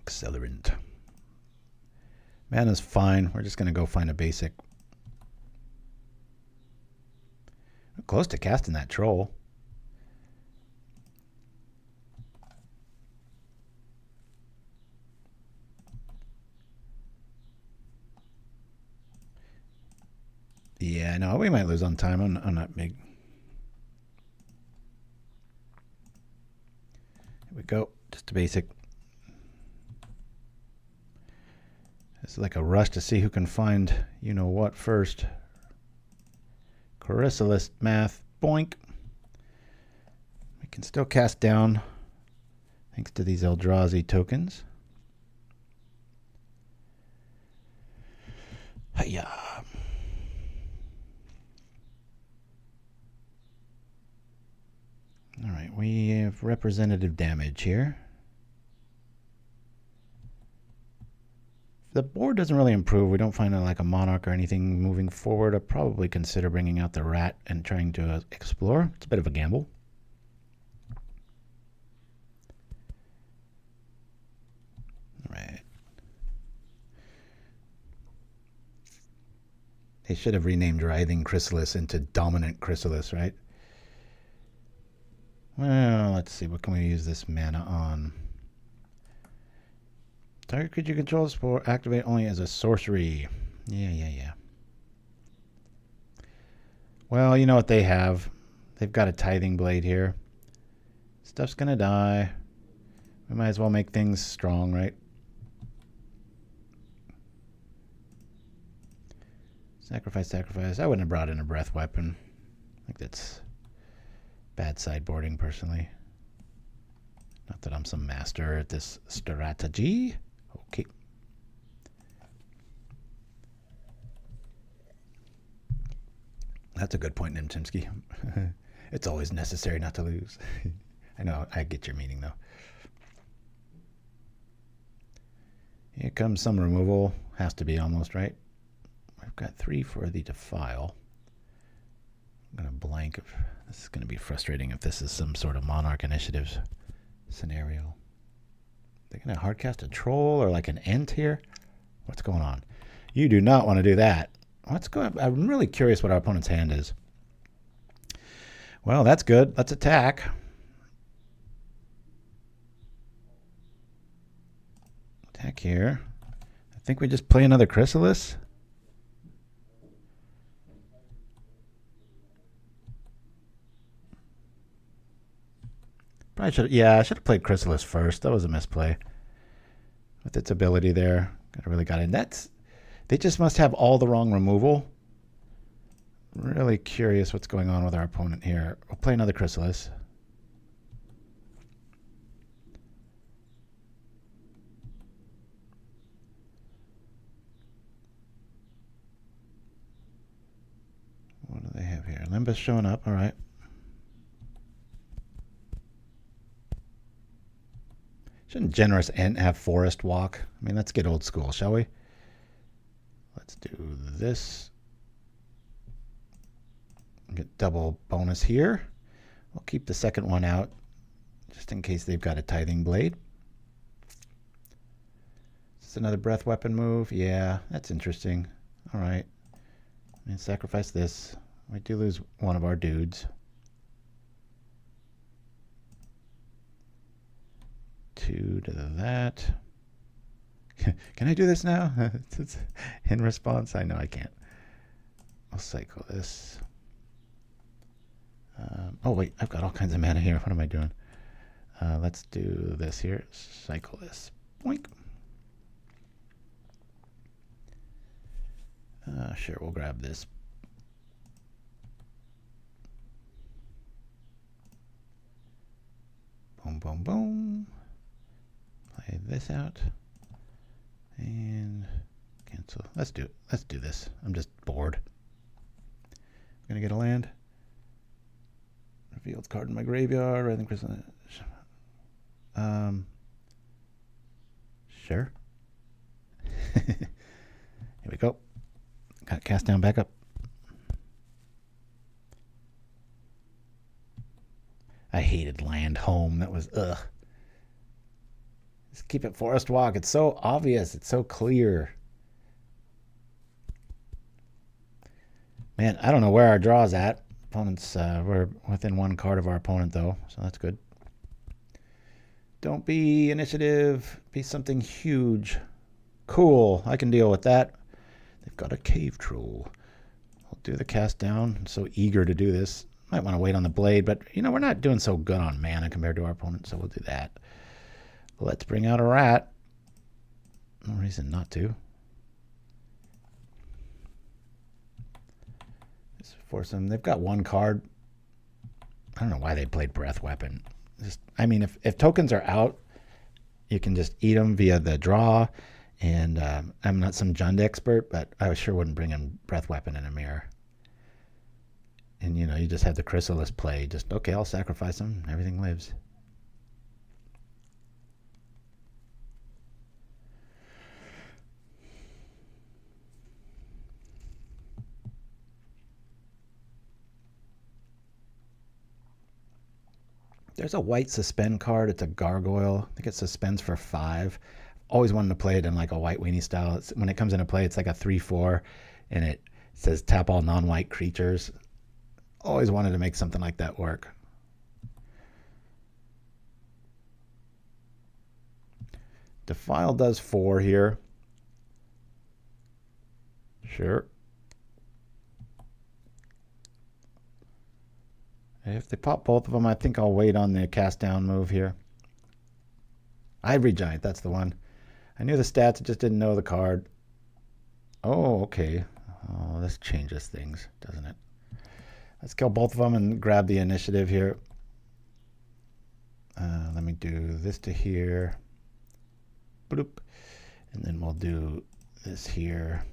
Accelerant. Mana's fine. We're just going to go find a basic. We're close to casting that troll. Yeah, no, we might lose on time. I'm not big. Here we go. Just a basic. It's like a rush to see who can find you-know-what first. Chrysalis math. Boink. We can still cast down thanks to these Eldrazi tokens. Hiya. All right, we have representative damage here. The board doesn't really improve. We don't find like a monarch or anything moving forward. I'd probably consider bringing out the rat and trying to explore. It's a bit of a gamble. All right. They should have renamed Writhing Chrysalis into Dominant Chrysalis, right? Well, let's see. What can we use this mana on? Target creature controls for activate only as a sorcery. Yeah. Well, you know what they have. They've got a Tithing Blade here. Stuff's gonna die. We might as well make things strong, right? Sacrifice. I wouldn't have brought in a breath weapon. I think that's bad sideboarding, personally. Not that I'm some master at this strategy. Okay. That's a good point, Nimchimsky. It's always necessary not to lose. I know, I get your meaning, though. Here comes some removal. Has to be almost, right? I've got 3 for the Defile. I'm going to blank. This is going to be frustrating if this is some sort of Monarch Initiatives scenario. They're going to hardcast a Troll or like an Ent here? What's going on? You do not want to do that. What's going on? I'm really curious what our opponent's hand is. Well, that's good. Let's attack. Attack here. I think we just play another Chrysalis. Probably should. Yeah, I should have played Chrysalis first. That was a misplay. With its ability there, I really got in. They just must have all the wrong removal. Really curious what's going on with our opponent here. We'll play another Chrysalis. What do they have here? Lembas showing up. All right. Shouldn't Generous Ent have Forest Walk? I mean, let's get old school, shall we? Let's do this. Get double bonus here. We'll keep the second one out just in case they've got a Tithing Blade. Is this another breath weapon move? Yeah, that's interesting. All right. And sacrifice this. We do lose one of our dudes. 2 to that. Can I do this now? In response? I know I can't. I'll cycle this. Oh, wait. I've got all kinds of mana here. What am I doing? Let's do this here. Cycle this. Boink. Sure, we'll grab this. Boom, boom, boom. Play this out. And cancel. Let's do it. Let's do this. I'm just bored. I'm gonna get a land. Revealed card in my graveyard. Writhing Chrysalis. Sure. Here we go. Got cast down back up. I hated land home. That was ugh. Just keep it Forest Walk. It's so obvious. It's so clear. Man, I don't know where our draw's at. Opponents, we're within 1 card of our opponent, though, so that's good. Don't be initiative. Be something huge. Cool. I can deal with that. They've got a cave troll. I'll do the cast down. I'm so eager to do this. Might want to wait on the blade, but, you know, we're not doing so good on mana compared to our opponent, so we'll do that. Let's bring out a rat. No reason not to. Just force them. They've got 1 card. I don't know why they played Breath Weapon. Just, I mean, if tokens are out, you can just eat them via the draw. And I'm not some Jund expert, but I sure wouldn't bring in Breath Weapon in a mirror. And, you know, you just have the Chrysalis play. Just, okay, I'll sacrifice them. Everything lives. There's a white suspend card. It's a gargoyle. I think it suspends for 5. Always wanted to play it in like a white weenie style. When it comes into play, it's like a 3/4, and it says tap all non-white creatures. Always wanted to make something like that work. Defile does 4 here. Sure. If they pop both of them, I think I'll wait on the cast down move here. Ivory Giant, that's the one. I knew the stats, I just didn't know the card. Oh, okay. Oh, this changes things, doesn't it? Let's kill both of them and grab the initiative here. Let me do this to here. Bloop. And then we'll do this here.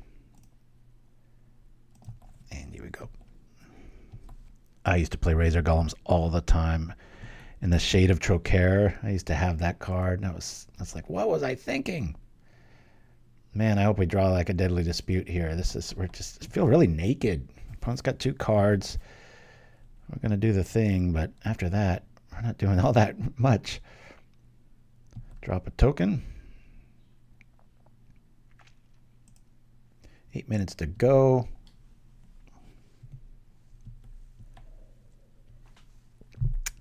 And here we go. I used to play Razor Golems all the time. In the Shade of Trocaire, I used to have that card. And I was like, what was I thinking? Man, I hope we draw like a Deadly Dispute here. We're just feel really naked. Opponent's got 2 cards. We're gonna do the thing, but after that, we're not doing all that much. Drop a token. 8 minutes to go.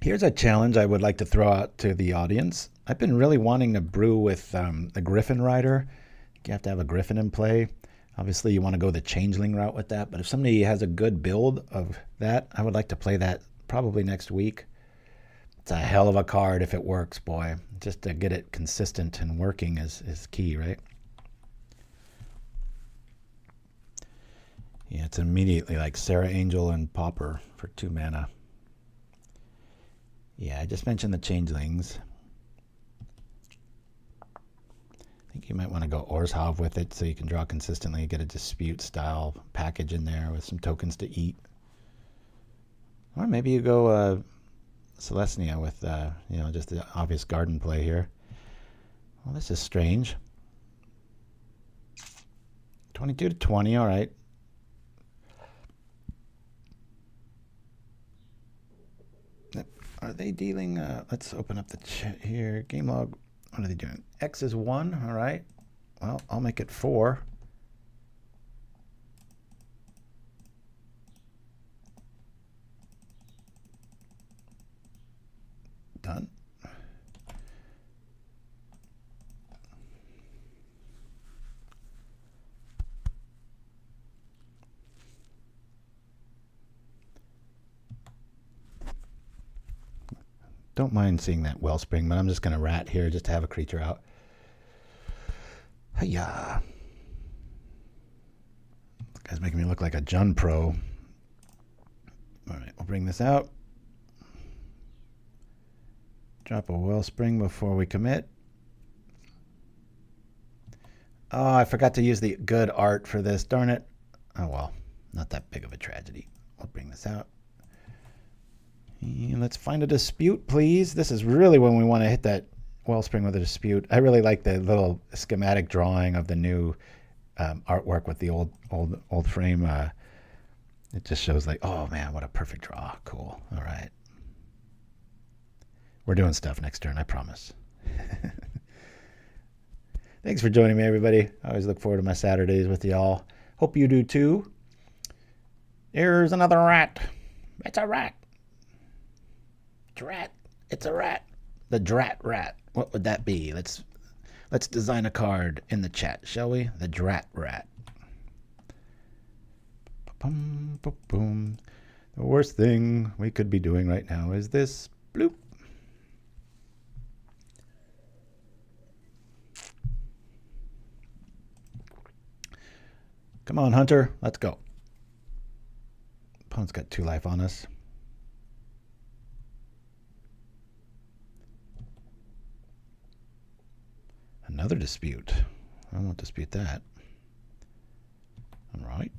Here's a challenge I would like to throw out to the audience. I've been really wanting to brew with the Griffin Rider. You have to have a Griffin in play. Obviously, you want to go the Changeling route with that, but if somebody has a good build of that, I would like to play that probably next week. It's a hell of a card if it works, boy. Just to get it consistent and working is key, right? Yeah, it's immediately like Sarah Angel and Pauper for 2 mana. Yeah, I just mentioned the Changelings. I think you might want to go Orzhov with it so you can draw consistently, get a dispute style package in there with some tokens to eat. Or maybe you go Celestia with, you know, just the obvious garden play here. Well, this is strange. 22 to 20, all right. Are they dealing, let's open up the chat here. Game log, what are they doing? X is 1, all right. Well, I'll make it 4. Done. Don't mind seeing that Wellspring, but I'm just going to rat here just to have a creature out. Hiya. This guy's making me look like a Jund pro. All right, we'll bring this out. Drop a Wellspring before we commit. Oh, I forgot to use the good art for this. Darn it. Oh, well, not that big of a tragedy. We'll bring this out. And let's find a dispute, please. This is really when we want to hit that Wellspring with a dispute. I really like the little schematic drawing of the new artwork with the old frame. It just shows like, oh man, what a perfect draw. Cool. All right. We're doing stuff next turn, I promise. Thanks for joining me, everybody. I always look forward to my Saturdays with y'all. Hope you do too. There's another rat. It's a rat. Drat. It's a rat. The Drat Rat. What would that be? Let's design a card in the chat, shall we? The Drat Rat. Boom, boom, boom. The worst thing we could be doing right now is this. Bloop. Come on, Hunter. Let's go. Opponent's got 2 life on us. Another dispute. I won't dispute that. All right.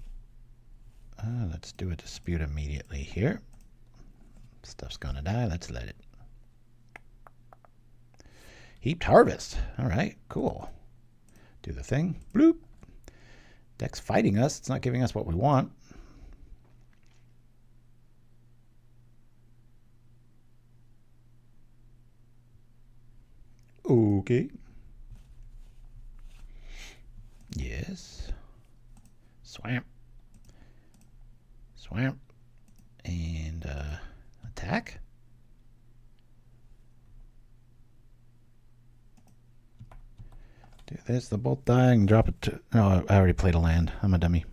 Let's do a dispute immediately here. Stuff's gonna die. Let's let it. Heaped Harvest. All right, cool. Do the thing. Bloop. Deck's fighting us. It's not giving us what we want. Okay. Yes. Swamp. Swamp. And attack. Do this. They'll both die and drop it to... No, I already played a land. I'm a dummy.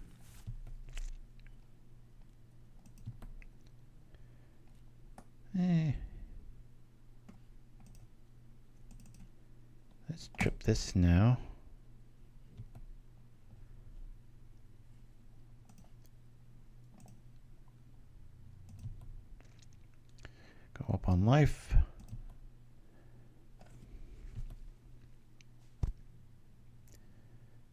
Let's trip this now. Go up on life.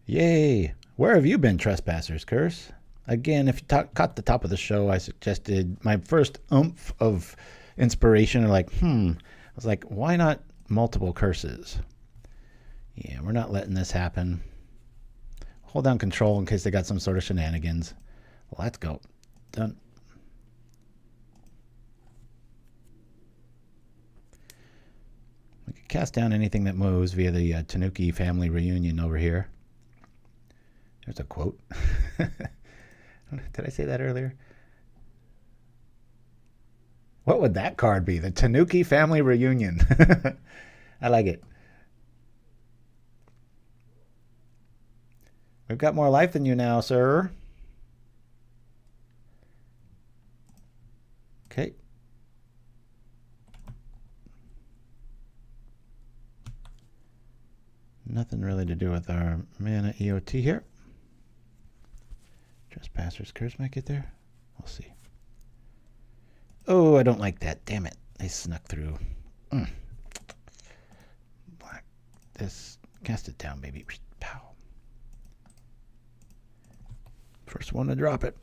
Yay! Where have you been, Trespassers? Curse. Again, if you caught the top of the show, I suggested my first oomph of inspiration. Like, I was like, why not multiple curses? Yeah, we're not letting this happen. Hold down control in case they got some sort of shenanigans. Let's go. Done. We could cast down anything that moves via the Tanuki family reunion over here. There's a quote. Did I say that earlier? What would that card be? The Tanuki family reunion. I like it. We've got more life than you now, sir. Okay. Nothing really to do with our mana EOT here. Trespasser's Curse might get there. We'll see. Oh, I don't like that. Damn it. They snuck through. Black. This. Cast it down, baby. Pow. First one to drop it.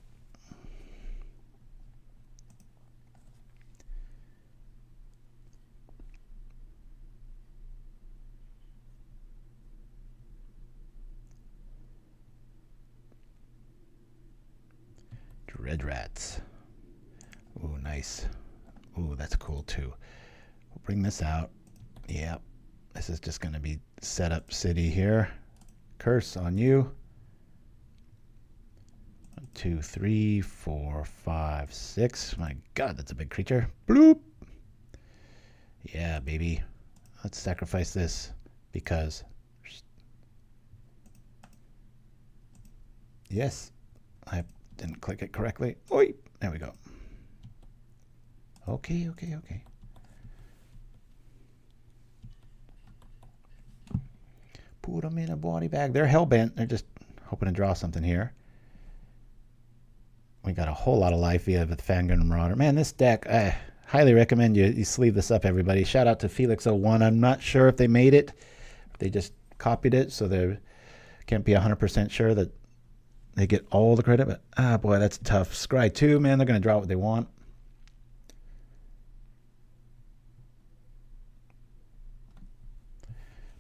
Red Rats. Ooh, nice. Ooh, that's cool too. We'll bring this out. Yep. This is just going to be setup city here. Curse on you. 1, 2, 3, 4, 5, 6. My God, that's a big creature. Bloop. Yeah, baby. Let's sacrifice this because... Yes. I didn't click it correctly. Oi! There we go. Okay. Put them in a body bag. They're hellbent. They're just hoping to draw something here. We got a whole lot of life via the Fangren Marauder. Man, this deck, I highly recommend you sleeve this up, everybody. Shout out to Felix01. I'm not sure if they made it. They just copied it, so they can't be 100% sure that they get all the credit, but boy, that's tough. Scry 2, man, they're going to draw what they want.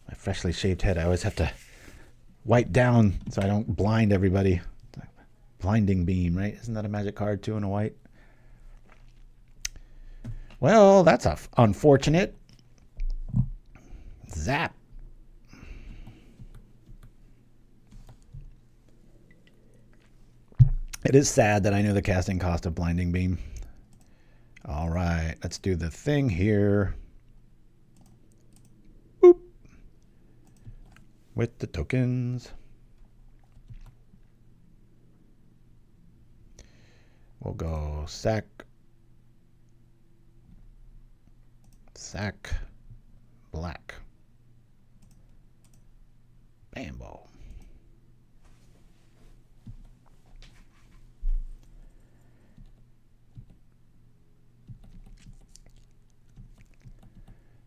My freshly shaved head, I always have to wipe down so I don't blind everybody. Blinding beam, right? Isn't that a magic card, 2 and a white? Well, that's unfortunate. Zap. It is sad that I knew the casting cost of Blinding Beam. All right, let's do the thing here. Boop. With the tokens. We'll go sack, black, Bambo.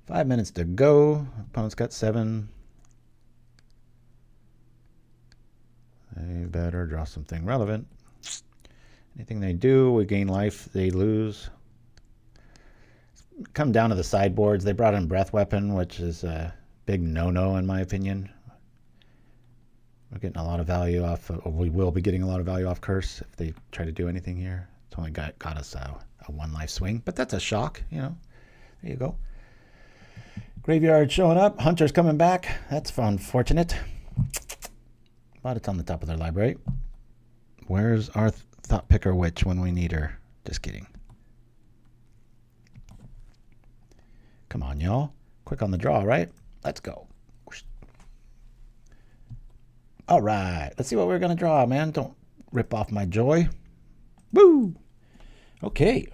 Five minutes to go. Opponent's got 7. They better draw something relevant. Anything they do, we gain life, they lose. Come down to the sideboards. They brought in Breath Weapon, which is a big no-no in my opinion. We're getting a lot of value off, or we will be getting a lot of value off Curse if they try to do anything here. It's only got us a 1 life swing, but that's a shock, you know. There you go. Graveyard showing up. Hunter's coming back. That's unfortunate. But it's on the top of their library. Where's our Thought Picker Witch when we need her? Just kidding. Come on, y'all. Quick on the draw, right? Let's go. All right. Let's see what we're going to draw, man. Don't rip off my joy. Woo! Okay.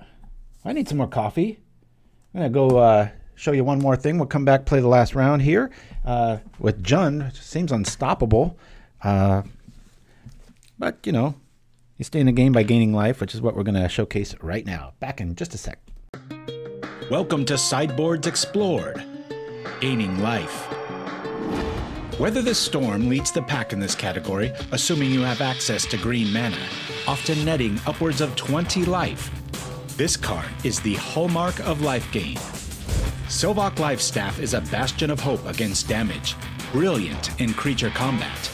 I need some more coffee. I'm going to go show you one more thing. We'll come back, play the last round here with JUND. Seems unstoppable. But, you know, you stay in the game by gaining life, which is what we're going to showcase right now. Back in just a sec. Welcome to Sideboards Explored. Gaining life. Whether the Storm leads the pack in this category, assuming you have access to green mana, often netting upwards of 20 life, this card is the hallmark of life gain. Sylvok Lifestaff is a bastion of hope against damage, brilliant in creature combat.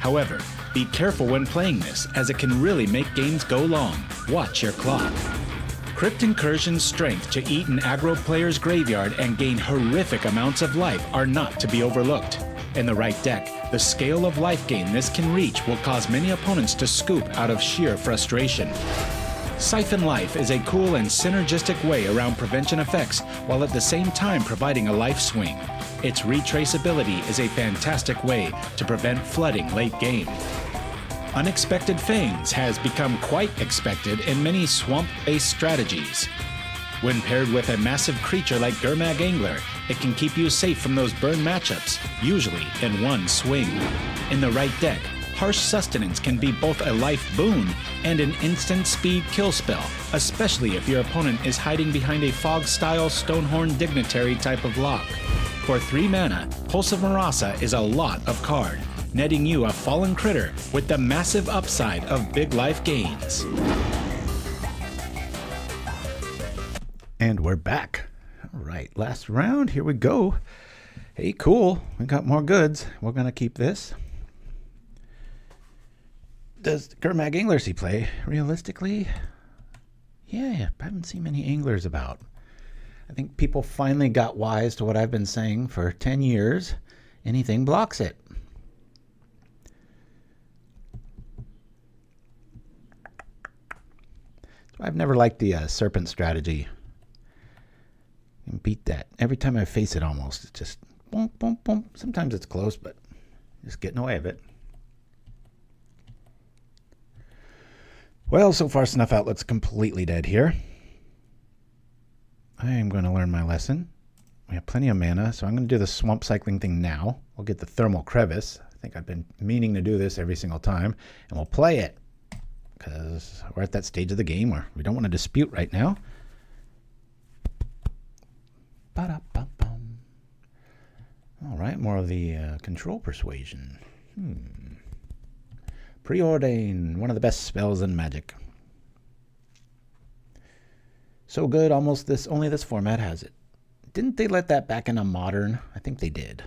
However, be careful when playing this, as it can really make games go long. Watch your clock. Crypt Incursion's strength to eat an aggro player's graveyard and gain horrific amounts of life are not to be overlooked. In the right deck, the scale of life gain this can reach will cause many opponents to scoop out of sheer frustration. Siphon Life is a cool and synergistic way around prevention effects, while at the same time providing a life swing. Its retraceability is a fantastic way to prevent flooding late game. Unexpected Fangs has become quite expected in many swamp-based strategies. When paired with a massive creature like Gurmag Angler, it can keep you safe from those burn matchups, usually in one swing. In the right deck, Harsh Sustenance can be both a life boon and an instant speed kill spell, especially if your opponent is hiding behind a Fog-style Stonehorn Dignitary type of lock. For 3 mana, Pulse of Marasa is a lot of card, netting you a fallen critter with the massive upside of big life gains. And we're back. All right, last round. Here we go. Hey, cool. We got more goods. We're going to keep this. Does Gurmag Angler see play? Realistically, yeah, I haven't seen many anglers about. I think people finally got wise to what I've been saying for 10 years. Anything blocks it. So I've never liked the serpent strategy. You can beat that. Every time I face it almost, it's just boom, boom, boom. Sometimes it's close, but just getting away with it. Well, so far Snuff Out looks completely dead here. I am going to learn my lesson. We have plenty of mana, so I'm going to do the swamp cycling thing now. We'll get the Thermal Crevice. I think I've been meaning to do this every single time. And we'll play it. Because we're at that stage of the game where we don't want to dispute right now. Ba-da-ba-bum. All right, more of the control persuasion. Preordain, one of the best spells in Magic. So good, almost this. Only this format has it. Didn't they let that back in a Modern? I think they did.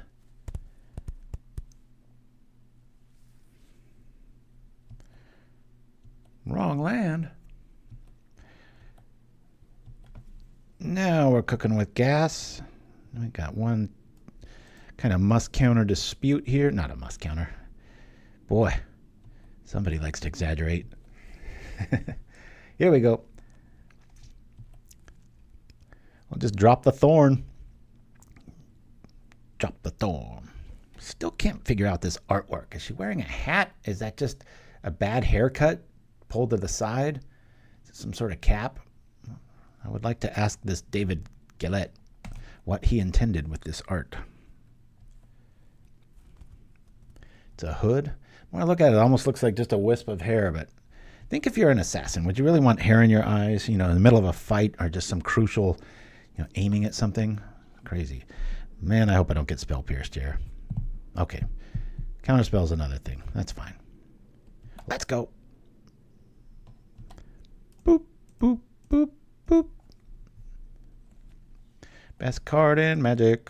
Wrong land. Now we're cooking with gas. We got one kind of must counter dispute here. Not a must counter. Boy, somebody likes to exaggerate. Here we go. I'll just drop the Thorn. Drop the Thorn. Still can't figure out this artwork. Is she wearing a hat? Is that just a bad haircut pulled to the side? Is it some sort of cap? I would like to ask this David Gillette what he intended with this art. It's a hood. When I look at it, it almost looks like just a wisp of hair, but think if you're an assassin, would you really want hair in your eyes, in the middle of a fight or just some crucial, aiming at something? Crazy. Man, I hope I don't get spell pierced here. Okay. Counterspell's another thing. That's fine. Let's go. Boop, boop, boop, boop. Best card in Magic.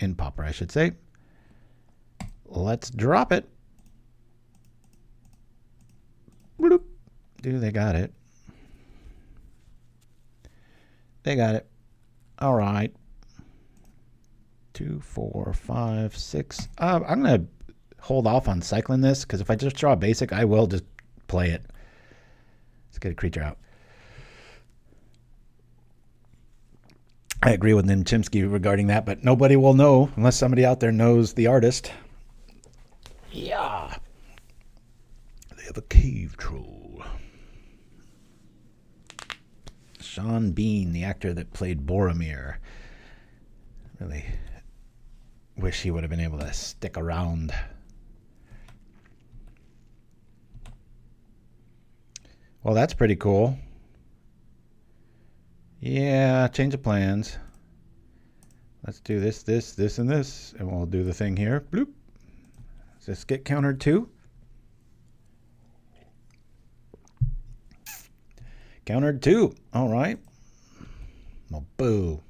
In Pauper, I should say. Let's drop it. Bloop. Dude, they got it. They got it. All right. 2, 4, 5, 6. I'm going to hold off on cycling this because if I just draw a basic, I will just play it. Let's get a creature out. I agree with Nimchimsky regarding that, but nobody will know unless somebody out there knows the artist. Yeah. They have a cave troll. Sean Bean, the actor that played Boromir. Really wish he would have been able to stick around. Well, that's pretty cool. Yeah, change of plans. Let's do this, this, and this. And we'll do the thing here. Bloop. Does this get countered too? Countered too. All right. Well, boo.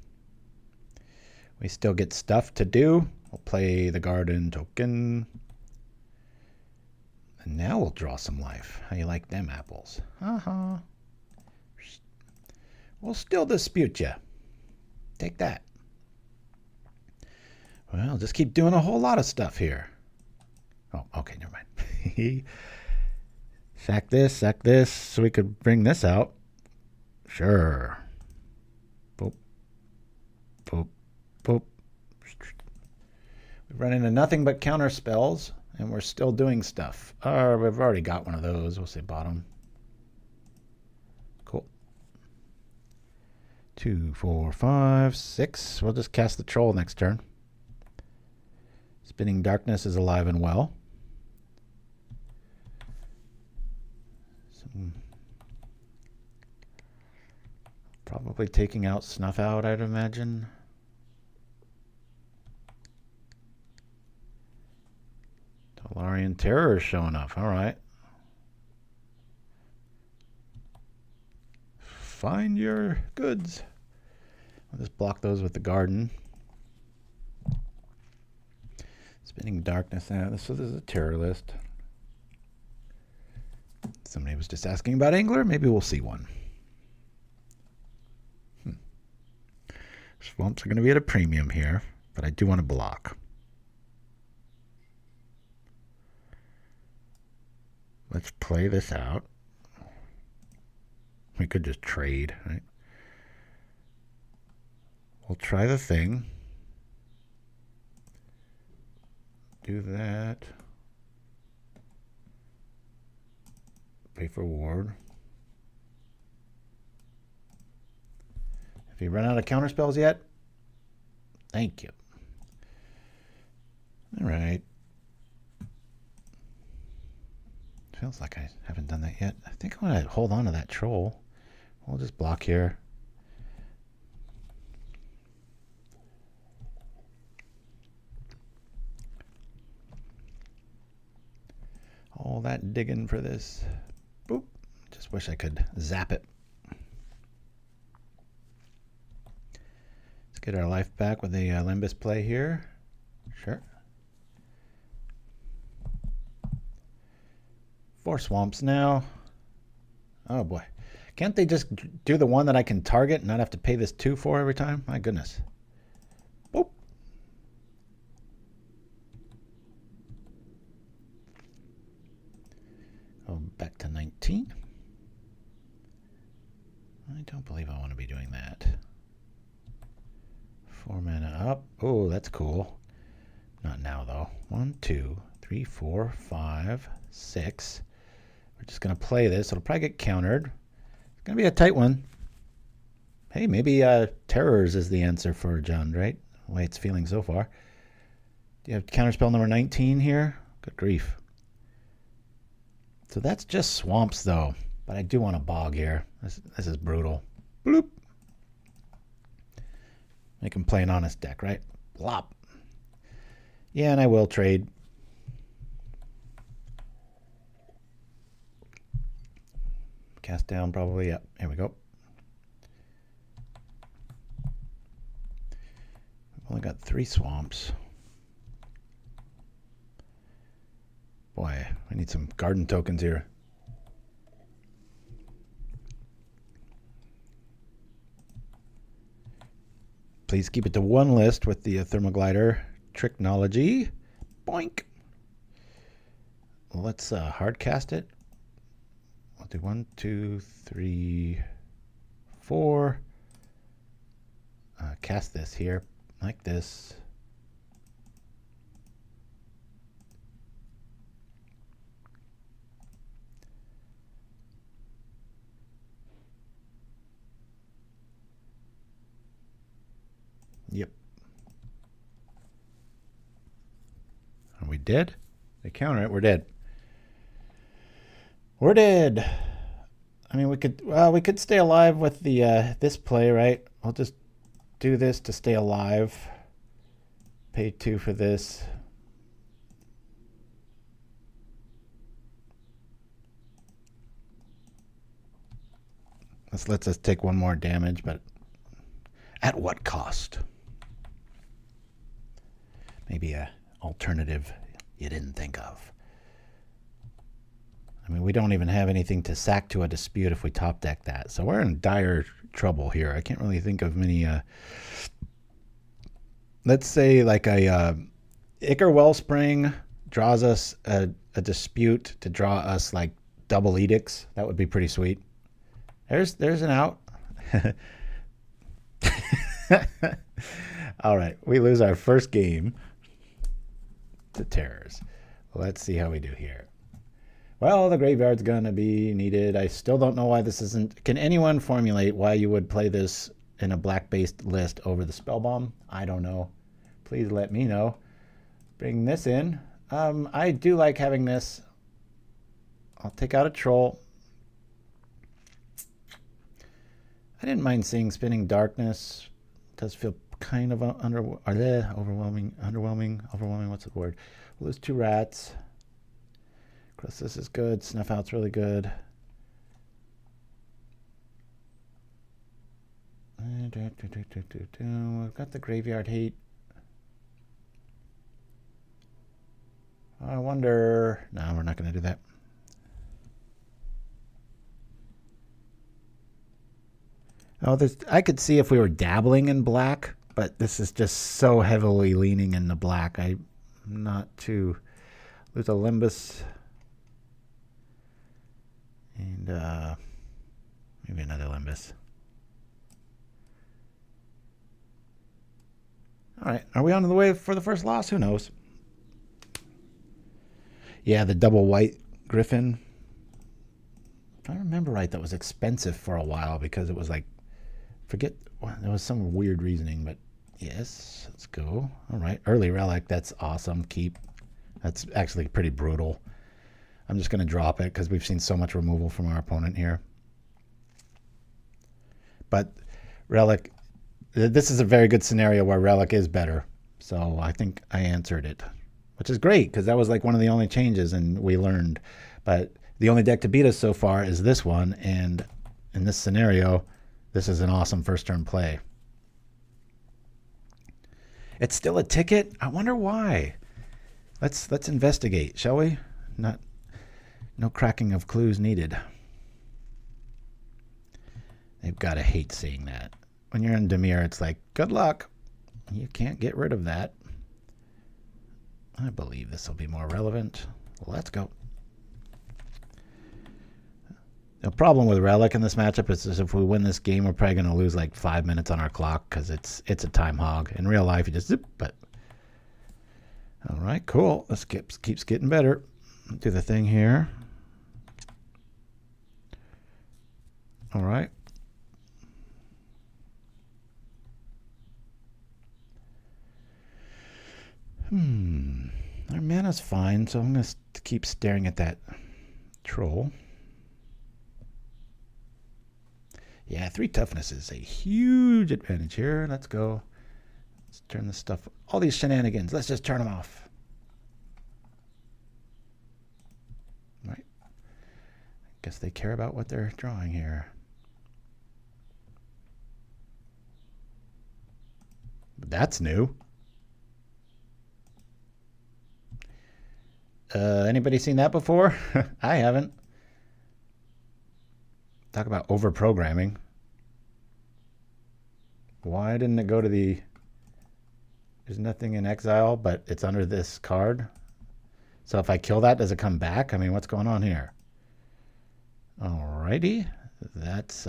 We still get stuff to do. We'll play the garden token. And now we'll draw some life. How you like them apples? Uh-huh. We'll still dispute you. Take that. Well, just keep doing a whole lot of stuff here. Oh, okay, never mind. Sack this, so we could bring this out. Sure. Boop. Boop. Boop. We run into nothing but counter spells, and we're still doing stuff. We've already got one of those. We'll say bottom. Cool. 2, 4, 5, 6. We'll just cast the troll next turn. Spinning Darkness is alive and well. Probably taking out Snuff Out, I'd imagine. Tolarian Terror is showing up. All right. Find your goods. I'll just block those with the garden. Spinning Darkness. Now, this is a terror list. Somebody was just asking about Angler. Maybe we'll see one. Swamps are going to be at a premium here, but I do want to block. Let's play this out. We could just trade, right? We'll try the thing. Do that. Pay for ward. Have you run out of counter spells yet? Thank you. All right. Feels like I haven't done that yet. I think I'm going to hold on to that troll. We'll just block here. All that digging for this. Boop. Just wish I could zap it. Let's get our life back with a Lembas play here. Sure. 4 swamps now. Oh boy. Can't they just do the one that I can target and not have to pay this 2 for every time? My goodness. Boop. Go back to 19. I don't believe I want to be doing that. 4 mana up. Oh, that's cool. Not now, though. 1, 2, 3, 4, 5, 6. We're just going to play this. It'll probably get countered. It's going to be a tight one. Hey, maybe Terrors is the answer for JUND, right? The way it's feeling so far. Do you have counterspell number 19 here? Good grief. So that's just swamps, though. But I do want a bog here. This is brutal. Bloop. Make him play an honest deck, right? Blop. Yeah, and I will trade. Cast down probably. Yep, here we go. We've only got 3 swamps. Boy, I need some garden tokens here. Please keep it to 1 list with the Thermoglider Tricknology. Boink. Let's hard cast it. I'll do 1, 2, 3, 4. Cast this here like this. Yep. Are we dead? They counter it. We're dead. We're dead. I mean, we could stay alive with the this play, right? I'll just do this to stay alive. Pay 2 for this. This lets us take 1 more damage, but at what cost? Maybe a alternative you didn't think of. I mean, we don't even have anything to sack to a dispute if we top deck that. So we're in dire trouble here. I can't really think of many. Let's say like a Ichor Wellspring draws us a dispute to draw us like double edicts. That would be pretty sweet. There's an out. All right, we lose our first game to Terrors. Let's see how we do here. Well, the graveyard's gonna be needed. I still don't know why this isn't. Can anyone formulate why you would play this in a black-based list over the Spellbomb? I don't know. Please let me know. Bring this in. I do like having this. I'll take out a Troll. I didn't mind seeing Spinning Darkness. It does feel kind of overwhelming. What's the word? We'll lose 2 rats. Of course, this is good. Snuff Out's really good. We've got the Graveyard Hate. I wonder. No, we're not going to do that. Oh, I could see if we were dabbling in black, but this is just so heavily leaning into black. I'm not too. There's a Lembas. And maybe another Lembas. All right, are we on the way for the first loss? Who knows? Yeah, the double white Griffin. If I remember right, that was expensive for a while because it was like, there was some weird reasoning, but yes, let's go. All right, early relic, that's awesome. Keep. That's actually pretty brutal. I'm just going to drop it because we've seen so much removal from our opponent here. But Relic, this is a very good scenario where Relic is better. So I think I answered it, which is great because that was like one of the only changes and we learned. But the only deck to beat us so far is this one. And in this scenario, this is an awesome first turn play. It's still a ticket. I wonder why. Let's investigate, shall we? No cracking of clues needed. They've got to hate seeing that. When you're in Dimir, it's like, good luck. You can't get rid of that. I believe this will be more relevant. Let's go. The problem with Relic in this matchup is if we win this game, we're probably going to lose like 5 minutes on our clock because it's a time hog. In real life, you just zip, but... All right, cool. This keeps getting better. Do the thing here. All right. Our mana's fine, so I'm going to keep staring at that troll. Yeah, 3 toughness is a huge advantage here. Let's go. Let's turn this stuff. All these shenanigans, let's just turn them off. Right. I guess they care about what they're drawing here. That's new. Anybody seen that before? I haven't. Talk about over-programming. Why didn't it go to the... There's nothing in exile, but it's under this card. So if I kill that, does it come back? I mean, what's going on here? Alrighty. That's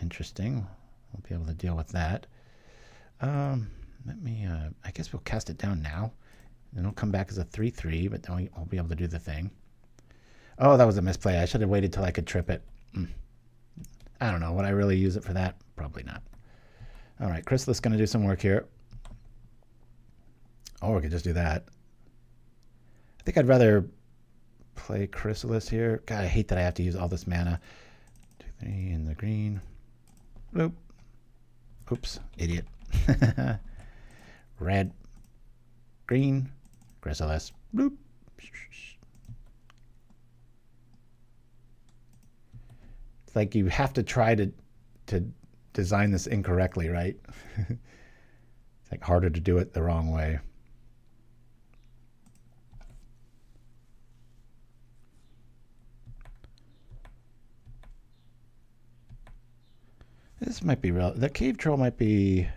interesting. We'll be able to deal with that. Let me... I guess we'll cast it down now. And it'll come back as a 3/3, but then we'll be able to do the thing. Oh, that was a misplay. I should have waited till I could trip it. I don't know. Would I really use it for that? Probably not. All right, Chrysalis is going to do some work here. Or we could just do that. I think I'd rather play Chrysalis here. God, I hate that I have to use all this mana. 2, 3 in the green. Bloop. Oops, idiot. Red. Green. Chrysalis. Bloop. It's like you have to try to design this incorrectly, right? It's like harder to do it the wrong way. This might be real. The cave troll might be...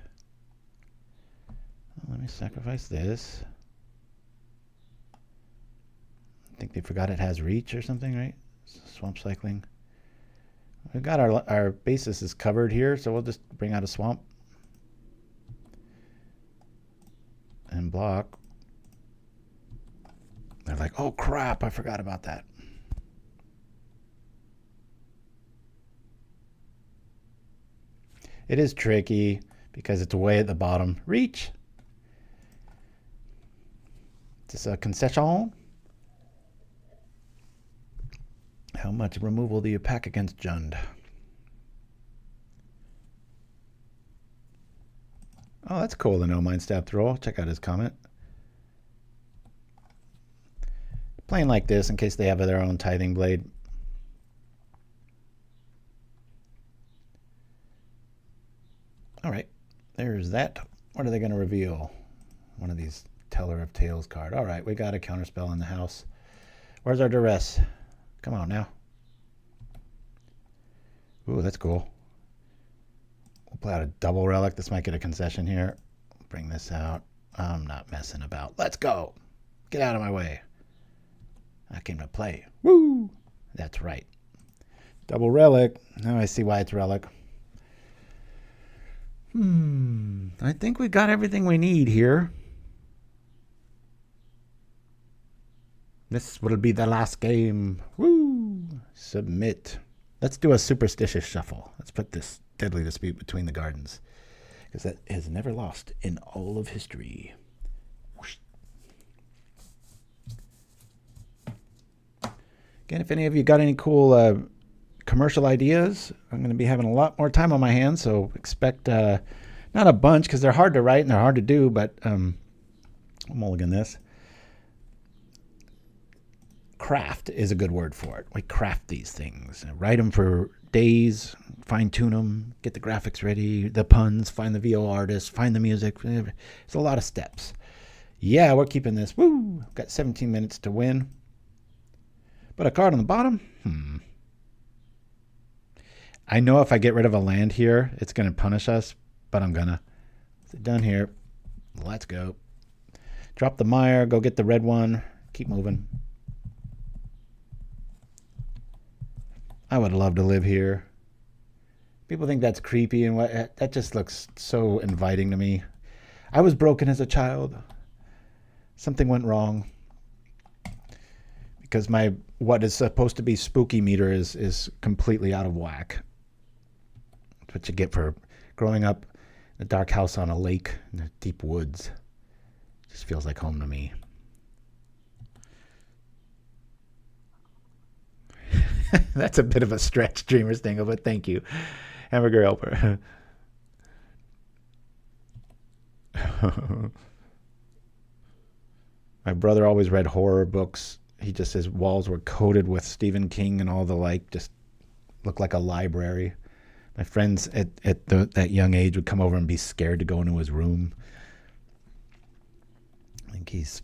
Let me sacrifice this. I think they forgot it has reach or something, right? Swamp cycling. We've got our basis is covered here, so we'll just bring out a swamp. And block. They're like, oh crap, I forgot about that. It is tricky because it's way at the bottom. Reach. Is this a concession? How much removal do you pack against JUND? Oh, that's cool, the No Mind Stab Troll. Check out his comment. Playing like this in case they have their own Tithing Blade. All right, there's that. What are they going to reveal? One of these Teller of Tales card. All right, we got a counterspell in the house. Where's our Duress? Come on now. Ooh, that's cool. We'll play out a double relic. This might get a concession here. Bring this out. I'm not messing about. Let's go. Get out of my way. I came to play. Woo! That's right. Double relic. Now I see why it's relic. I think we got everything we need here. This will be the last game. Woo! Submit. Let's do a superstitious shuffle. Let's put this deadly dispute between the gardens, because that has never lost in all of history. Whoosh. Again, if any of you got any cool commercial ideas, I'm going to be having a lot more time on my hands, so expect not a bunch because they're hard to write and they're hard to do, but I'll mulligan this. Craft is a good word for it. We craft these things, write them for days, fine tune them, get the graphics ready, the puns, find the VO artist, find the music. It's a lot of steps. Yeah, we're keeping this. Woo! Got 17 minutes to win. But a card on the bottom? I know if I get rid of a land here, it's going to punish us, but I'm going to. So done here. Let's go. Drop the mire, go get the red one. Keep moving. I would love to live here. People think that's creepy and what that just looks so inviting to me. I was broken as a child. Something went wrong. Because my what is supposed to be spooky meter is completely out of whack. That's what you get for growing up in a dark house on a lake in the deep woods. Just feels like home to me. That's a bit of a stretch, Dreamer's Dingle, but thank you. Hamburger Helper. My brother always read horror books. His walls were coated with Stephen King and all the like, just looked like a library. My friends at that young age would come over and be scared to go into his room. I think he's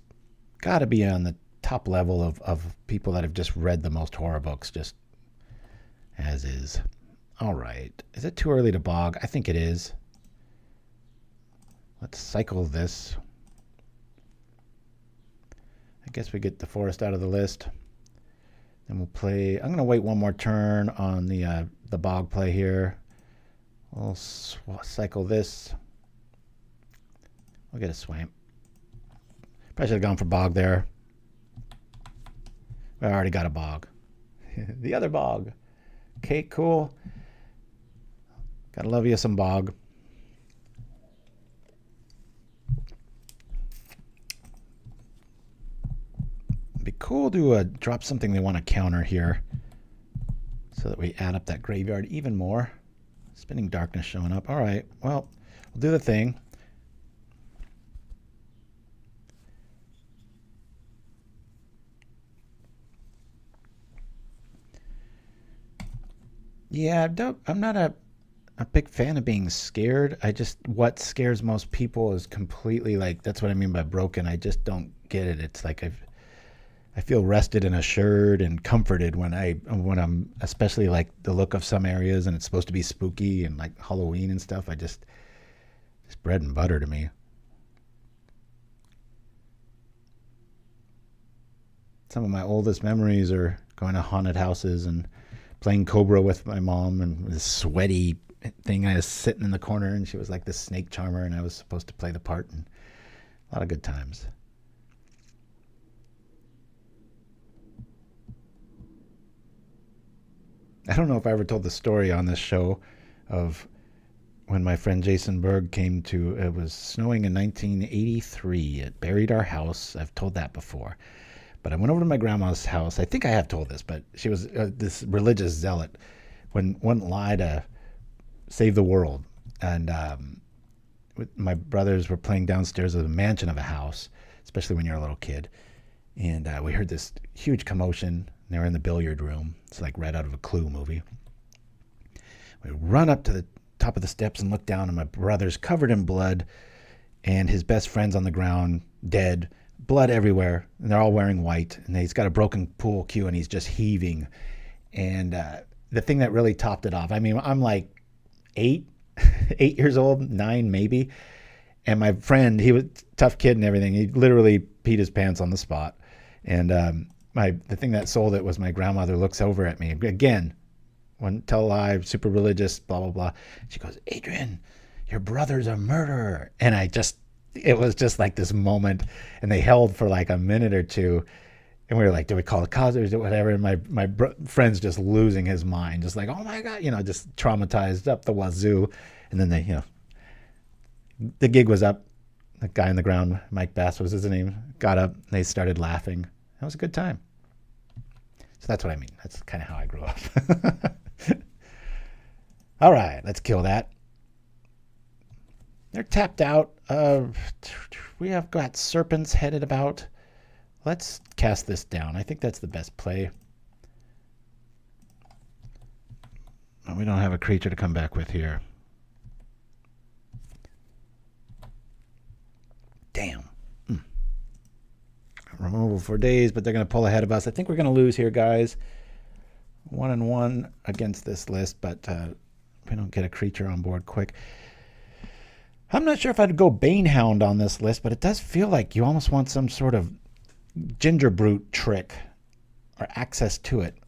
got to be on the top level of people that have just read the most horror books, just as is. All right. Is it too early to bog? I think it is. Let's cycle this. I guess we get the forest out of the list. Then we'll play. I'm going to wait one more turn on the bog play here. We'll cycle this. We'll get a swamp. Probably should have gone for bog there. I already got a bog. The other bog. Okay, cool. Gotta love you some bog. It'd be cool to drop something they want to counter here so that we add up that graveyard even more. Spinning Darkness showing up. All right, well, we'll do the thing. Yeah, I'm not a big fan of being scared. What scares most people is completely like, that's what I mean by broken. I just don't get it. It's like I feel rested and assured and comforted when I'm especially like the look of some areas and it's supposed to be spooky and like Halloween and stuff. It's bread and butter to me. Some of my oldest memories are going to haunted houses and playing Cobra with my mom and this sweaty thing. I was sitting in the corner and she was like this snake charmer and I was supposed to play the part, and a lot of good times. I don't know if I ever told the story on this show of when my friend Jason Berg came to, it was snowing in 1983. It buried our house. I've told that before. But I went over to my grandma's house. I think I have told this, but she was this religious zealot, wouldn't lie to save the world. And my brothers were playing downstairs of the mansion of a house, especially when you're a little kid. And we heard this huge commotion. They were in the billiard room. It's like right out of a Clue movie. We run up to the top of the steps and look down, and my brother's covered in blood, and his best friend's on the ground, dead. Blood everywhere, and they're all wearing white, and he's got a broken pool cue, and he's just heaving. And the thing that really topped it off, I mean, I'm like 8 years old, 9 maybe, and my friend, he was a tough kid and everything. He literally peed his pants on the spot. And the thing that sold it was my grandmother looks over at me again, wouldn't tell a lie, super religious, blah blah blah. She goes, "Adrian, your brother's a murderer," and it was just like this moment, and they held for like a minute or two, and we were like, do we call the cops or whatever? And my friend's just losing his mind, just like, oh my God, just traumatized up the wazoo. And then the gig was up. The guy on the ground, Mike Bass was his name, got up, and they started laughing. It was a good time. So that's what I mean. That's kind of how I grew up. All right, let's kill that. They're tapped out. We have got serpents headed about. Let's cast this down. I think that's the best play. We don't have a creature to come back with here. Damn. Removal for days, but they're going to pull ahead of us. I think we're going to lose here, guys. 1-1 against this list, but we don't get a creature on board quick. I'm not sure if I'd go Banehound on this list, but it does feel like you almost want some sort of Ginger Brute trick or access to it.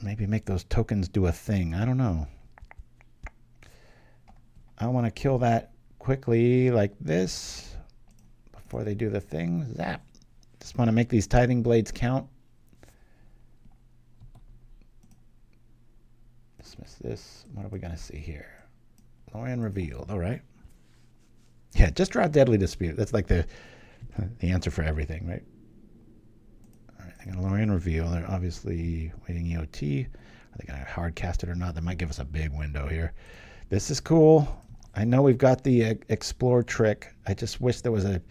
maybe make those tokens do a thing. I don't know. I want to kill that quickly like this before they do the thing. Zap. Just want to make these Tithing Blades count. Dismiss this. What are we going to see here? Lorien revealed. All right. Yeah, just draw Deadly Dispute. That's like the answer for everything, right? All right, they're going to Lorien reveal. They're obviously waiting EOT. Are they going to hard cast it or not? That might give us a big window here. This is cool. I know we've got the explore trick. I just wish there was a...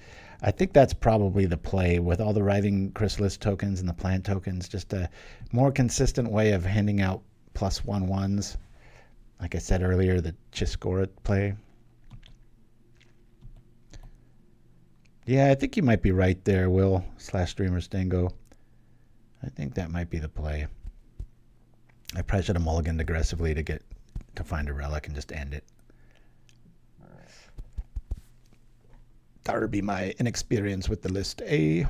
I think that's probably the play with all the Writhing Chrysalis tokens and the plant tokens. Just a more consistent way of handing out +1/1s. Like I said earlier, the Chiskora play. Yeah, I think you might be right there, Will / Dreamer Stango. I think that might be the play. I probably should have mulliganed aggressively to find a relic and just end it. That would be my inexperience with the list A.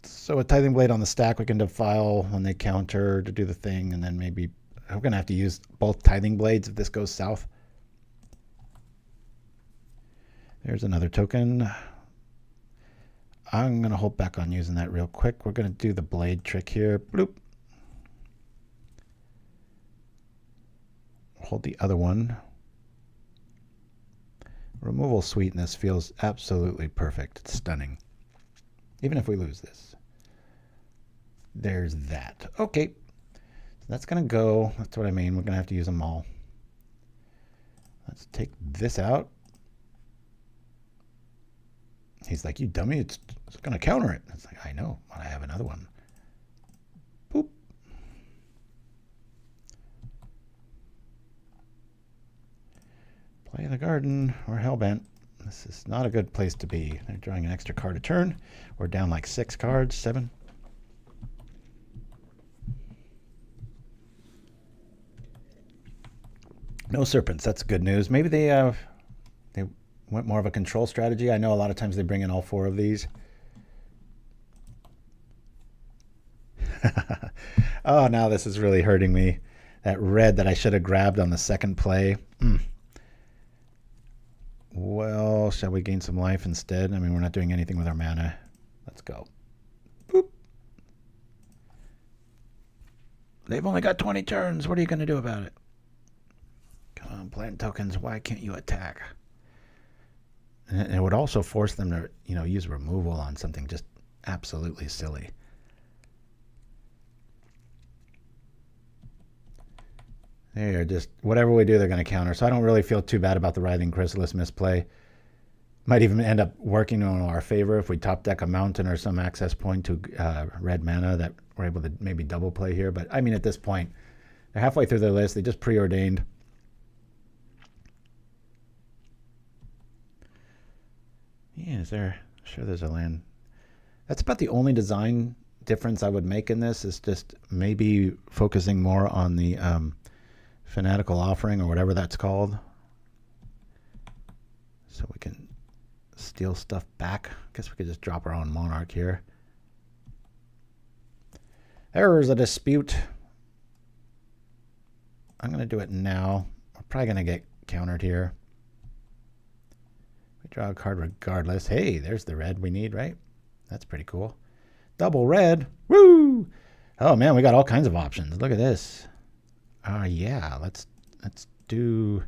So a Tithing Blade on the stack, we can defile when they counter to do the thing, and then maybe I'm going to have to use both Tithing Blades if this goes south. There's another token. I'm going to hold back on using that real quick. We're going to do the blade trick here. Bloop. Hold the other one. Removal sweetness feels absolutely perfect. It's stunning. Even if we lose this. There's that. Okay. So that's going to go. That's what I mean. We're going to have to use them all. Let's take this out. He's like, you dummy, it's going to counter it. It's like, I know, but I have another one. Boop. Play the garden. We're hellbent. This is not a good place to be. They're drawing an extra card a turn. We're down like 6 cards, 7. No serpents. That's good news. Maybe they went more of a control strategy. I know a lot of times they bring in all 4 of these. Oh, now this is really hurting me. That red that I should have grabbed on the second play. Well, shall we gain some life instead? I mean, we're not doing anything with our mana. Let's go. Boop. They've only got 20 turns. What are you going to do about it? Come on, plant tokens. Why can't you attack? And it would also force them to, use removal on something just absolutely silly. They're just, whatever we do, they're going to counter. So I don't really feel too bad about the Writhing Chrysalis misplay. Might even end up working on our favor if we top deck a mountain or some access point to red mana that we're able to maybe double play here. But I mean, at this point, they're halfway through their list. They just preordained. Yeah, sure there's a land. That's about the only design difference I would make in this, is just maybe focusing more on the Fanatical Offering or whatever that's called. So we can steal stuff back. I guess we could just drop our own Monarch here. There's a dispute. I'm going to do it now. We're probably going to get countered here. We draw a card regardless. Hey, there's the red we need, right? That's pretty cool. Double red. Woo! Oh man, we got all kinds of options. Look at this. Yeah, let's do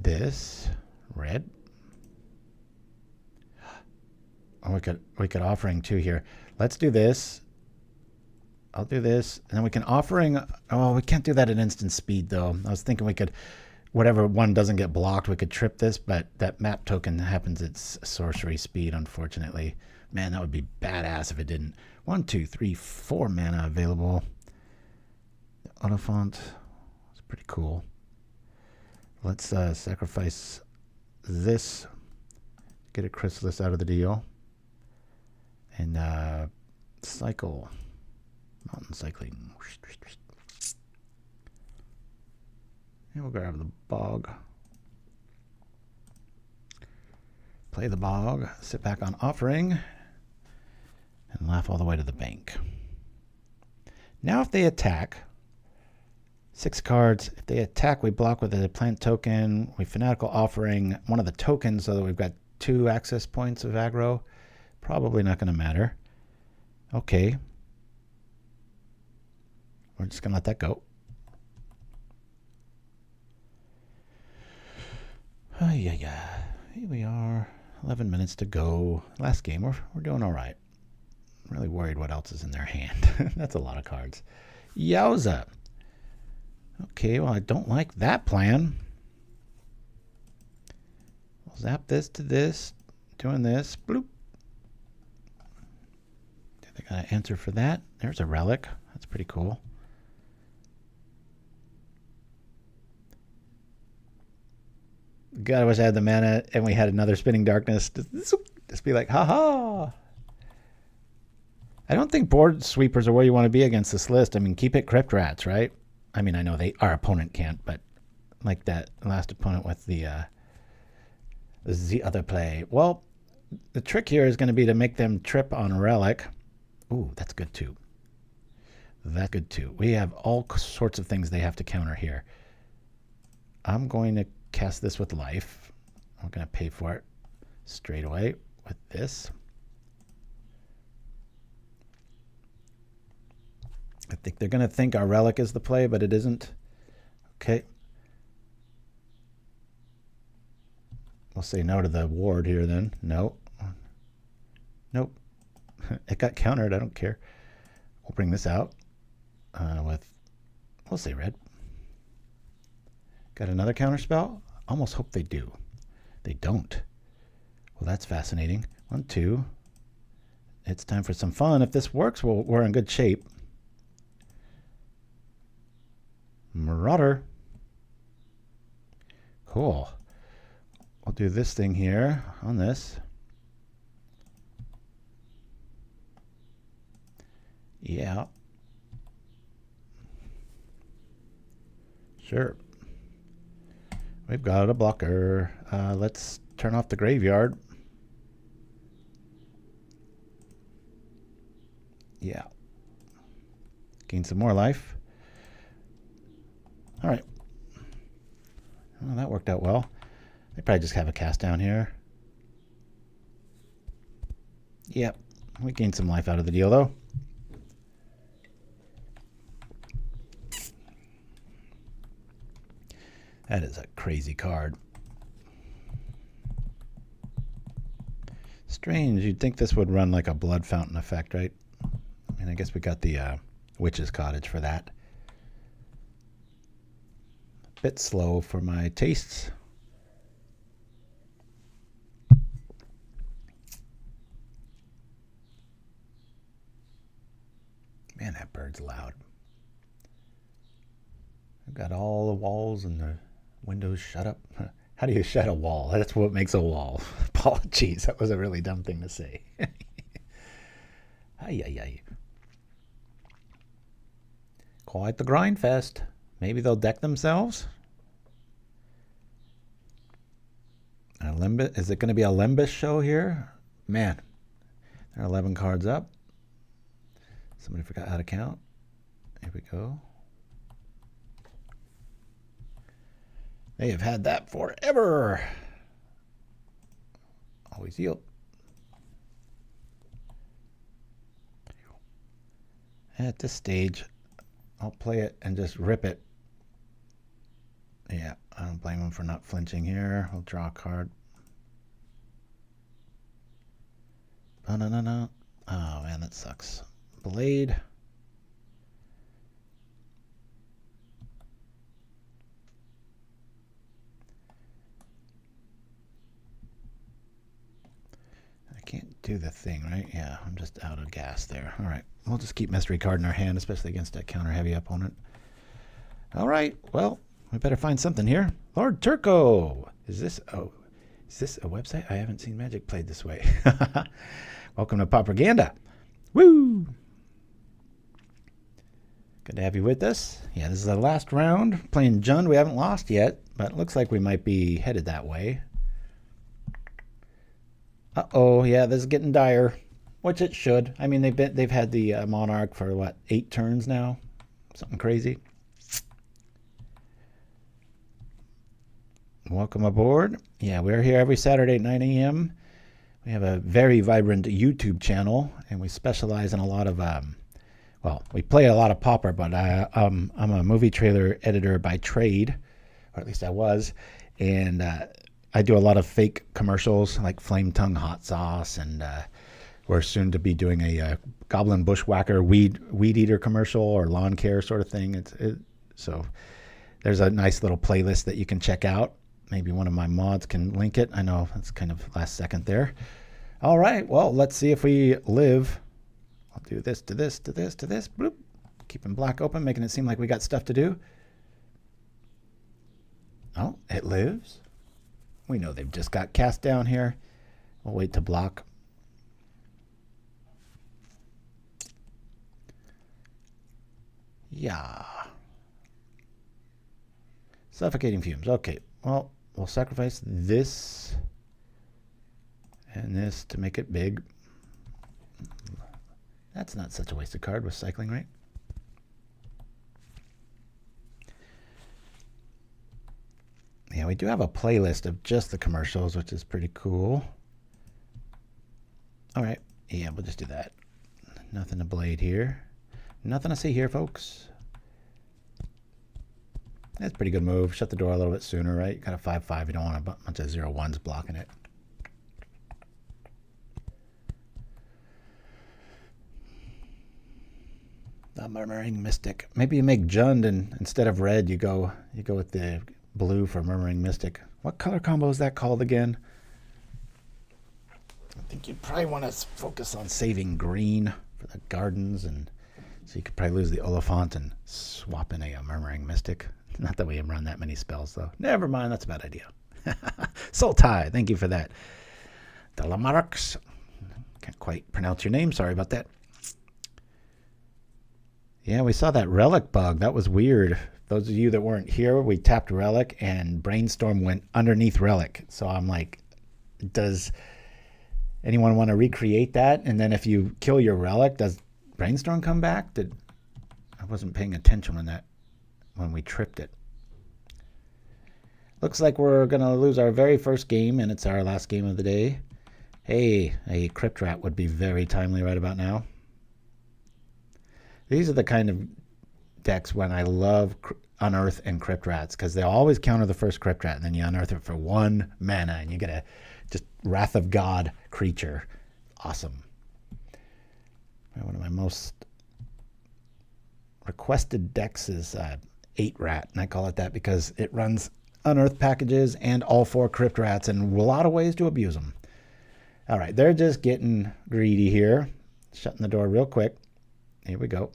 this red. Oh, we could offering 2 here. Let's do this. I'll do this, and then we can offering. Oh, we can't do that at instant speed though. I was thinking we could, whatever one doesn't get blocked, we could trip this, but that map token happens at sorcery speed, unfortunately. Man, that would be badass if it didn't. 1, 2, 3, 4 mana available. Oliphaunt. It's pretty cool. Let's sacrifice this. Get a Chrysalis out of the deal. And cycle. Mountain cycling. And we'll grab the bog. Play the bog. Sit back on offering. And laugh all the way to the bank. Now if they attack, 6 cards. If they attack, we block with a plant token. We Fanatical Offering one of the tokens so that we've got 2 access points of aggro. Probably not going to matter. Okay. We're just going to let that go. Oh, yeah. Here we are. 11 minutes to go. Last game. We're doing all right. I'm really worried what else is in their hand. That's a lot of cards. Yowza. Okay, well, I don't like that plan. We'll zap this to this. Doing this. Bloop. Did they got an answer for that? There's a relic. That's pretty cool. God, I wish I had the mana and we had another Spinning Darkness. Just be like, haha. I don't think board sweepers are where you want to be against this list. I mean, keep it Crypt Rats, right? I mean, I know our opponent can't, but like that last opponent with the other play. Well, the trick here is going to be to make them trip on a relic. Ooh, that's good too. That's good too. We have all sorts of things they have to counter here. I'm going to cast this with life. I'm going to pay for it straight away with this. I think they're going to think our relic is the play, but it isn't. Okay. We'll say no to the ward here then. No. Nope. It got countered. I don't care. We'll bring this out with, we'll say red. Got another counter spell? Almost hope they do. They don't. Well, that's fascinating. 1, 2. It's time for some fun. If this works, we're in good shape. Marauder. Cool. I'll do this thing here on this. Yeah. Sure. We've got a blocker. Let's turn off the graveyard. Yeah. Gain some more life. All right. Well, that worked out well. They probably just have a cast down here. Yep. We gained some life out of the deal, though. That is a crazy card. Strange. You'd think this would run like a blood fountain effect, right? I mean, I guess we got the Witch's Cottage for that. Bit slow for my tastes. Man, that bird's loud. I've got all the walls and the windows shut up. How do you shut a wall? That's what makes a wall. Apologies, that was a really dumb thing to say. Ay, ay, ay. Quite the grind fest. Maybe they'll deck themselves. A Lembas, is it going to be a Lembas show here? Man, there are 11 cards up. Somebody forgot how to count. Here we go. They have had that forever. Always yield. At this stage, I'll play it and just rip it. Yeah, I don't blame him for not flinching here. I'll draw a card. No. Oh, man, that sucks. Blade. I can't do the thing, right? Yeah, I'm just out of gas there. All right, we'll just keep Mystery Card in our hand, especially against a counter-heavy opponent. All right, well, we better find something here. Lord Turco! Is this a website? I haven't seen Magic played this way. Welcome to Propaganda. Woo! Good to have you with us. Yeah, this is the last round. Playing JUND. We haven't lost yet, but it looks like we might be headed that way. Uh-oh, yeah, this is getting dire. which it should. I mean, they've had the Monarch for what, 8 turns now, something crazy. Welcome aboard. Yeah, we're here every Saturday at 9 a.m. We have a very vibrant YouTube channel, and we specialize in a lot of, well, we play a lot of Pauper, but I'm a movie trailer editor by trade, or at least I was, and I do a lot of fake commercials like Flame Tongue Hot Sauce, and we're soon to be doing a Goblin Bushwhacker weed eater commercial or lawn care sort of thing. So there's a nice little playlist that you can check out. Maybe one of my mods can link it. I know that's kind of last second there. All right, well, let's see if we live. I'll do this to this to this to this. Bloop. Keeping black open, making it seem like we got stuff to do. Oh, it lives. We know they've just got cast down here. We'll wait to block. Yeah. Suffocating fumes. Okay, well, we'll sacrifice this and this to make it big. That's not such a wasted card with cycling, right? Yeah, we do have a playlist of just the commercials, which is pretty cool. All right, yeah, we'll just do that. Nothing to blade here. Nothing to see here, folks. That's a pretty good move. Shut the door a little bit sooner, right? You got a 5/5. You don't want a bunch of 0/1s blocking it. The Murmuring Mystic. Maybe you make Jund, and instead of red, you go with the blue for Murmuring Mystic. What color combo is that called again? I think you'd probably want to focus on saving green for the gardens, and so you could probably lose the Oliphaunt and swap in a Murmuring Mystic. Not that we run that many spells, though. Never mind, that's a bad idea. Sultai, thank you for that. Delamarx. Can't quite pronounce your name, sorry about that. Yeah, we saw that Relic bug. That was weird. Those of you that weren't here, we tapped Relic and Brainstorm went underneath Relic. So I'm like, does anyone want to recreate that? And then if you kill your Relic, does Brainstorm come back? I wasn't paying attention when we tripped it. Looks like we're going to lose our very first game, and it's our last game of the day. Hey, a Crypt Rat would be very timely right about now. These are the kind of decks when I love Unearth and Crypt Rats, because they always counter the first Crypt Rat, and then you unearth it for 1 mana, and you get a just Wrath of God creature. Awesome. One of my most requested decks is 8 Rat, and I call it that because it runs Unearth packages and all 4 Crypt Rats, and a lot of ways to abuse them. All right, they're just getting greedy here. Shutting the door real quick. Here we go.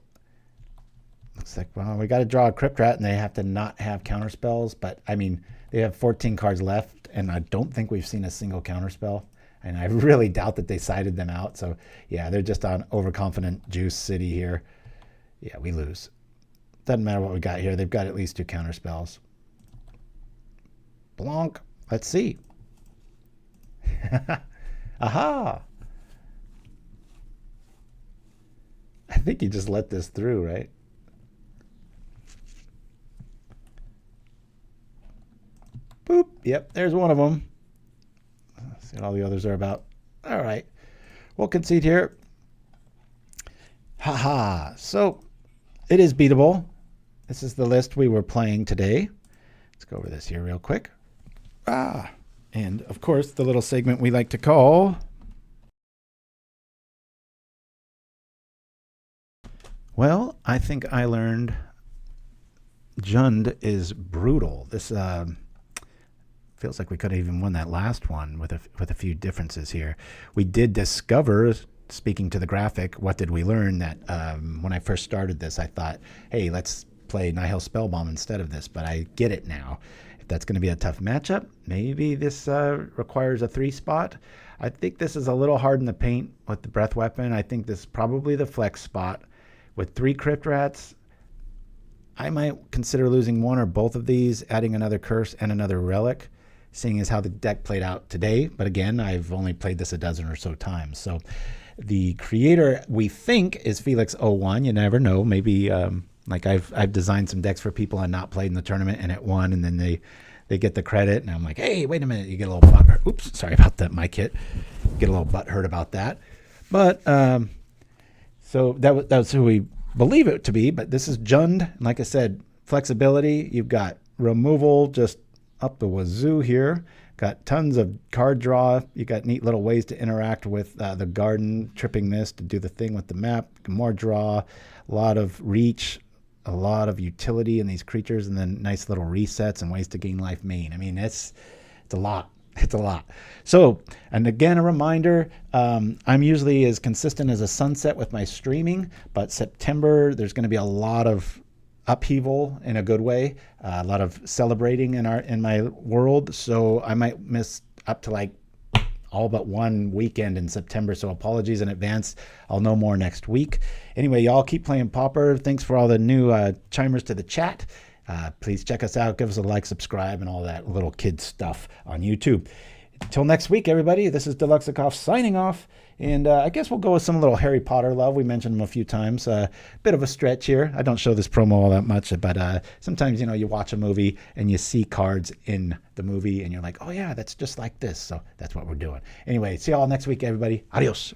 Looks like, well, we got to draw a Crypt Rat, and they have to not have counter spells. But, I mean, they have 14 cards left, and I don't think we've seen a single counter spell. And I really doubt that they sided them out. So, yeah, they're just on overconfident Juice City here. Yeah, we lose. Doesn't matter what we got here. They've got at least 2 counter spells. Blanc. Let's see. Aha! I think you just let this through, right? Boop. Yep, there's one of them. Let's see what all the others are about. All right. We'll concede here. Haha. So it is beatable. This is the list we were playing today. Let's go over this here real quick. And of course, the little segment we like to call... Well, I think I learned Jund is brutal. This feels like we could have even won that last one with a few differences here. We did discover, speaking to the graphic, what did we learn? That when I first started this, I thought, hey, let's play Nihil Spellbomb instead of this, but I get it now. If that's going to be a tough matchup, maybe this requires a 3-spot. I think this is a little hard in the paint with the Breath Weapon. I think this is probably the flex spot. With 3 Crypt Rats, I might consider losing one or both of these, adding another Curse and another Relic, seeing as how the deck played out today. But again, I've only played this a dozen or so times. So The creator, we think, is Felix01. You never know. Maybe like I've designed some decks for people and not played in the tournament, and it won, and then they get the credit, and I'm like, hey, wait a minute. You get a little butt. Oops, sorry about that, mic hit. Get a little butt hurt about that. But so that's who we believe it to be. But this is JUND. Like I said, flexibility. You've got removal just up the wazoo here. Got tons of card draw. You got neat little ways to interact with the garden, tripping this to do the thing with the map. More draw, a lot of reach, a lot of utility in these creatures, and then nice little resets and ways to gain life main. I mean, it's a lot. It's a lot. So, and again, a reminder, I'm usually as consistent as a sunset with my streaming, but September, there's going to be a lot of upheaval in a good way, a lot of celebrating in my world. So I might miss up to like all but one weekend in September. So apologies in advance. I'll know more next week. Anyway, y'all keep playing Pauper. Thanks for all the new chimers to the chat. Please check us out. Give us a like, subscribe, and all that little kid stuff on YouTube. Until next week, everybody, this is Deluxekoff signing off. And I guess we'll go with some little Harry Potter love. We mentioned him a few times. Bit of a stretch here. I don't show this promo all that much, but sometimes, you watch a movie and you see cards in the movie and you're like, oh yeah, that's just like this. So that's what we're doing. Anyway, see y'all next week, everybody. Adios.